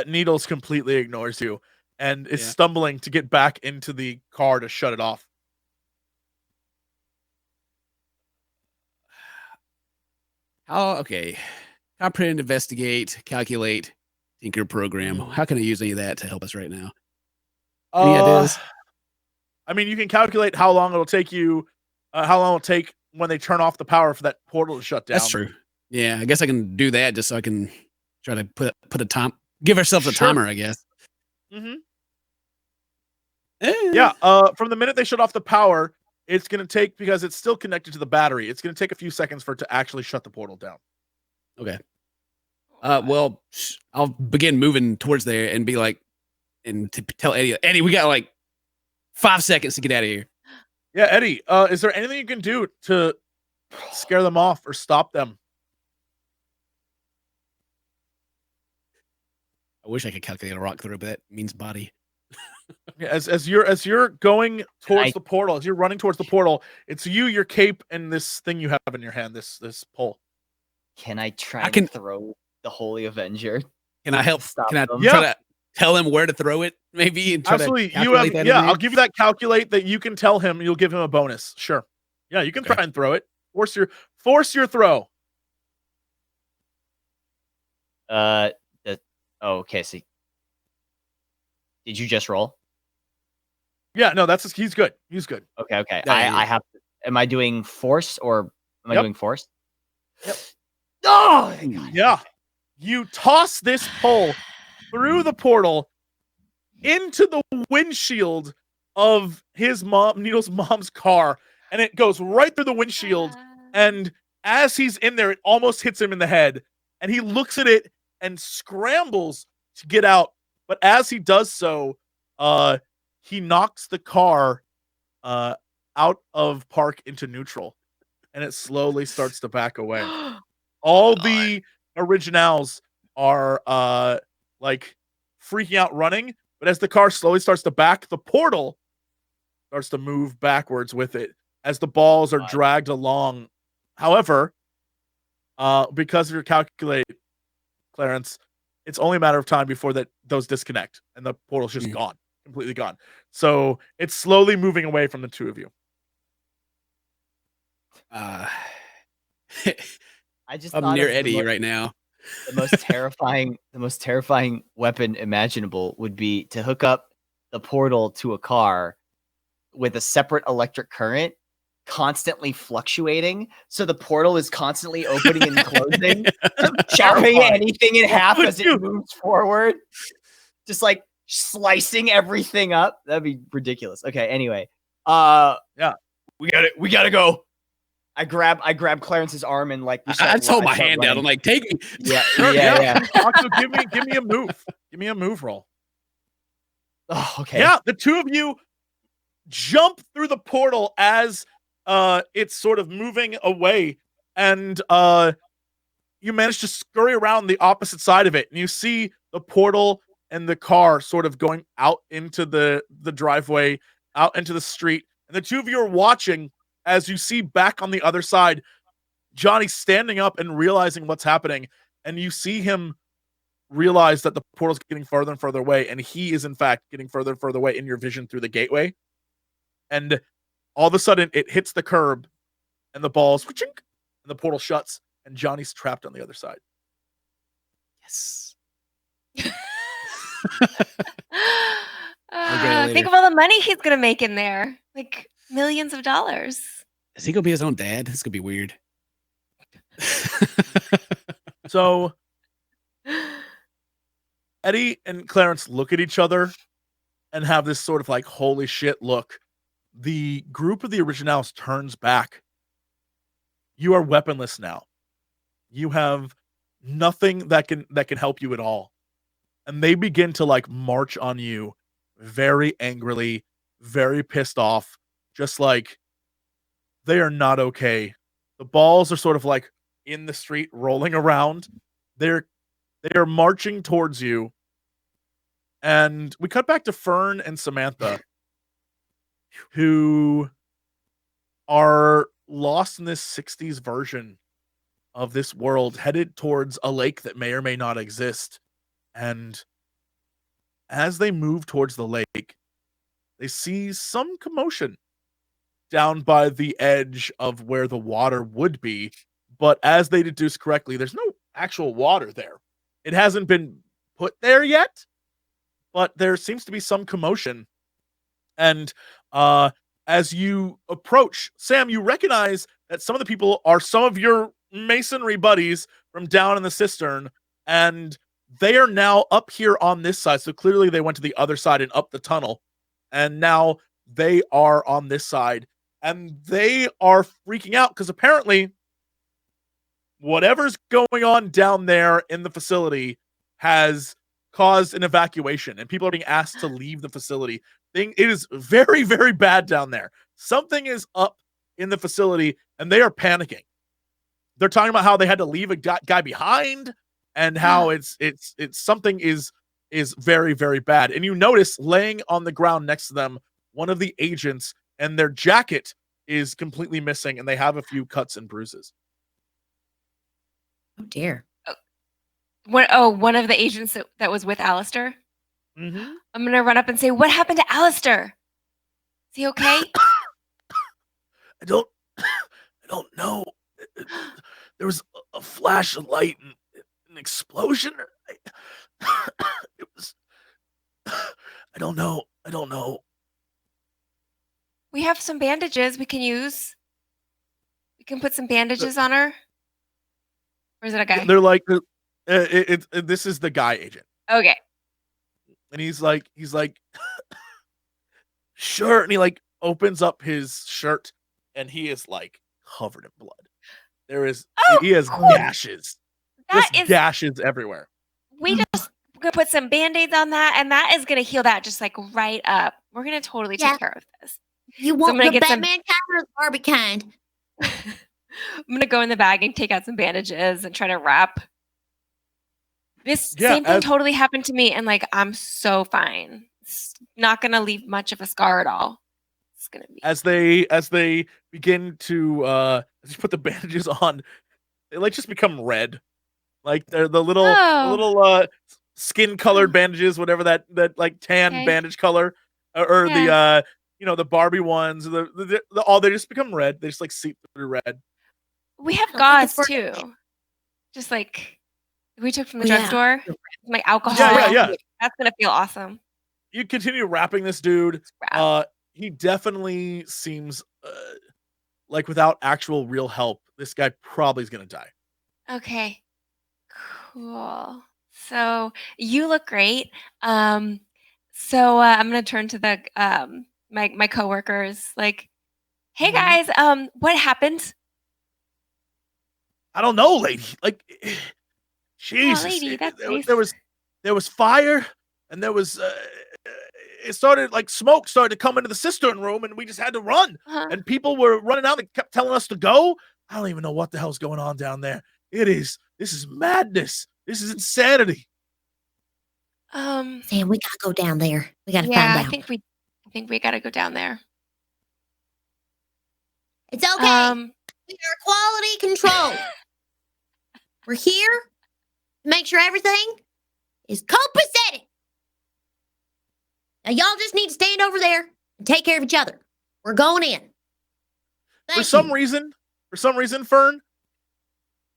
Needles completely ignores you and is stumbling to get back into the car to shut it off. Okay. Comprehend, investigate, calculate, tinker, program. How can I use any of that to help us right now? Any ideas? I mean, you can calculate how long it'll take you, how long it'll take when they turn off the power for that portal to shut down. That's true. Yeah, I guess I can do that just so I can try to put a time, give ourselves a timer, I guess. Mm-hmm. Eh. Yeah. From the minute they shut off the power, it's gonna take, because it's still connected to the battery, it's gonna take a few seconds for it to actually shut the portal down. Okay. Well, I'll begin moving towards there and be like, and to tell Eddie, we got like 5 seconds to get out of here. Yeah, Eddie. Is there anything you can do to scare them off or stop them? I wish I could calculate a rock throw, but that means body. Yeah, as you're going towards the portal, as you're running towards the portal, it's you, your cape, and this thing you have in your hand, this pole. Can I try to throw the Holy Avenger? Can I help? Stop Can I them? try to tell him where to throw it? Maybe and try Absolutely. To calculate that. Yeah, I'll give you that calculate that you can tell him. You'll give him a bonus. Sure. Yeah, you can try and throw it. Force your throw. Okay. So, did you just roll? Yeah, no, he's good. He's good. Okay. Yeah, I have to. Am I doing force or am I doing force? Yep. Oh, yeah. You toss this pole through the portal into the windshield of Needle's mom's car, and it goes right through the windshield. And as he's in there, it almost hits him in the head, and he looks at it and scrambles to get out. But as he does so, he knocks the car out of park into neutral, and it slowly starts to back away. All the originals are like freaking out, running, but as the car slowly starts to back, the portal starts to move backwards with it as the balls are dragged along. However, because of your calculate, Clarence, it's only a matter of time before those disconnect and the portal's just gone, completely gone. So it's slowly moving away from the two of you. I just I'm near Eddie right now. The most terrifying weapon imaginable would be to hook up the portal to a car with a separate electric current constantly fluctuating, so the portal is constantly opening and closing, chopping anything in half as it moves forward, just like slicing everything up. That'd be ridiculous. Okay, anyway, yeah, we gotta go. I grab Clarence's arm and like I just hold my hand out. I'm like, take me. Yeah. Also, give me a move. Give me a move roll. Oh, okay. Yeah, the two of you jump through the portal as it's sort of moving away, and you manage to scurry around the opposite side of it, and you see the portal and the car sort of going out into the driveway, out into the street, and the two of you are watching as you see back on the other side, Johnny standing up and realizing what's happening, and you see him realize that the portal's getting further and further away, and he is in fact getting further and further away in your vision through the gateway. And all of a sudden, it hits the curb, and the balls, and the portal shuts, and Johnny's trapped on the other side. Yes. Think of all the money he's gonna make in there, like millions of dollars. Is he gonna be his own dad? This could be weird. So Eddie and Clarence look at each other and have this sort of like, holy shit look. The group of the originals turns back. You are weaponless now. You have nothing that can help you at all. And they begin to like march on you very angrily, very pissed off, just like they are not okay. The balls are sort of like in the street rolling around. They are marching towards you, And we cut back to Fern and Samantha, who are lost in this 60s version of this world, headed towards a lake that may or may not exist. And as they move towards the lake, they see some commotion down by the edge of where the water would be. But as they deduce correctly, there's no actual water there. It hasn't been put there yet, but there seems to be some commotion. And as you approach, Sam, you recognize that some of the people are some of your masonry buddies from down in the cistern, and they are now up here on this side. So clearly they went to the other side and up the tunnel, and now they are on this side, and they are freaking out because apparently whatever's going on down there in the facility has caused an evacuation, and people are being asked to leave the facility. It is very, very bad down there. Something is up in the facility, and they are panicking. They're talking about how they had to leave a guy behind, and how it's something is very, very bad. And you notice laying on the ground next to them, one of the agents, and their jacket is completely missing, and they have a few cuts and bruises. Oh dear. One of the agents that was with Alistair? Mm-hmm. I'm going to run up and say, what happened to Alistair? Is he okay? I don't know. There was a flash of light and an explosion. It was. I don't know. We have some bandages we can use. We can put some bandages on her. Or is it a guy? They're like, this is the guy agent. Okay. And he's like, sure. And he like opens up his shirt, and he is like covered in blood. He has gashes. Gashes everywhere. We're gonna put some band-aids on that, and that is gonna heal that just like right up. We're gonna totally take care of this. You want the Batman kind or the Barbie kind? I'm gonna go in the bag and take out some bandages and try to wrap. This same thing totally happened to me, and like I'm so fine. It's not gonna leave much of a scar at all. It's gonna be as they begin to put the bandages on, they like just become red. Like they're the little skin colored bandages, whatever that like tan bandage color, or the Barbie ones, they just become red. They just like seep through red. We have gauze too. Just like we took from the drugstore, like alcohol. Yeah. That's gonna feel awesome. You continue wrapping this dude. He definitely seems like without actual real help, this guy probably is gonna die. Okay, cool. So you look great. So I'm gonna turn to the my coworkers. Like, hey guys, what happened? I don't know, lady. Like, Jesus, lady, that's nice. there was fire, and there was it started like smoke started to come into the cistern room, and we just had to run. And people were running out and kept telling us to go. I don't even know what the hell's going on down there. This is madness. This is insanity. Sam, we gotta go down there. We gotta find out. I think we gotta go down there. It's okay. We are quality control. We're here to make sure everything is copacetic. Now y'all just need to stand over there and take care of each other. We're going in. For some reason, Fern,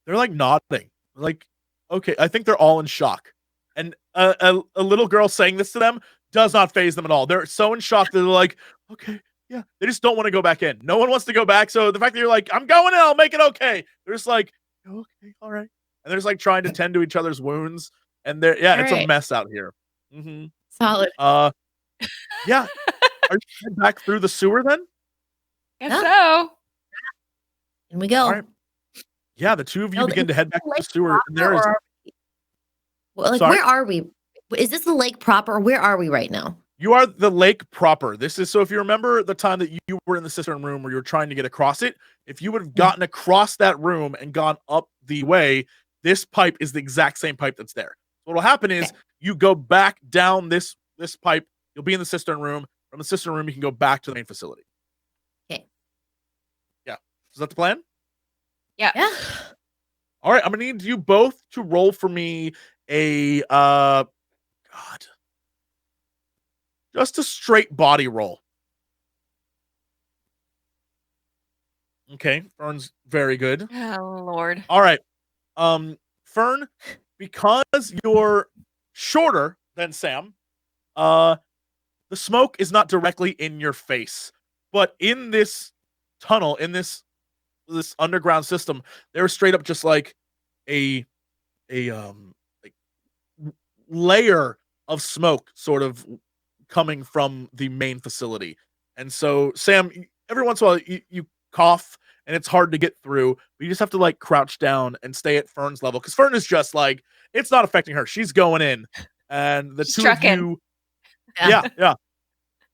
they're like nodding. Like, okay, I think they're all in shock. And a little girl saying this to them does not faze them at all. They're so in shock that they're like, okay, yeah. They just don't want to go back in. No one wants to go back. So the fact that you're like, I'm going in, I'll make it okay. They're just like, okay, all right. And they're just like trying to tend to each other's wounds. And it's a mess out here. Mm-hmm. Solid. Yeah. Are you heading back through the sewer then? Guess so. And we go. All right. Yeah, the two of you begin to head back to the sewer. And there is. Where are we? Is this the lake proper, or where are we right now? You are the lake proper. This is so. If you remember the time that you were in the cistern room where you were trying to get across it, if you would have gotten across that room and gone up the way, this pipe is the exact same pipe that's there. What'll happen is you go back down this pipe. You'll be in the cistern room. From the cistern room, you can go back to the main facility. Okay. Yeah. Is that the plan? Yeah. All right. I'm gonna need you both to roll for me a just a straight body roll. Okay. Fern's very good. Oh Lord. All right. Fern, because you're shorter than Sam, the smoke is not directly in your face, but in this tunnel, in this underground system, there's straight up just like a like layer of smoke sort of coming from the main facility. And so, Sam, every once in a while you cough and it's hard to get through, but you just have to like crouch down and stay at Fern's level, because Fern is just like, it's not affecting her. She's going in. And the two of you, yeah.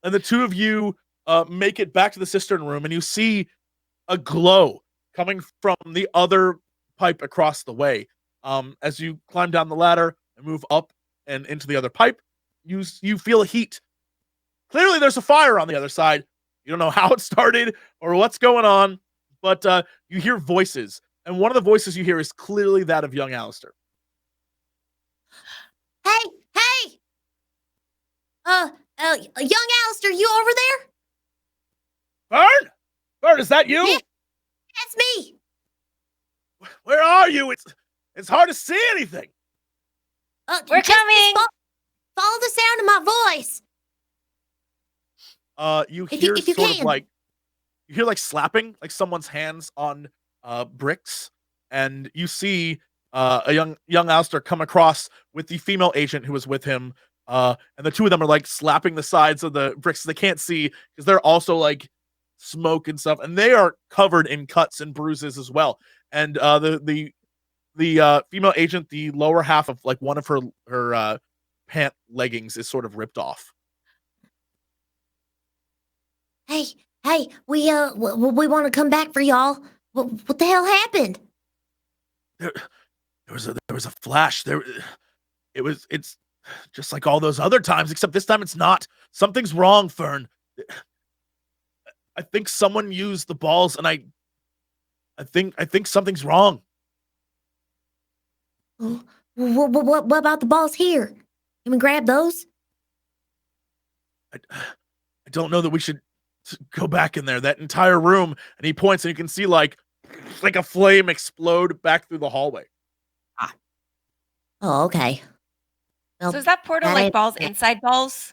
And the two of you make it back to the cistern room, and you see a glow coming from the other pipe across the way. As you climb down the ladder and move up and into the other pipe, you feel a heat. Clearly, there's a fire on the other side. You don't know how it started or what's going on, but you hear voices, and one of the voices you hear is clearly that of young Alistair. Hey! Young Alistair, you over there? Fern, is that you? Yeah, that's me. Where are you? It's hard to see anything. We're coming. Follow the sound of my voice. You If hear you sort of can. like, you hear like slapping, like someone's hands on bricks, and you see a young Alistair come across with the female agent who was with him, and the two of them are like slapping the sides of the bricks. They can't see because they're also like smoke and stuff, and they are covered in cuts and bruises as well. And the female agent, the lower half of like one of her pant leggings is sort of ripped off. Hey, we want to come back for y'all. What the hell happened? There was a flash. It's just like all those other times, except this time it's not. Something's wrong, Fern. I think someone used the balls, and I think something's wrong. What about the balls here? Can we grab those? I don't know that we should go back in there. That entire room, and he points, and you can see like a flame explode back through the hallway. Oh, okay. Well, So is that portal like balls inside balls?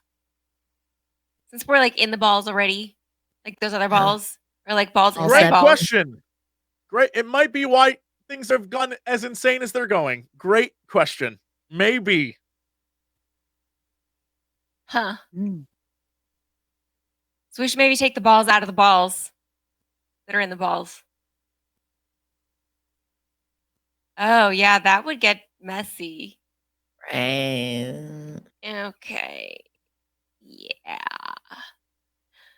Since we're like in the balls already, like those other balls, or like balls All inside Great balls. question. Great. It might be why things have gone as insane as they're going. Great question. Maybe. Huh. So we should maybe take the balls out of the balls that are in the balls. Oh yeah, that would get messy. right. Okay. Yeah.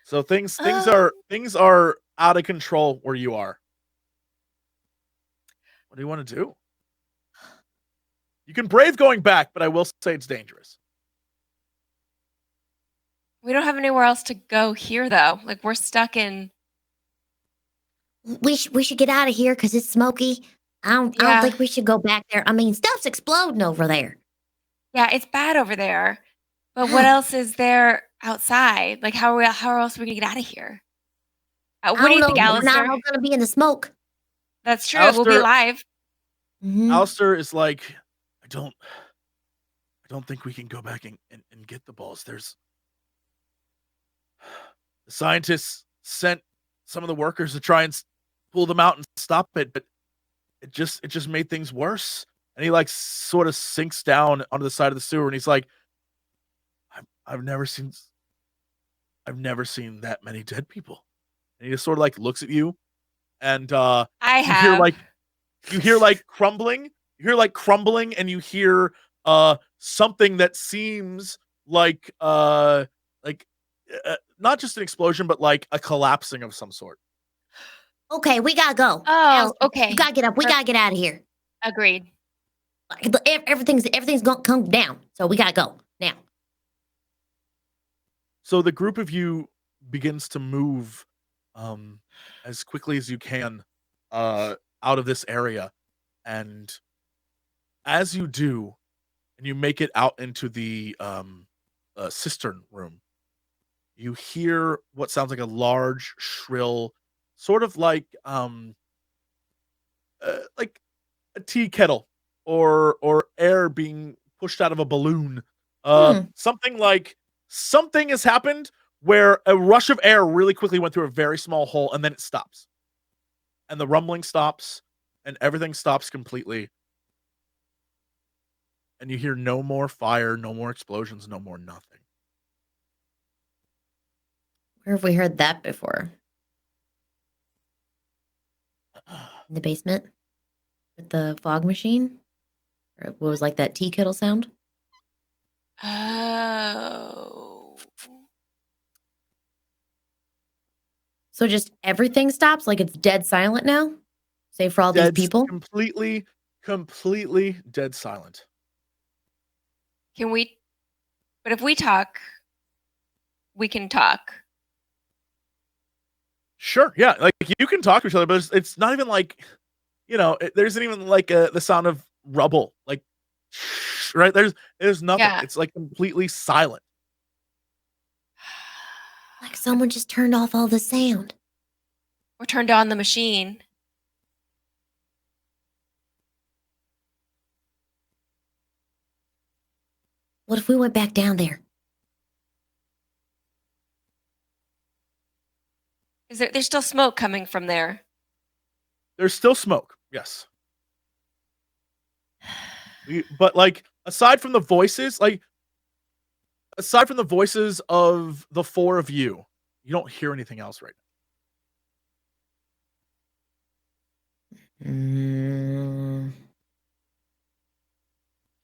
So things are out of control where you are. What do you want to do? You can brave going back, but I will say it's dangerous. We don't have anywhere else to go here though. Like we're stuck in. We should get out of here because it's smoky. I don't think we should go back there. I mean, stuff's exploding over there. Yeah, it's bad over there. But what else is there outside? Like how else are we gonna get out of here? What do you think, Alistair? We're not all gonna be in the smoke. That's true. We'll be live. Mhm. Alistair is like, I don't think we can go back and get the balls. The scientists sent some of the workers to try and pull them out and stop it, but it just made things worse. And he like sort of sinks down onto the side of the sewer, and he's like, I've never seen that many dead people. And he just sort of like looks at you, and you hear like crumbling. You hear like crumbling, and you hear something that seems like not just an explosion, but like a collapsing of some sort. Okay, we gotta go. Oh, okay. You gotta get up. We gotta get out of here. Agreed. Everything's gonna come down. So we gotta go now. So the group of you begins to move as quickly as you can out of this area. And as you do, and you make it out into the cistern room, you hear what sounds like a large, shrill, sort of like a tea kettle or air being pushed out of a balloon. Something like something has happened where a rush of air really quickly went through a very small hole and then it stops. And the rumbling stops and everything stops completely. And you hear no more fire, no more explosions, no more nothing. Where have we heard that before? In the basement? With the fog machine? Or what was like that tea kettle sound? Oh. So just everything stops? Like it's dead silent now? Save for all these people? Completely dead silent. Can we? But if we talk, we can talk. Sure, yeah, like you can talk to each other, but it's not even like, there isn't even like the sound of rubble, like, right? There's nothing. Yeah. It's like completely silent. Like someone just turned off all the sound. Or turned on the machine. What if we went back down there? There's still smoke coming from there. There's still smoke, yes. But like aside from the voices of the four of you don't hear anything else right now.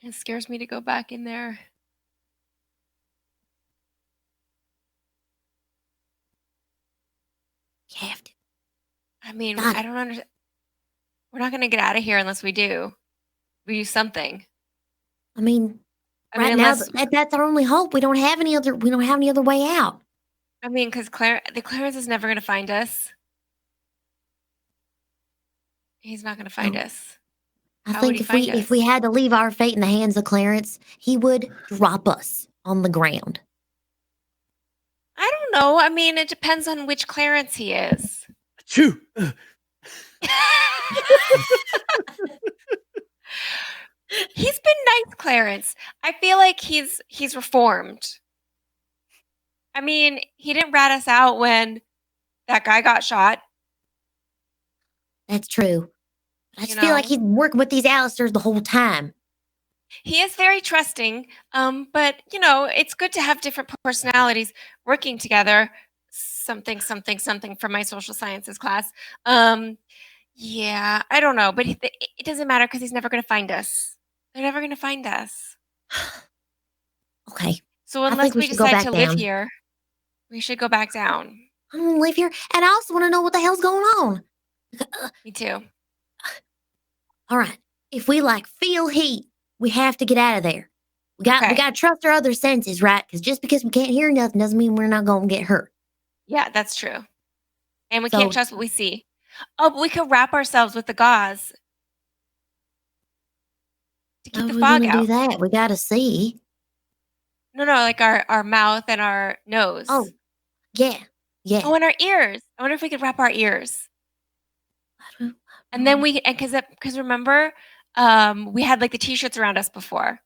It scares me to go back in there. You have to. I mean, I don't understand. We're not going to get out of here unless we do. We do something. I mean, right now that's our only hope. We don't have any other way out. I mean, because Clarence is never going to find us. He's not going to find us. I think if we had to leave our fate in the hands of Clarence, he would drop us on the ground. I don't know. I mean, it depends on which Clarence he is. Achoo. He's been nice, Clarence. I feel like he's reformed. I mean, he didn't rat us out when that guy got shot. That's true. I just feel like he's working with these Alistairs the whole time. He is very trusting, but, it's good to have different personalities working together. Something from my social sciences class. Yeah, I don't know, but it doesn't matter because he's never going to find us. They're never going to find us. Okay. So unless we decide to live here, we should go back down. I don't want to live here, and I also want to know what the hell's going on. Me too. All right. If we feel heat, we have to get out of there. We got to trust our other senses, right? Because just because we can't hear nothing doesn't mean we're not going to get hurt. Yeah, that's true. And we can't trust what we see. Oh, but we could wrap ourselves with the gauze to keep the fog out. Do that? We got to see. No, like our mouth and our nose. Oh, yeah. Oh, and our ears. I wonder if we could wrap our ears. And then because remember, we had the t-shirts around us before.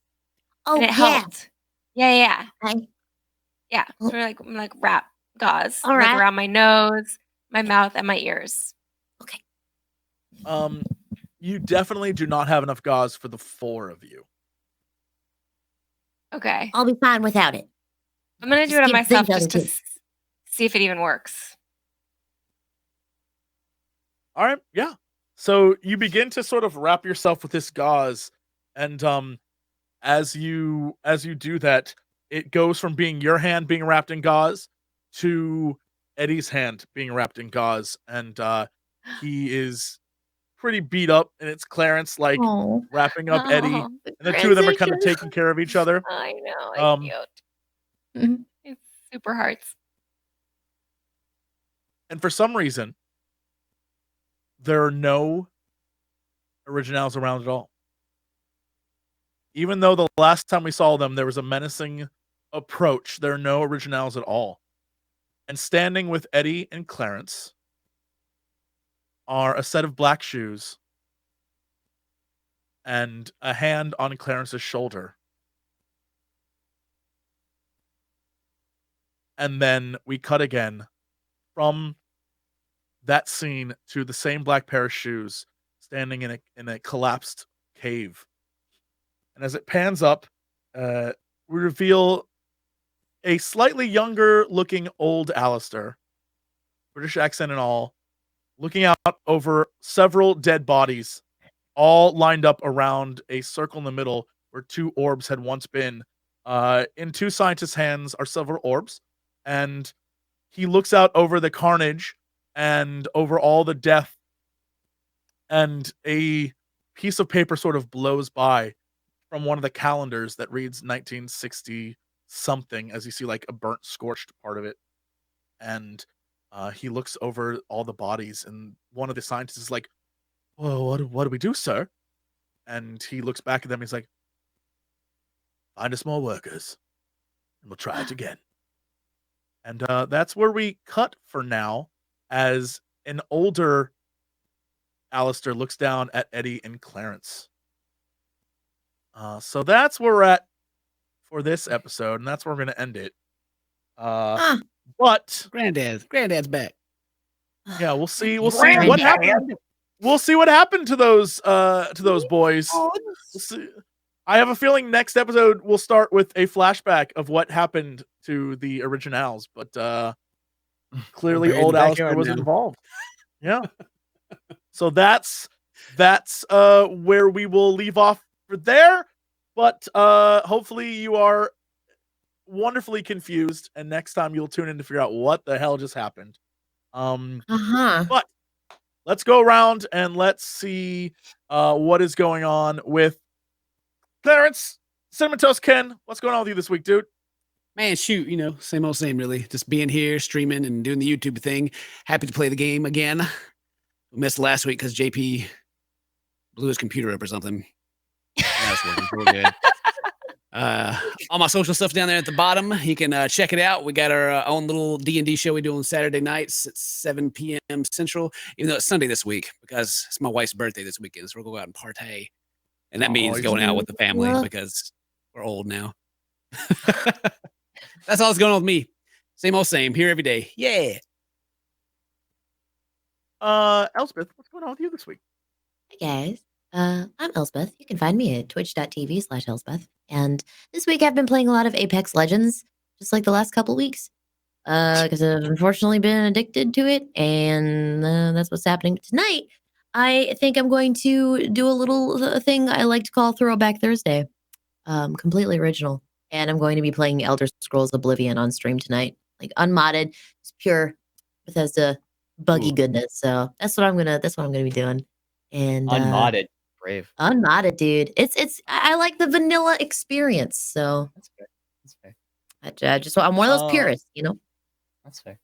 Oh, and it helped. Yeah. Okay. Yeah. So we're like wrap gauze right. around my nose, my mouth, and my ears. Okay. You definitely do not have enough gauze for the four of you. Okay. I'll be fine without it. I'm gonna do it on myself just to see if it even works. All right. Yeah. So you begin to sort of wrap yourself with this gauze, and as you do that, it goes from being your hand being wrapped in gauze to Eddie's hand being wrapped in gauze, and he is pretty beat up, and it's Clarence like Oh. wrapping up Eddie, Oh, and the two of them are kind of transition. taking care of each other. I know. It's Um, cute. Mhm. It's super hearts. And for some reason, there are no originals around at all. Even though the last time we saw them, there was a menacing approach, there are no originals at all. And standing with Eddie and Clarence are a set of black shoes and a hand on Clarence's shoulder. And then we cut again from that scene to the same black pair of shoes standing in a collapsed cave. And as it pans up, we reveal a slightly younger looking old Alistair, British accent and all, looking out over several dead bodies, all lined up around a circle in the middle where two orbs had once been. In two scientists' hands are several orbs, and he looks out over the carnage and over all the death, and a piece of paper sort of blows by from one of the calendars that reads 1960 something, as you see like a burnt, scorched part of it. And he looks over all the bodies, and one of the scientists is like, "Well, what do we do, sir?" And he looks back at them. He's like, "Find us more workers, and we'll try it again." And that's where we cut for now, as an older Alistair looks down at Eddie and Clarence. So that's where we're at for this episode, and that's where we're going to end it. But Granddad's back. yeah, we'll see. We'll It's see what Granddad. happened. We'll see what happened to those boys. We'll see. I have a feeling next episode we'll start with a flashback of what happened to the originals, but clearly Buried in old the Alistair backyard was now. involved. Yeah. So that's where we will leave off for there. But hopefully you are wonderfully confused, and next time you'll tune in to figure out what the hell just happened. But let's go around and let's see what is going on with Clarence. CinnamonToastKen, what's going on with you this week, dude? Man, shoot, same old same, really. Just being here, streaming, and doing the YouTube thing. Happy to play the game again. We missed last week because JP blew his computer up or something. That's working. We're good. All my social stuff down there at the bottom. You can check it out. We got our own little D&D show we do on Saturday nights at 7 p.m. Central, even though it's Sunday this week because it's my wife's birthday this weekend. So we're going to go out and partay. And that means going out with the family because we're old now. That's all that's going on with me. Same old same. Here every day. Yeah. Elspeth, what's going on with you this week? Hey guys, I'm Elspeth. You can find me at twitch.tv/Elspeth. And this week I've been playing a lot of Apex Legends, just like the last couple weeks. Because I've unfortunately been addicted to it, and that's what's happening tonight. I think I'm going to do a little thing I like to call Throwback Thursday. Completely original. And I'm going to be playing Elder Scrolls Oblivion on stream tonight. Like unmodded, just pure Bethesda buggy goodness. So that's what I'm gonna be doing. And Unmodded. Brave. Unmodded, dude. I like the vanilla experience. So That's fair. That's fair. I'm one of those purists, That's fair.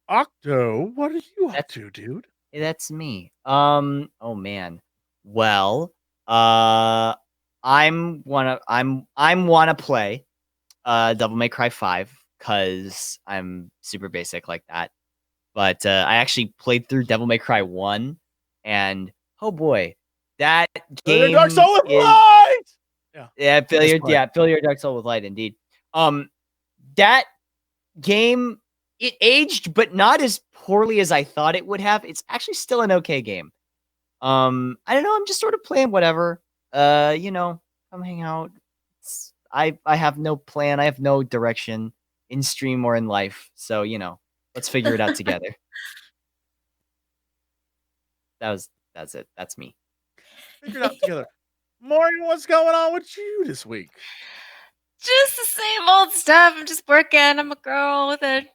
Octo, what are you up to, dude? That's me. Oh man. Well, I'm wanna play Devil May Cry 5 because I'm super basic like that. But I actually played through Devil May Cry 1, and oh boy, that game Dark Soul with is, light! fill your Dark Soul with light, indeed. That game, it aged, but not as poorly as I thought it would have. It's actually still an okay game. I don't know. I'm just sort of playing whatever. Come hang out. I have no plan. I have no direction in stream or in life. So, let's figure it out together. That's it. That's me. Figure it out together. Morgan, what's going on with you this week? Just the same old stuff. I'm just working. I'm a girl with a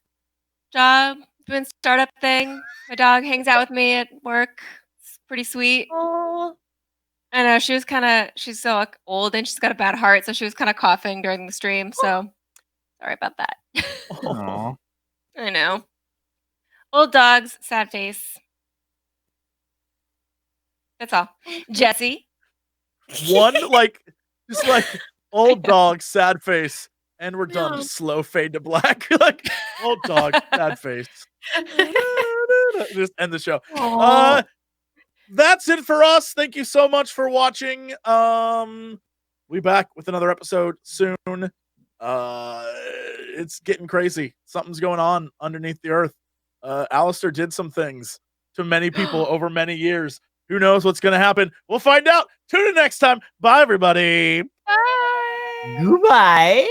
job doing startup thing. My dog hangs out with me at work. It's Pretty sweet. Oh. I know she's so old and she's got a bad heart, so she was kind of coughing during the stream. So sorry about that. Aw. I know. Old dogs, sad face. That's all. Jesse. One just old dog, sad face, and we're done. No. Just slow fade to black. Like old dog, sad face. Just end the show. That's it for us. Thank you so much for watching. We back with another episode soon. It's getting crazy. Something's going on underneath the earth. Alistair did some things to many people over many years. Who knows what's going to happen? We'll find out. Tune in next time. Bye, everybody. Bye. Goodbye.